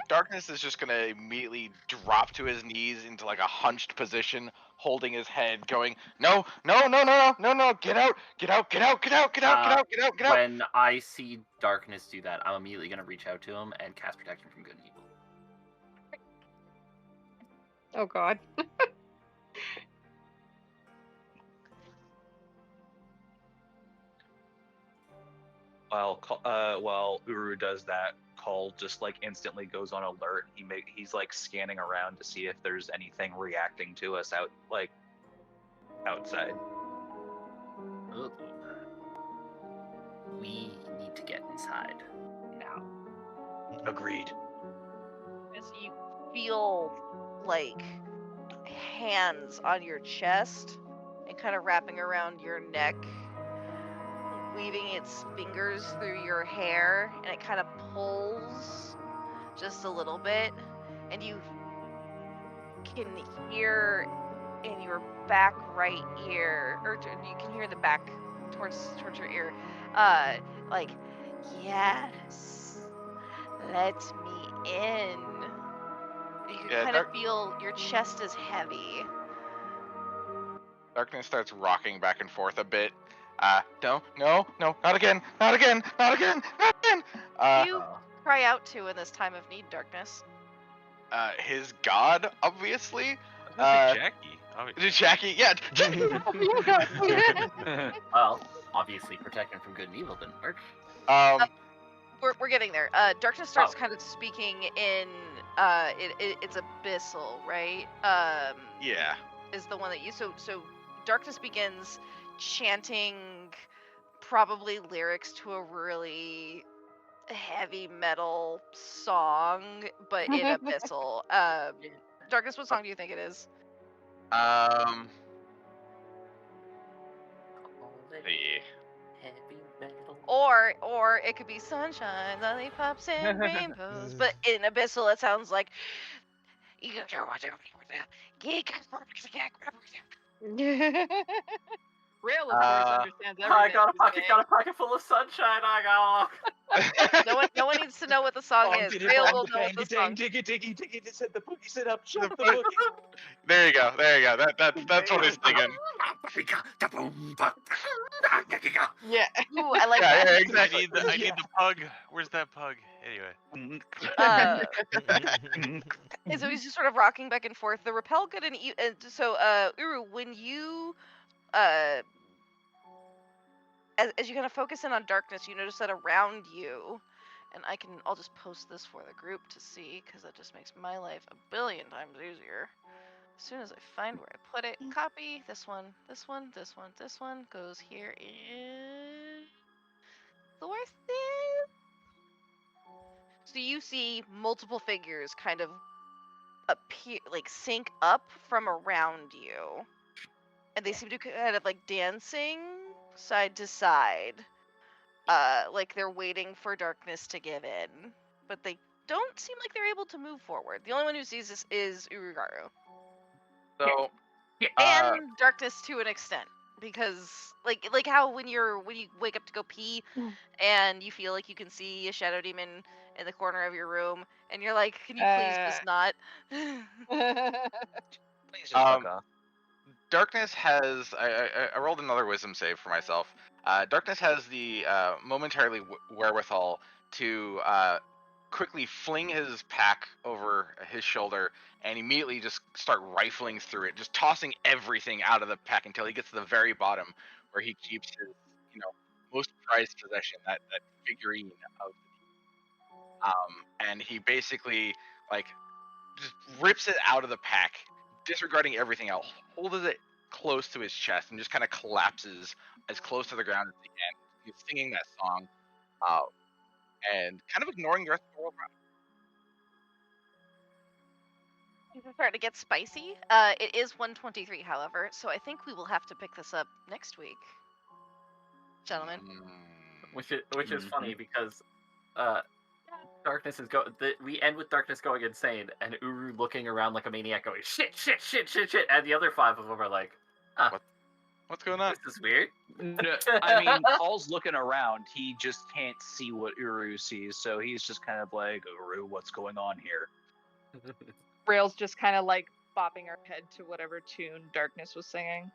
Darkness is just gonna immediately drop to his knees into like a hunched position, holding his head, going, "No, no, no, no, no, no, no! Get out! Get out! Get out! Get out! Get out! Get out! Get out! Get out!" When I see Darkness do that, I'm immediately going to reach out to him and cast Protection from Good and Evil. Oh god. While Uru does that, Call just like instantly goes on alert. He's like scanning around to see if there's anything reacting to us outside. Ooh. We need to get inside now. Agreed. As you feel like hands on your chest and kind of wrapping around your neck, weaving its fingers through your hair, and it kind of pulls just a little bit, and you can hear in your back right ear, or you can hear the back towards your ear, like, "Yes, let me in." You can Yeah, kind of feel your chest is heavy. Darkness starts rocking back and forth a bit. No, no, no, not again, not again, not again, not again. You cry out to in this time of need, Darkness. His god, obviously. I was gonna say Jackie. Obviously. Jackie, yeah. Well, obviously, Protection from Good and Evil didn't work. We're getting there. Darkness starts kind of speaking in it's abyssal, right? Yeah. Is the one that you so Darkness begins chanting probably lyrics to a really heavy metal song, but in abyssal. Darkness, what song do you think it is? Yeah. Or it could be sunshine, lollipops, and rainbows. But in abyssal, it sounds like. Rail, of course, understands everything. I got a pocket full of sunshine. I got. No one needs to know what the song is. Rail will know what the song. Diggy, just hit the boogie, sit up, shut the boogie. There you go. That's what he's singing. Yeah. Ooh, I like Yeah, that. yeah, exactly. I need the pug. Where's that pug? Anyway. Uh, and so he's just sort of rocking back and forth. The repel good and so Uru, when you as you kind of focus in on darkness, you notice that around you, and I'll just post this for the group to see because that just makes my life a billion times easier. As soon as I find where I put it, copy this one, this one, this one, this one goes here in Thorsten. So you see multiple figures kind of appear, like sync up from around you, and they seem to kind of like dancing side to side, like they're waiting for darkness to give in, but they don't seem like they're able to move forward. The only one who sees this is Urugaru. So, And darkness to an extent, because like how when you wake up to go pee and you feel like you can see a shadow demon in the corner of your room and you're like, can you please just not? Please just fuck off. Darkness has. I rolled another wisdom save for myself. Darkness has the momentarily wherewithal to quickly fling his pack over his shoulder and immediately just start rifling through it, just tossing everything out of the pack until he gets to the very bottom where he keeps his, most prized possession, that figurine of. And he basically just rips it out of the pack, disregarding everything else, holds it close to his chest, and just kind of collapses as close to the ground as he can. He's singing that song, and kind of ignoring the rest of the world around. Things are starting to get spicy. It is 1:23, however, so I think we will have to pick this up next week, gentlemen. Which is funny because darkness is we end with darkness going insane and Uru looking around like a maniac going shit, and the other 5 of them are like, What's going on? This is weird. I mean, Paul's looking around. He just can't see what Uru sees, so he's just kind of like, Uru, what's going on here? Rail's just kind of like bopping her head to whatever tune Darkness was singing.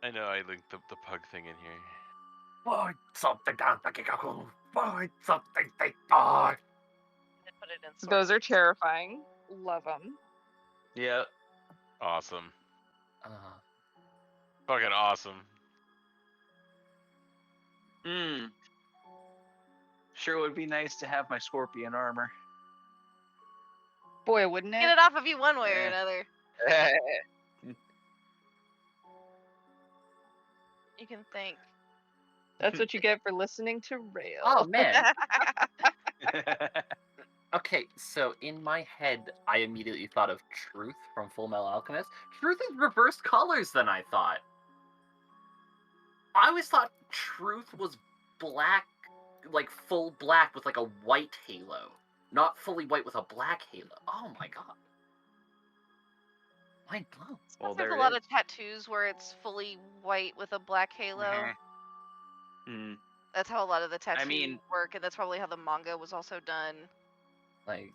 I know I linked the pug thing in here. Find something down the giggle. Find something they die. Put it in Those are sources. terrifying. Love them. Yeah. Awesome. Fucking awesome. Sure would be nice to have my scorpion armor. Boy, wouldn't Get it? it off of you one way or another. You can think. That's what you get for listening to Rail. Oh man. Okay, so in my head, I immediately thought of Truth from Full Metal Alchemist. Truth is reversed colors than I thought. I always thought Truth was black, like full black with like a white halo, not fully white with a black halo. Oh my god. Mind blown. Well, There's there a it lot is. of tattoos where it's fully white with a black halo. Mhm. That's how a lot of the tattoos mean- work, and that's probably how the manga was also done. Like,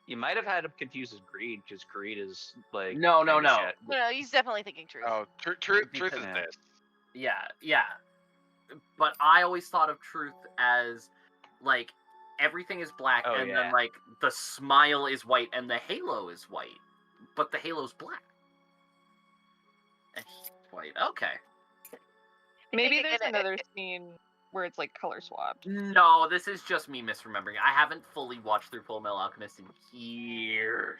You might have had him confused as Greed, because Greed is like No. No, he's definitely thinking truth. Oh, truth is Because- this. yeah. But I always thought of Truth as like everything is black, Oh, and yeah. then like the smile is white and the halo is white, but the halo's black. And he's white. Okay. Maybe It- there's it- another scene where it's like color swapped. No, this is just me misremembering. I haven't fully watched through Full Metal Alchemist in years.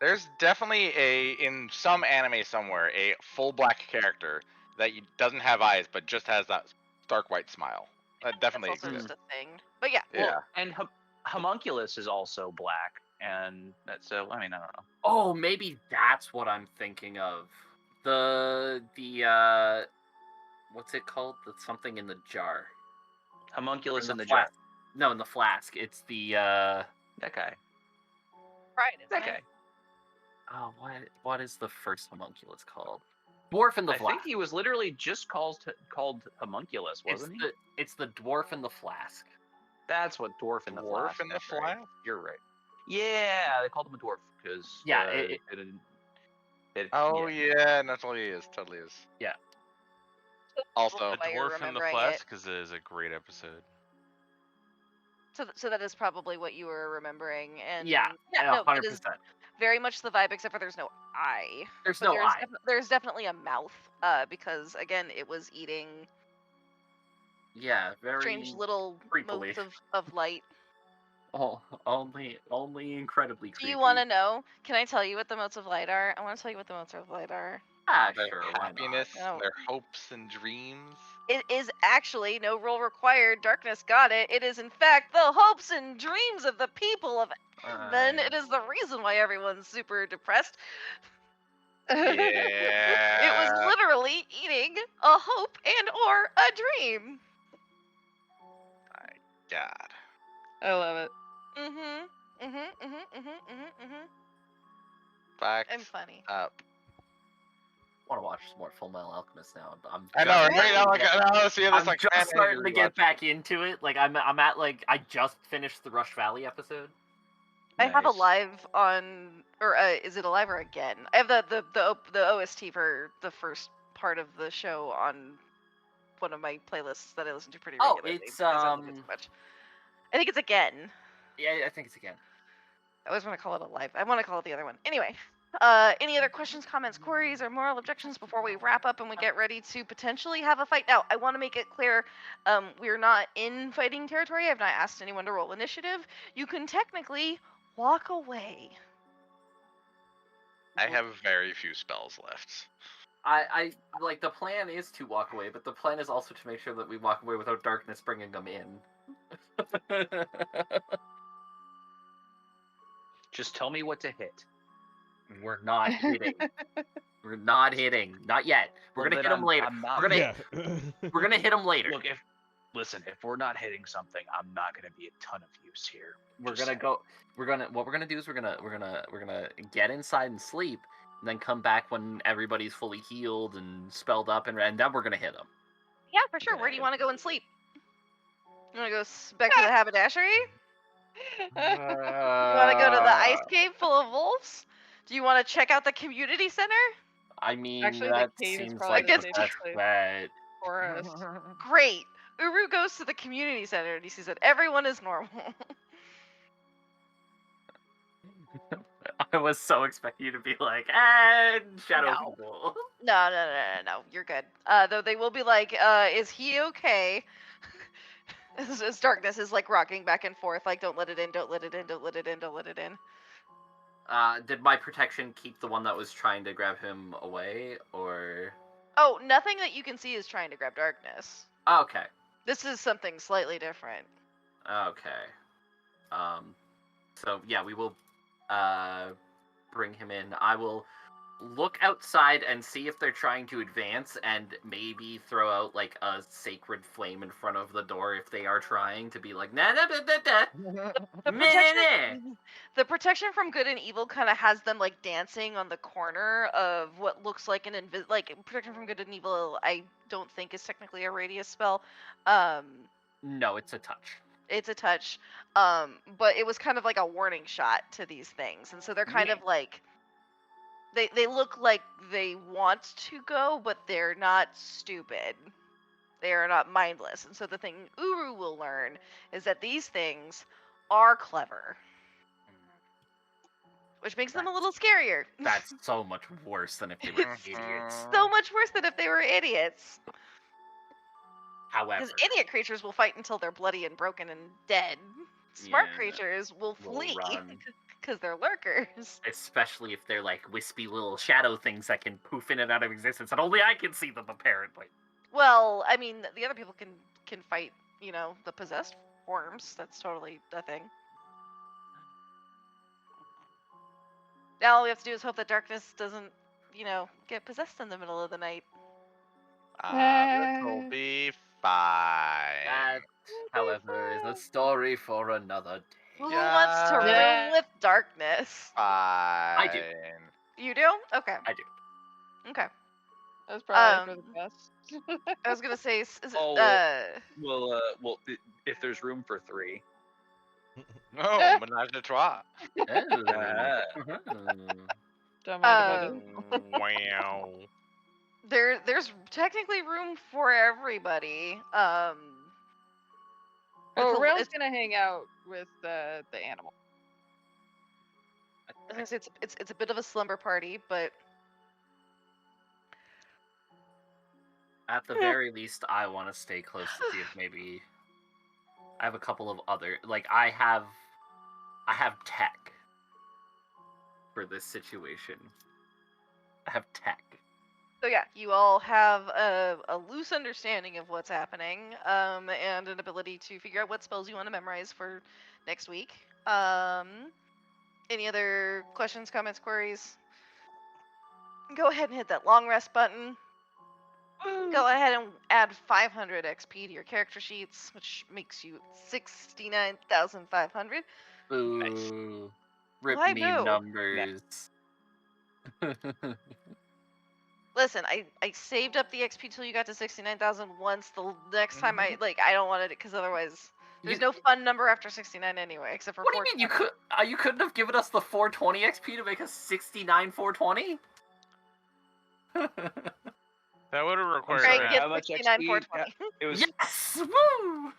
There's definitely in some anime somewhere a full black character that doesn't have eyes but just has that stark white smile. That definitely That's also exists. just a thing. But yeah. Yeah. Well, and Homunculus is also black, and that's so. I mean, I don't know. Oh, maybe that's what I'm thinking of. The what's it called? The something in the jar. Homunculus in the flask. jar. No, in the flask. It's the That guy. Right. That guy. oh, what is the first homunculus called? Dwarf in the I flask. think he was literally just called Homunculus, wasn't he? It's the dwarf in the flask. That's what dwarf in the Dwarf flask. in the that's right. flask? You're right. Yeah, they called him a dwarf because Yeah, they Oh yeah, no, totally is. Totally is. Yeah. Also, The Why you're Dwarf in the remembering Flesh, it. because it is a great episode. So that is probably what you were remembering, and Yeah, no, that 100%. is very much the vibe, except for there's no eye. There's But no eye. there's definitely a mouth, because again, it was eating Yeah, very strange little creepily. motes of light. Oh, only incredibly Do creepy. you want to know? Can I tell you what the motes of light are? I want to tell you what the motes of light are. Ah, their sure, why happiness, Oh. their hopes and dreams. It is actually no roll required. Darkness got it. It is in fact the hopes and dreams of the people of not? Then it is the reason why everyone's super depressed. Yeah. It was literally eating a hope and or a dream. God. I love it. Facts I'm funny. up. I want to watch some more Full Metal Alchemist now. I know, right? Now, see this I'm like just man, starting to get rewatch. back into it. Like I'm at like I just finished the Rush Valley episode. I have a Nice. live on, or is it a live or again? I have the OST for the first part of the show on one of my playlists that I listen to pretty Oh, regularly. it's, because I love it so much. I think it's again. Yeah, I think it's again. I always want to call it a live. I want to call it the other one. Anyway, any other questions, comments, queries, or moral objections before we wrap up and we get ready to potentially have a fight? Now, I want to make it clear, we're not in fighting territory. I've not asked anyone to roll initiative. You can technically walk away. I have very few spells left. I like the plan is to walk away, but the plan is also to make sure that we walk away without darkness bringing them in. Just tell me what to hit. We're not hitting. We're not hitting. Not yet. We're gonna hit them later. I'm not. We're gonna Yeah. we're gonna hit them later. Look, if we're not hitting something, I'm not gonna be a ton of use here. We're Just gonna saying. go. What we're gonna do is we're gonna get inside and sleep, and then come back when everybody's fully healed and spelled up, and then we're gonna hit them. Yeah, for sure. Where do you want to go and sleep? You want to go back to the haberdashery? You want to go to the ice cave full of wolves? Do you want to check out the community center? I mean, Actually, the that cave is seems probably like the the safest best place. bet. For us. Great. Uru goes to the community center and he sees that everyone is normal. I was so expecting you to be like, and shadow No. people. No. You're good. Though they will be like, is he okay? As darkness is like rocking back and forth, like don't let it in, don't let it in, don't let it in, don't let it in. Did my protection keep the one that was trying to grab him away, or? Oh, nothing that you can see is trying to grab darkness. Okay. This is something slightly different. Okay. So yeah, we will bring him in. I will look outside and see if they're trying to advance, and maybe throw out like a sacred flame in front of the door if they are trying to be like nah. The protection from good and evil kind of has them like dancing on the corner of what looks like an like protection from good and evil. I don't think is technically a radius spell. No, it's a touch. It's a touch, but it was kind of like a warning shot to these things, and so they're kind of like they look like they want to go, but they're not stupid. They are not mindless, and so the thing Uru will learn is that these things are clever, which makes them a little scarier. That's so much worse than if they were idiots. So much worse than if they were idiots. However, Because idiot creatures will fight until they're bloody and broken and dead. Smart Yeah, creatures will will flee run. because they're lurkers. especially if they're like wispy little shadow things that can poof in and out of existence, and only I can see them apparently. Well, I mean, the other people can fight, the possessed forms. That's totally a thing. Now all we have to do is hope that darkness doesn't, get possessed in the middle of the night. This will be fine. That, however, is a story for another day. Who wants to room with darkness? Fine. do. You do? Okay. I do. Okay. That's probably for the best. I was gonna say, Well, if there's room for 3. Oh, menage a trois. Oh. Ah. Don't mind if I do. Wow. There's technically room for everybody. Oh, It's Rail's gonna hang out with the animal. it's a bit of a slumber party, but At the very least, I want to stay close to see if maybe I have a couple of other I have tech for this situation. I have tech. so yeah, you all have a loose understanding of what's happening, and an ability to figure out what spells you want to memorize for next week. Any other questions, comments, queries? Go ahead and hit that long rest button. Go ahead and add 500 XP to your character sheets, which makes you 69,500. Ooh. Rip I me know. numbers. Listen, I saved up the XP till you got to 69,000 once. The next time I don't want it because otherwise there's no fun number after 69 anyway, except for What do you mean you couldn't have given us the 420 XP to make us 69 420? That would have required Right, math. get how much 69, XP? 420. It was. Yes! Woo!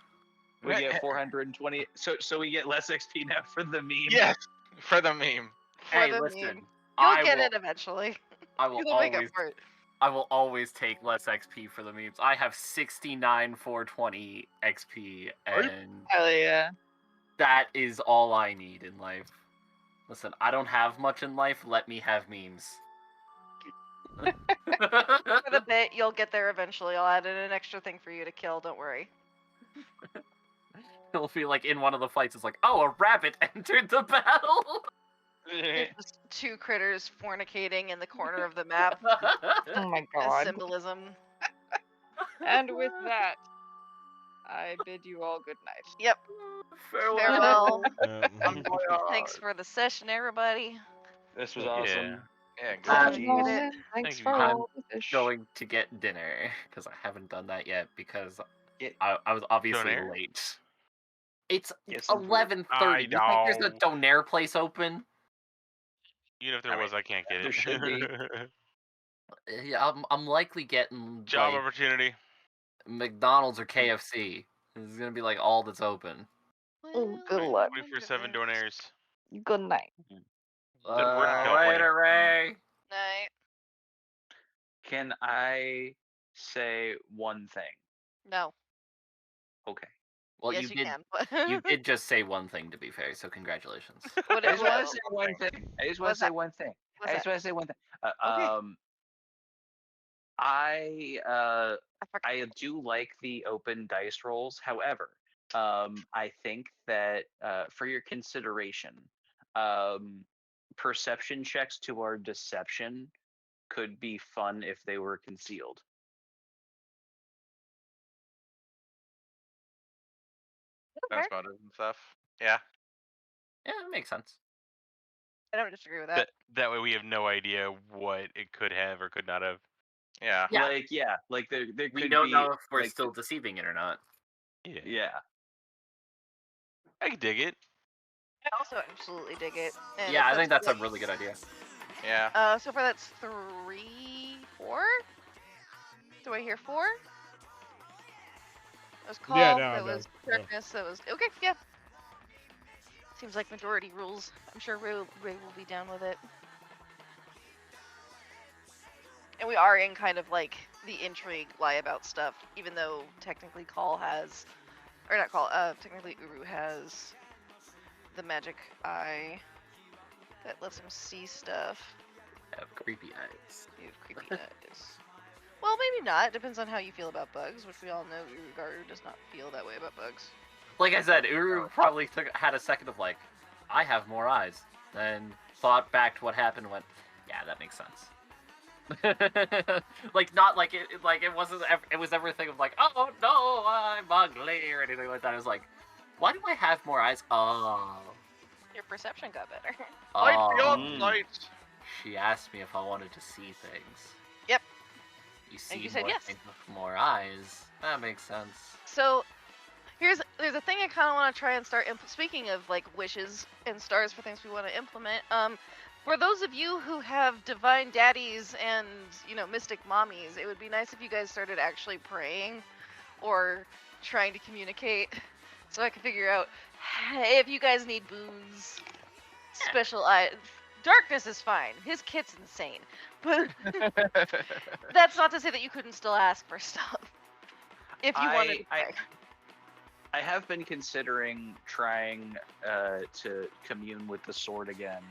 We get 420. So we get less XP now for the meme. Yes, for the meme. For Hey, the listen. meme. You'll I get will, it eventually. I will You'll make up always for it. I will always take less XP for the memes. I have 69 420 XP, and Hell yeah. that is all I need in life. Listen, I don't have much in life. Let me have memes. For the bit, you'll get there eventually. I'll add in an extra thing for you to kill, don't worry. It'll feel like in one of the fights, it's like, oh, a rabbit entered the battle. It's just two critters fornicating in the corner of the map. Oh my As god. symbolism. And with that, I bid you all good night. Yep. Farewell. Farewell. Thanks for the session, everybody. This was Yeah. awesome. Yeah, Um, good. Get it. Thanks you, for John. all the fish. Going to get dinner because I haven't done that yet because Get- I was obviously Donair? late. It's Get some food. 11:30. You think there's a Donair place open? Even if there was, I can't get it. there should be. Yeah, I'm likely getting Job like opportunity. McDonald's or KFC. This is gonna be like all that's open. Oh, good luck. 24/7 donairs. Good night. Didn't work in California. Later, Ray. Night. Can I say one thing? No. Okay. Well, yes, you did. can. You did just say one thing, to be fair. So congratulations. What I is just want what? to say one thing. I just want What's to say that? one thing. What's I just that? want to say one thing. Okay. I do like the open dice rolls. However, I think that for your consideration, perception checks to our deception could be fun if they were concealed. Okay. Sense motive and stuff. Yeah. Yeah, it makes sense. I don't disagree with that. That way we have no idea what it could have or could not have. Yeah. Yeah. Like there could We don't be, know if we're like, still deceiving it or not. Yeah. Yeah. I can dig it. I also absolutely dig it. And Yeah, if I think that's a what- really good idea. Yeah. So far that's 3, 4? Do I hear 4? That was call, Yeah, no, that no, was no. darkness, that was... Okay, yeah. Seems like majority rules. I'm sure Ray will be down with it. And we are in kind of like the intrigue lie about stuff, even though technically Call has... Or not Call, technically Uru has the magic eye that lets him see stuff. I have creepy eyes. You have creepy eyes. Well, maybe not. Depends on how you feel about bugs, which we all know Urugaru does not feel that way about bugs. Like I said, Uru probably had a second of like, I have more eyes. Then thought back to what happened and went, yeah, that makes sense. Like not like it wasn't. It was everything of like, oh no, I'm ugly or anything like that. It was like, why do I have more eyes? Oh. Your perception got better. Light Oh. beyond light. She asked me if I wanted to see things. Yep. You see you said more yes. things with more eyes. That makes sense. So, there's a thing I kind of want to try and start. Speaking of like wishes and stars for things we want to implement, For those of you who have divine daddies and, mystic mommies, it would be nice if you guys started actually praying or trying to communicate so I can figure out, hey, if you guys need boons, special darkness is fine. His kit's insane. But that's not to say that you couldn't still ask for stuff. If you wanted to pray. I have been considering trying to commune with the sword again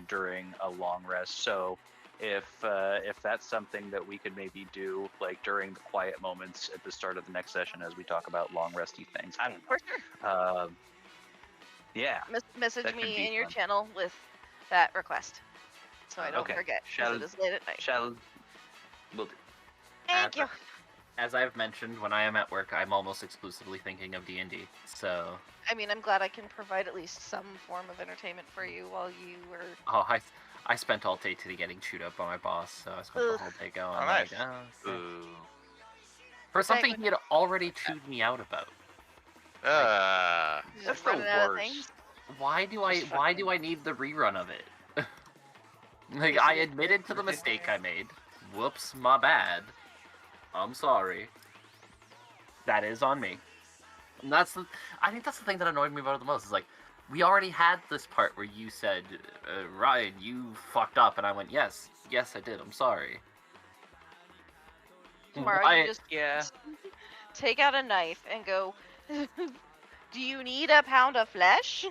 during a long rest. So if that's something that we could maybe do, like during the quiet moments at the start of the next session as we talk about long resty things, I don't know. For sure. Yeah. Message that could me be in your fun. channel with that request, so I don't Okay. forget. 'Cause it is late at night. Will do. Thank you. As I've mentioned, when I am at work, I'm almost exclusively thinking of D&D. So, I mean, I'm glad I can provide at least some form of entertainment for you while you were. oh, I spent all day today getting chewed up by my boss. So I spent the Ugh. whole day going Oh, nice. like, oh, okay. Ooh. For something he had already chewed me out about. Just That's the running out of worst. things. Why do I need the rerun of it? Like, I admitted to the mistake I made. Whoops, my bad. I'm sorry. That is on me. And I think that's the thing that annoyed me about it the most. Is like, we already had this part where you said, Ryan, you fucked up, and I went, yes, I did. I'm sorry. Tomorrow you just take out a knife and go, do you need a pound of flesh?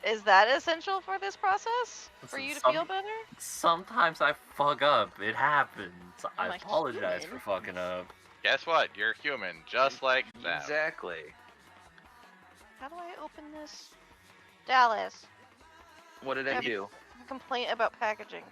Is that essential for this process? For you to feel better? Sometimes I fuck up. It happens. I I'm a apologize human. for fucking up. Guess what? You're human, just like that. Exactly. How do I open this? Dallas. What did I do? Complaint about packaging.